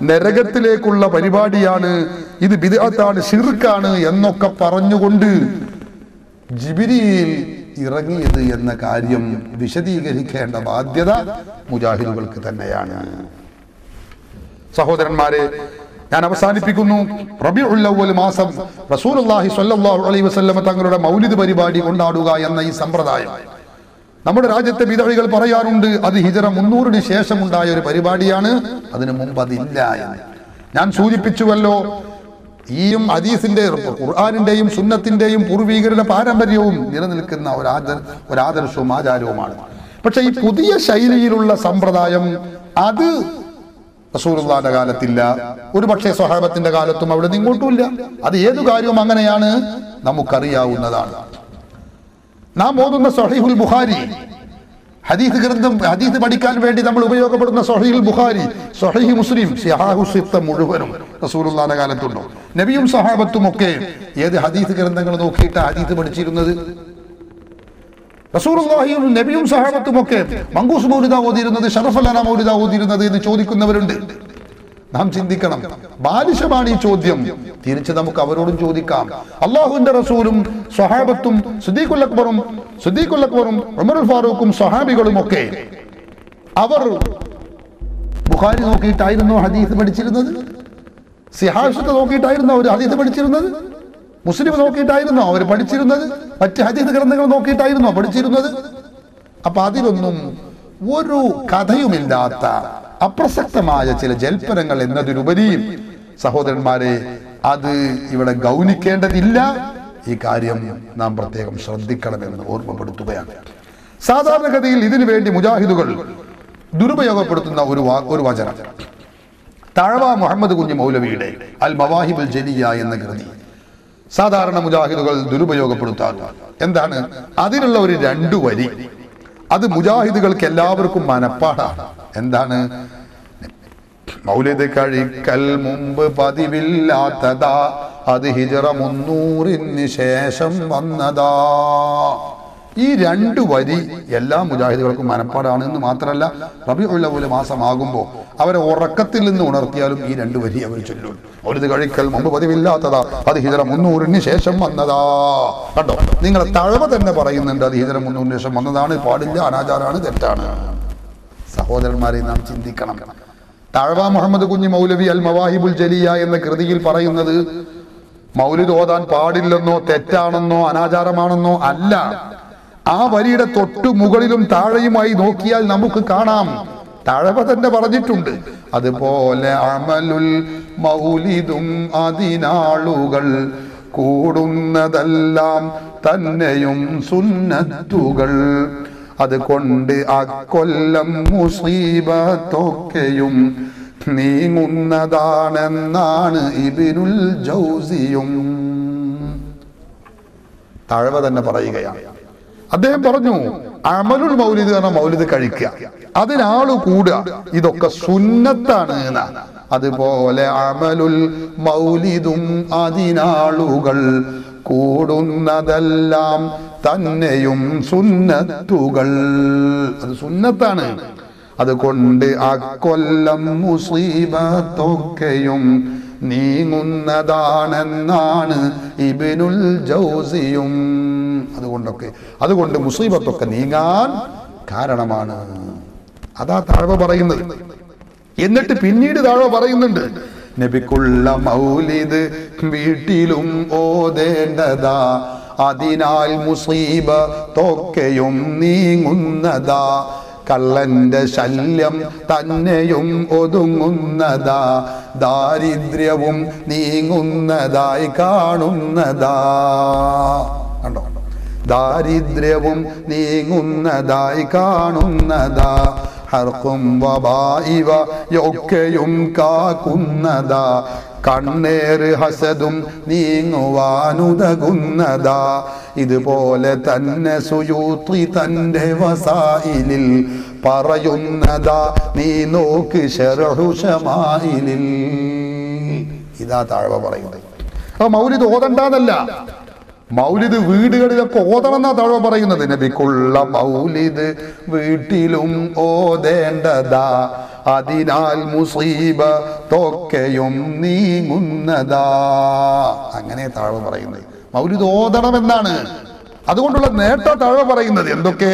നരകത്തിലേക്കുള്ള പരിപാടിയാണ്, ഇത് ബിദ്അത്താണ്, ശിർക്കാണ് എന്നൊക്കെ പറഞ്ഞുകൊണ്ട് ജിബ്രീൽ ഇറങ്ങിയത് എന്ന കാര്യം വിശദീകരിക്കേണ്ട ബാധ്യത മുജാഹിദുകൾക്ക് തന്നെയാണ്. സഹോദരന്മാരെ, ഞാൻ അവസാനിപ്പിക്കുന്നു. റബീഉൽ അവ്വൽ മാസം റസൂലുള്ളാഹി സ്വല്ലല്ലാഹു അലൈഹി വസല്ലം തങ്ങളുടെ മൗലിദ് പരിപാടി കൊണ്ടാടുക എന്ന ഈ സമ്പ്രദായം നമ്മുടെ രാജ്യത്തെ ബിദ്അകൾ പറയാറുണ്ട്. അത് ഹിജറ 300-ന് ശേഷം ഉണ്ടായ ഒരു പരിപാടിയാണ്, അതിനു മുമ്പ് അതില്ല എന്ന് ഞാൻ സൂചിപ്പിച്ചുവല്ലോ. ഈയും ഹദീസിന്റെ, ഖുർആനിന്റെയും സുന്നത്തിന്റെയും പൂർവീകരുടെ പാരമ്പര്യവും നിലനിൽക്കുന്ന ഒരാദർശവും ആചാരവുമാണ്. പക്ഷെ ഈ പുതിയ ശൈലിയിലുള്ള സമ്പ്രദായം അത് റസൂലുള്ളാഹിന്റെ കാലത്തില്ല, ഒരു പക്ഷേ സ്വഹാബത്തിന്റെ കാലത്തും അവിടെ ഇങ്ങോട്ടുമില്ല. അത് ഏതു കാര്യവും അങ്ങനെയാണ്, നമുക്കറിയാവുന്നതാണ്. നാം ഓതുന്ന സ്വഹീഹുൽ ബുഖാരി, ഹദീസ് ഗ്രന്ഥം, ഹദീസ് പഠിക്കാൻ വേണ്ടി നമ്മൾ ഉപയോഗപ്പെടുന്ന സ്വഹീഹുൽ ബുഖാരി, സ്വഹീഹ് മുസ്ലിം, സിഹാഹു സിത്ത മുഴുവനും റസൂലുള്ളാഹിന്റെ കാലത്തുണ്ടോ? നബിയും സഹാബത്തും ഒക്കെ ഏത് ഹദീസ് ഗ്രന്ഥങ്ങൾ നോക്കിയിട്ട് ഹദീസ് പഠിച്ചിരുന്നത്? റസൂലുള്ളാഹിയും നബിയും സഹാബത്തും ഒക്കെ മങ്കൂസ് മൗലിദ ഓതിയിരുന്നത്, ശറഫൽ അന മൗലിദ ഓതിയിരുന്നത് എന്ന് ചോദിക്കുന്നവരുണ്ട്. നാം ചിന്തിക്കണം, ബാലിശമാണ് ഈ ചോദ്യം. തിരിച്ച് നമുക്ക് അവരോടും ചോദിക്കാം. അള്ളാഹുവിന്റെ റസൂലും സ്വഹാബത്തും സിദ്ദീഖുൽ അക്ബറും ഉമറുൽ ഫാറൂഖും സ്വഹാബികളും ഒക്കെ അവർ ബുഖാരി നോക്കിയിട്ടായിരുന്നു ഹദീസ് പഠിച്ചിരുന്നത്? സിഹാഷത്ത് നോക്കിയിട്ടായിരുന്നു അവർ ഹദീസ് പഠിച്ചിരുന്നത്? മുസ്ലിം നോക്കിയിട്ടായിരുന്നോ അവർ പഠിച്ചിരുന്നത്? മറ്റ് ഹദീസ് ഗ്രന്ഥങ്ങൾ നോക്കിയിട്ടായിരുന്നോ പഠിച്ചിരുന്നത്? അപ്പൊ അതിലൊന്നും ഒരു കഥയുമില്ലാത്ത അപ്രസക്തമായ ചില ജൽപ്പനങ്ങൾ എന്നതിലുപരി സഹോദരന്മാരെ, അത് ഇവിടെ ഗൗനിക്കേണ്ടതില്ല. ഈ കാര്യം നാം പ്രത്യേകം ശ്രദ്ധിക്കണമെന്ന് ഓർമ്മപ്പെടുത്തുകയാണ്. സാധാരണഗതിയിൽ ഇതിനു വേണ്ടി മുജാഹിദുകൾ ദുരുപയോഗപ്പെടുത്തുന്ന ഒരു വചനം, തഴവ മുഹമ്മദ് കുഞ്ഞി മൗലവിയുടെ അൽ മവാഹിബുൽ ജലിയ എന്ന കൃതി സാധാരണ മുജാഹിദുകൾ ദുരുപയോഗപ്പെടുത്താറുണ്ട്. എന്താണ് അതിനുള്ള ഒരു 2 വരി? അത് മുജാഹിദുകൾക്ക് എല്ലാവർക്കും മനപ്പാടാണ്. എന്താണ്? മൗലിദ് കഴിക്കൽ മുമ്പ് പതിവില്ലാത്തതാ, അത് ഹിജറ 300-ന് ശേഷം വന്നതാ. ഈ 2 വരി എല്ലാ മുജാഹിദുകൾക്കും മനപ്പാടാണ് എന്ന് മാത്രമല്ല, റബീഉൽ അവ്വൽ മാസമാകുമ്പോൾ അവരെ ഉറക്കത്തിൽ നിന്ന് ഉണർത്തിയാലും ഈ 2 വരി അവർ ചൊല്ലും. മൗലിദ് കഴിക്കൽ മുമ്പ് പതിവില്ലാത്തതാ, അത് ഹിജറ 300-ന് ശേഷം വന്നതാ. കണ്ടോ, നിങ്ങൾ തഴവ തന്നെ പറയുന്നുണ്ട് അത് ഹിജറ 300-ന് ശേഷം വന്നതാണ്, പാടില്ല, അനാചാരാണ്, തെറ്റാണ്. സഹോദരന്മാരെ, നാം ചിന്തിക്കണം. തഴവ മുഹമ്മദ് കുഞ്ഞി മൗലവി അൽ മവാഹിബുൽ ജലിയ എന്ന കൃതിയിൽ പറയുന്നത് മൗലിദ് ഓതാൻ പാടില്ലെന്നോ തെറ്റാണെന്നോ അനാചാരമാണെന്നോ അല്ല. ആ വരിയുടെ തൊട്ടു മുകളിലും താഴെയുമായി നോക്കിയാൽ നമുക്ക് കാണാം, തഴവ തന്നെ പറഞ്ഞിട്ടുണ്ട്. അതുപോലെ അമലുൽ മൗലിദും അതിനാളുകൾ കൂടുന്നതെല്ലാം തന്നെയും സുന്നത്തുകൾ, അതുകൊണ്ട് അക്കൊല്ലം മുസീബത്തൊക്കെയും നീങ്ങുന്നതാണെന്നാണ് ഇബ്നുൽ ജൗസിയും. തഴവ തന്നെ പറയുകയാണ്. അദ്ദേഹം പറഞ്ഞു, അമലുൽ മൗലിദ് എന്ന മൗലിദ് കഴിക്കുക, അതിനാള് കൂടുക, ഇതൊക്കെ സുന്നത്താണ് എന്നാണ്. അതുപോലെ അമലുൽ മൗലിദും അതിനാളുകൾ കൂടുന്നതെല്ലാം തന്നെയും സുന്നത്തുകൾ, അത് സുന്നത്താണ്. അതുകൊണ്ട് അക്കൊല്ലം മുസീബത്തൊക്കെയും നീങ്ങുന്നതാണെന്നാണ് ഇബ്നുൽ ജൗസിയും. അതുകൊണ്ട് മുസീബത്തൊക്കെ നീങ്ങാൻ കാരണമാണ്. അതാ താഴെ പറയുന്നത്. എന്നിട്ട് പിന്നീട് താഴെ പറയുന്നുണ്ട്, നബിക്കുള്ള മൗലിദ് വീട്ടിലും ഓതേണ്ടതാ, അതിനാൽ മുസീബത്തൊക്കെയും നീങ്ങുന്നതാ, കള്ളന്റെ ശല്യം തന്നെയും ഒതുങ്ങുന്നതാ, ദാരിദ്ര്യവും നീങ്ങുന്നതായി കാണുന്നതാ. കണ്ടോ, ദാരിദ്ര്യവും നീങ്ങുന്നതായി കാണുന്നതാ, ഹർക്കും വബായിവയൊക്കെയും കാക്കുന്നതാ, കണ്ണേറ് ഹസദും നീങ്ങുവാനുതകുന്നതാ. ഇതുപോലെ തന്നെ സുയൂത്തി തന്റെ വസായിലിൽ പറയുന്നതാ, നീ നോക്ക് ശർഹു ശമായിലിൽ. ഇതാ താഴെ പറയുന്നത്. അപ്പൊ മൗലിദ് ഓതണ്ടാന്നല്ല, മൗലിദ് വീടുകളിലൊക്കെ ഓതണം എന്നാ താഴെ പറയുന്നത്. നബിക്കുള്ള മൗലിദ് വീട്ടിലും ഓതേണ്ടതാ, അതിനാൽ മുസീബത്തൊക്കെയും നീങ്ങുന്നതാ. അങ്ങനെ താഴെ പറയുന്നത് മൗലിദ് ഓതണമെന്നാണ്. അതുകൊണ്ടുള്ള നേട്ടം താഴെ പറയുന്നത് എന്തൊക്കെ?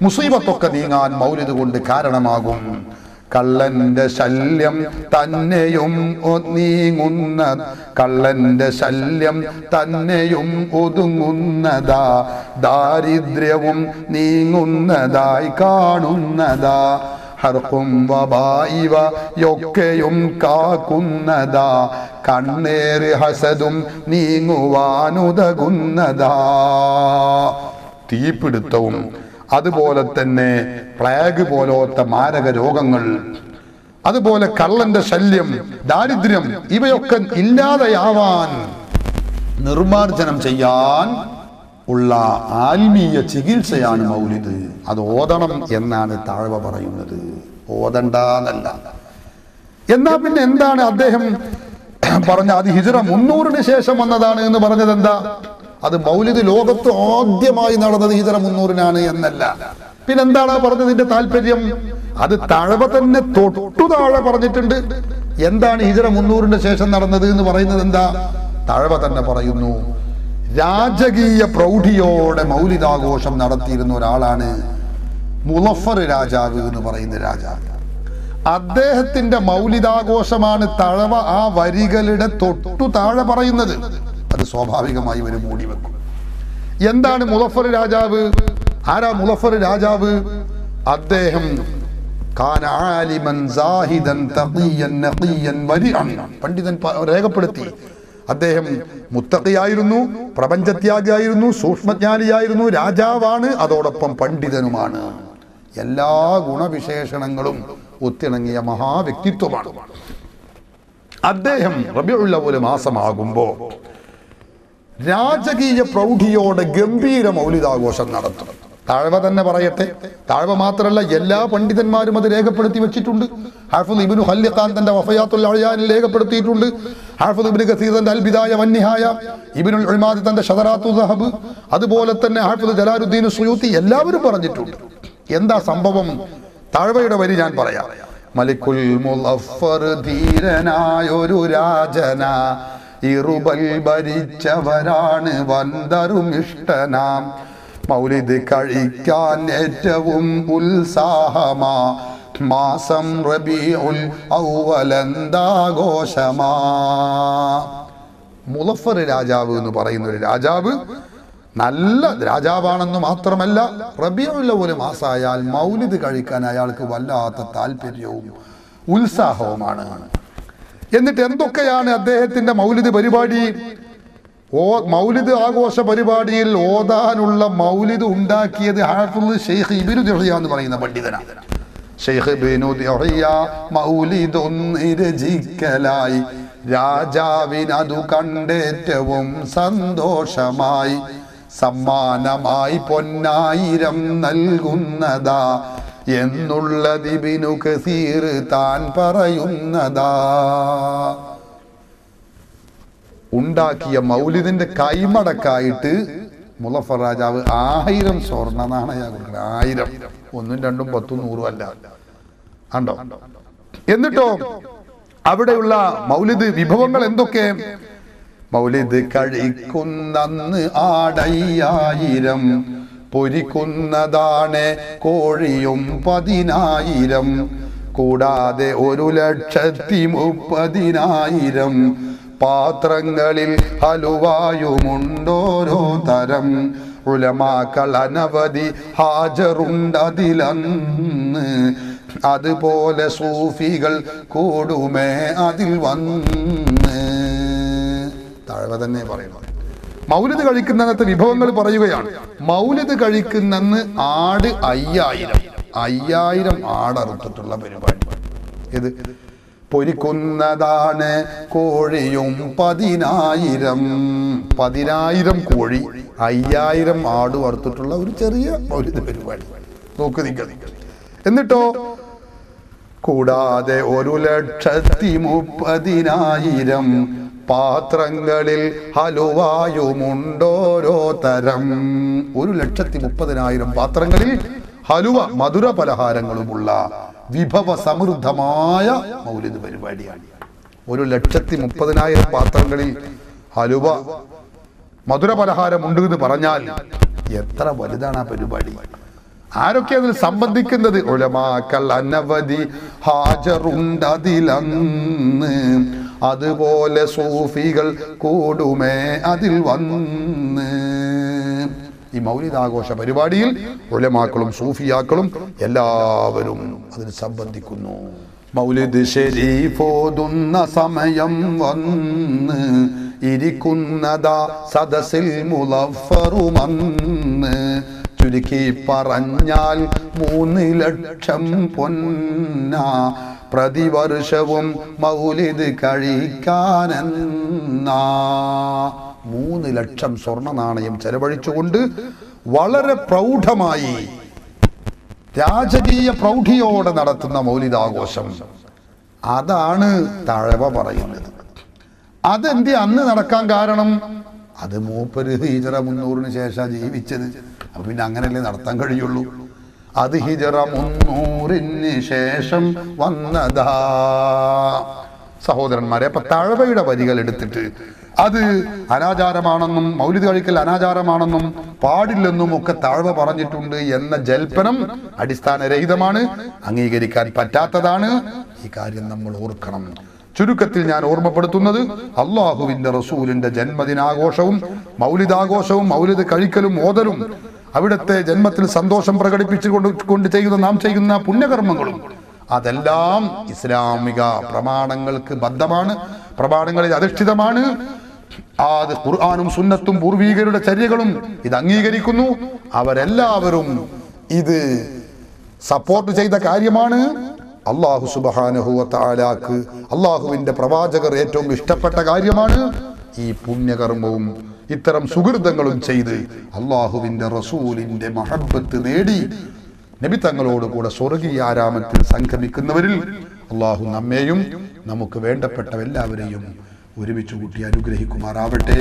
മുസീബത്തൊക്കെ നീങ്ങാൻ മൗലിദ് കൊണ്ട് കാരണമാകും. കള്ളന്റെ ശല്യം തന്നെയും നീങ്ങുന്ന, കള്ളന്റെ ശല്യം തന്നെയും ഒതുങ്ങുന്നതാ, ദാരിദ്ര്യവും നീങ്ങുന്നതായി കാണുന്നതാ, ഹർക്കും വബായിവയൊക്കെയും കാക്കുന്നതാ, കണ്ണേറ് ഹസദും നീങ്ങുവാനുതകുന്നതാ. തീപിടുത്തവും അതുപോലെ തന്നെ പ്ലേഗ് പോലത്തെ മാരക രോഗങ്ങൾ, അതുപോലെ കള്ളന്റെ ശല്യം, ദാരിദ്ര്യം, ഇവയൊക്കെ ഇല്ലാതെയാവാൻ, നിർമാർജനം ചെയ്യാൻ ഉള്ള ആത്മീയ ചികിത്സയാണ് മൗലിദ്. അത് ഓതണം എന്നാണ് താഴ്വ പറയുന്നത്, ഓതണ്ടെന്നല്ല. എന്നാ പിന്നെ എന്താണ് അദ്ദേഹം പറഞ്ഞ അത് ഹിജ്റ 300 ശേഷം വന്നതാണ് എന്ന് പറഞ്ഞത്? എന്താ അത്? മൗലിദ് ലോകത്ത് ആദ്യമായി നടന്നത് ഹിജ്റ 300 എന്നല്ല. പിന്നെന്താണ് പറഞ്ഞതിന്റെ താല്പര്യം? അത് താഴ്വ തന്നെ തൊട്ടു താഴെ പറഞ്ഞിട്ടുണ്ട്. എന്താണ് ഹിജ്റ 300 ശേഷം നടന്നത് എന്ന് പറയുന്നത്? എന്താ താഴ്വ തന്നെ പറയുന്നു. രാജകീയ പ്രൗഢിയോടെ മൗലിദാഘോഷം നടത്തിയിരുന്ന ഒരാളാണ് മുളഫർ രാജാവ് എന്ന് പറയുന്ന രാജാവ്. അദ്ദേഹത്തിന്റെ മൗലിദാഘോഷമാണ് തഴവ ആ വരികളുടെ തൊട്ടു താഴെ പറയുന്നത്. അത് സ്വാഭാവികമായി ഒരു മൂടി വെക്കും. എന്താണ് മുളഫർ രാജാവ്? ആരാ മുളഫർ രാജാവ്? അദ്ദേഹം പണ്ഡിതൻ രേഖപ്പെടുത്തി. അദ്ദേഹം മുത്തഖിയായിരുന്നു, പ്രപഞ്ചത്യാഗിയായിരുന്നു, സൂക്ഷ്മജ്ഞാനിയായിരുന്നു, രാജാവാണ്, അതോടൊപ്പം പണ്ഡിതനുമാണ്. എല്ലാ ഗുണവിശേഷണങ്ങളും ഒത്തിണങ്ങിയ മഹാവ്യക്തിത്വമാണ് അദ്ദേഹം. റബീഉൽ അവ്വൽ മാസമാകുമ്പോ രാജകീയ പ്രൗഢിയോടെ ഗംഭീര മൗലിദാഘോഷം നടത്തും. താഴ്വ തന്നെ പറയട്ടെ, താഴ്വ മാത്രമല്ല എല്ലാ പണ്ഡിതന്മാരും അത് രേഖപ്പെടുത്തി വെച്ചിട്ടുണ്ട്. ഹാഫിദ് ഇബ്നു ഖല്ലിഖാൻ തന്റെ വഫയാത്തുൽ അഅയാനിൽ രേഖപ്പെടുത്തിയിട്ടുണ്ട്. ഹാഫിദ് ഇബ്നു കസീർ തന്റെ അൽ ബിദായ വന്നിഹായ, ഇബ്നുൽ ഉമാദ് തന്റെ ഷദറാത്തു ദഹബ്, അതുപോലെ തന്നെ ഹാഫിദ് ജലാലുദ്ദീൻ സുയൂത്തി എല്ലാവരും പറഞ്ഞിട്ടുണ്ട്. എന്താ സംഭവം? താഴ്വയുടെ വരി ഞാൻ പറയാം. മലിക്കുൽ മുളഫർ ധീരനായൊരു രാജന, ഇറുബൽ ഭരിച്ചവരാണ് വന്ദറും ഇഷ്ടനാം, മൗലിദ് കഴിക്കാൻ ഏറ്റവും ഉത്സാഹമാ, മാസം റബീഉൽ അവ്വലന്താഘോഷമാ. മുളഫർ രാജാവ് എന്ന് പറയുന്ന ഒരു രാജാവ് നല്ല രാജാവാണെന്ന് മാത്രമല്ല, റബീഉൽ അവ്വൽ മാസമായാൽ മൗലിദ് കഴിക്കാൻ അയാൾക്ക് വല്ലാത്ത താല്പര്യവും ഉത്സാഹവുമാണ്. എന്നിട്ട് എന്തൊക്കെയാണ് അദ്ദേഹത്തിന്റെ മൗലിദ് പരിപാടി? മൗലിദ് ആഘോഷ പരിപാടിയിൽ ഓതാനുള്ള മൗലിദ് ഉണ്ടാക്കിയത് ഹാഫിദ് ശൈഖ് ഇബ്നു ദുഹയ്യ എന്ന് പറയുന്ന പണ്ഡിതനാണ്. ശൈഖ് ഇബ്നു ദുഹയ്യ മൗലിദൊന്ന് രചിക്കലായി, രാജാവിനതു കണ്ടേറ്റവും സന്തോഷമായി, സമ്മാനമായി പൊന്നായിരം നൽകുന്നതാ എന്നുള്ളത് ഇബ്നു കസീർ താൻ പറയുന്നതാ. ഉണ്ടാക്കിയ മൗലിദിന്റെ കൈമടക്കായിട്ട് മുളഫർ രാജാവ് 1000 സ്വർണ്ണ നാണയ കൊടുക്കണം. 1000, 1, 2, 10, 100 അല്ല, കണ്ടോ? എന്നിട്ടോ അവിടെയുള്ള മൗലിദ് വിഭവങ്ങൾ എന്തൊക്കെ? മൗലിദ് കഴിക്കുന്നന്ന് ആടയ്യായിരം, പൊരിക്കുന്നതാണ് കോഴിയും 10,000, കൂടാതെ 1,30,000 പാത്രങ്ങളിൽ ഹലുവായുമുണ്ടോരോ തരം. ഉലമാക്കൾ അനവധി ഹാജറുണ്ടതിലന്ന്, അതുപോലെ സൂഫികൾ കൂടുമേ അതിൽ വന്ന്. താഴ്വ തന്നെ പറയുന്നത്. മൗലിദ് കഴിക്കുന്നന്നത്തെ വിഭവങ്ങൾ പറയുകയാണ്. മൗലിദ് കഴിക്കുന്നന്ന് ആട് 5000 ആടറുത്തിട്ടുള്ള പരിപാടി. ഇത് പൊരിക്കുന്നതാണ് കോഴിയും 10,000 കോഴി, 5000 ആട് വറുത്തിട്ടുള്ള ഒരു ചെറിയ മൗലിദ് പരിപാടി. നോക്ക് നിങ്ങൾ. എന്നിട്ടോ കൂടാതെ 1,30,000 പാത്രങ്ങളിൽ ഹലുവായുമുണ്ടോരോ തരം. 1,30,000 പാത്രങ്ങളിൽ ഹലുവ മധുര പലഹാരങ്ങളുമുള്ള വിഭവ സമൃദ്ധമായ മൗലിദ് പരിപാടിയാണ്. 1,30,000 പാത്രങ്ങളിൽ ഹലുവ മധുര പലഹാരമുണ്ട് എന്ന് പറഞ്ഞാൽ എത്ര വലുതാണ് ആ പരിപാടി. ആരൊക്കെ അതിൽ സംബന്ധിക്കുന്നത്? ഉലമാക്കൾ അനവധി ഹാജറുണ്ടതിലന്ന്, അതുപോലെ സൂഫികൾ കൂടുമേ അതിൽ വന്ന്. ഈ മൗലിദാഘോഷ പരിപാടിയിൽ ഉലമാക്കളും സൂഫിയാക്കളും എല്ലാവരും അതിൽ സംബന്ധിക്കുന്നു. മൗലിദ് ശരീഫോതുന്ന സമയം വന്ന് ഇരിക്കുന്നതാ സദസ്സിൽ മുളഫറുമന്ന്. ചുരുക്കി പറഞ്ഞാൽ 3 ലക്ഷം പൊന്ന പ്രതിവർഷവും മൗലിദ് കഴിക്കാനെന്നാ. 3 ലക്ഷം സ്വർണ്ണ നാണയം ചെലവഴിച്ചുകൊണ്ട് വളരെ പ്രൗഢമായി രാജകീയ പ്രൗഢിയോടെ നടത്തുന്ന മൗലിദാഘോഷം, അതാണ് തഴവ പറയുന്നത്. അതെന്തി അന്ന് നടക്കാൻ കാരണം? അത് മൂപ്പര് ഹിജറ 300-ന് ശേഷം ജീവിച്ചത്. അപ്പൊ പിന്നെ അങ്ങനെയല്ലേ നടത്താൻ കഴിയുള്ളൂ. അത് ഹിജറ 300-ന് ശേഷം വന്നതാ. സഹോദരന്മാരെ, അപ്പൊ തഴവയുടെ വരികൾ എടുത്തിട്ട് അത് അനാചാരമാണെന്നും മൗലിദ് കഴിക്കൽ അനാചാരമാണെന്നും പാടില്ലെന്നും ഒക്കെ തഴവ പറഞ്ഞിട്ടുണ്ട് എന്ന ജൽപ്പനം അടിസ്ഥാനരഹിതമാണ്, അംഗീകരിക്കാൻ പറ്റാത്തതാണ്. ഈ കാര്യം നമ്മൾ ഓർക്കണം. ചുരുക്കത്തിൽ ഞാൻ ഓർമ്മപ്പെടുത്തുന്നത്, അള്ളാഹുവിന്റെ റസൂലിന്റെ ജന്മദിനാഘോഷവും മൗലിദാഘോഷവും മൗലിദ് കഴിക്കലും ഓതലും അവിടുത്തെ ജന്മത്തിൽ സന്തോഷം പ്രകടിപ്പിച്ചുകൊണ്ട് നാം ചെയ്യുന്ന പുണ്യകർമ്മങ്ങളും അതെല്ലാം ഇസ്ലാമിക പ്രമാണങ്ങൾക്ക് ബദ്ധമാണ്, പ്രമാണങ്ങളിൽ അധിഷ്ഠിതമാണ്. അത് ഖുർആനും സുന്നത്തും പൂർവീകരുടെ ചര്യകളും ഇത് അംഗീകരിക്കുന്നു. അവരെല്ലാവരും ഇത് സപ്പോർട്ട് ചെയ്ത കാര്യമാണ്. അല്ലാഹു സുബ്ഹാനഹു വ തആലാക്ക് അല്ലാഹുവിന്റെ പ്രവാചകർ ഏറ്റവും ഇഷ്ടപ്പെട്ട കാര്യമാണ്. ഈ പുണ്യകർമ്മവും ഇത്തരം സുഹൃതങ്ങളും ചെയ്ത് അല്ലാഹുവിന്റെ റസൂലിന്റെ മഹബ്ബത്ത് നേടി നബി തങ്ങളോട് കൂടെ സ്വർഗീയ ആരാമത്തിൽ സംഗമിക്കുന്നവരിൽ അല്ലാഹു നമ്മെയും നമുക്ക് വേണ്ടപ്പെട്ട എല്ലാവരെയും ഒരുമിച്ച് കൂട്ടി അനുഗ്രഹിക്കുമാറാവട്ടെ.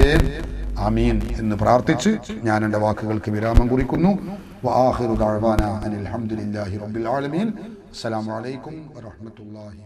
ആമീൻ എന്ന് പ്രാർത്ഥിച്ച് ഞാൻ എൻ്റെ വാക്കുകൾക്ക് വിരാമം കുറിക്കുന്നു. വആഖിറു ദഅവാനാ അനിൽ ഹംദുലില്ലാഹി റബ്ബിൽ ആലമീൻ. അസ്സലാമു അലൈക്കും വറഹ്മത്തുള്ളാഹി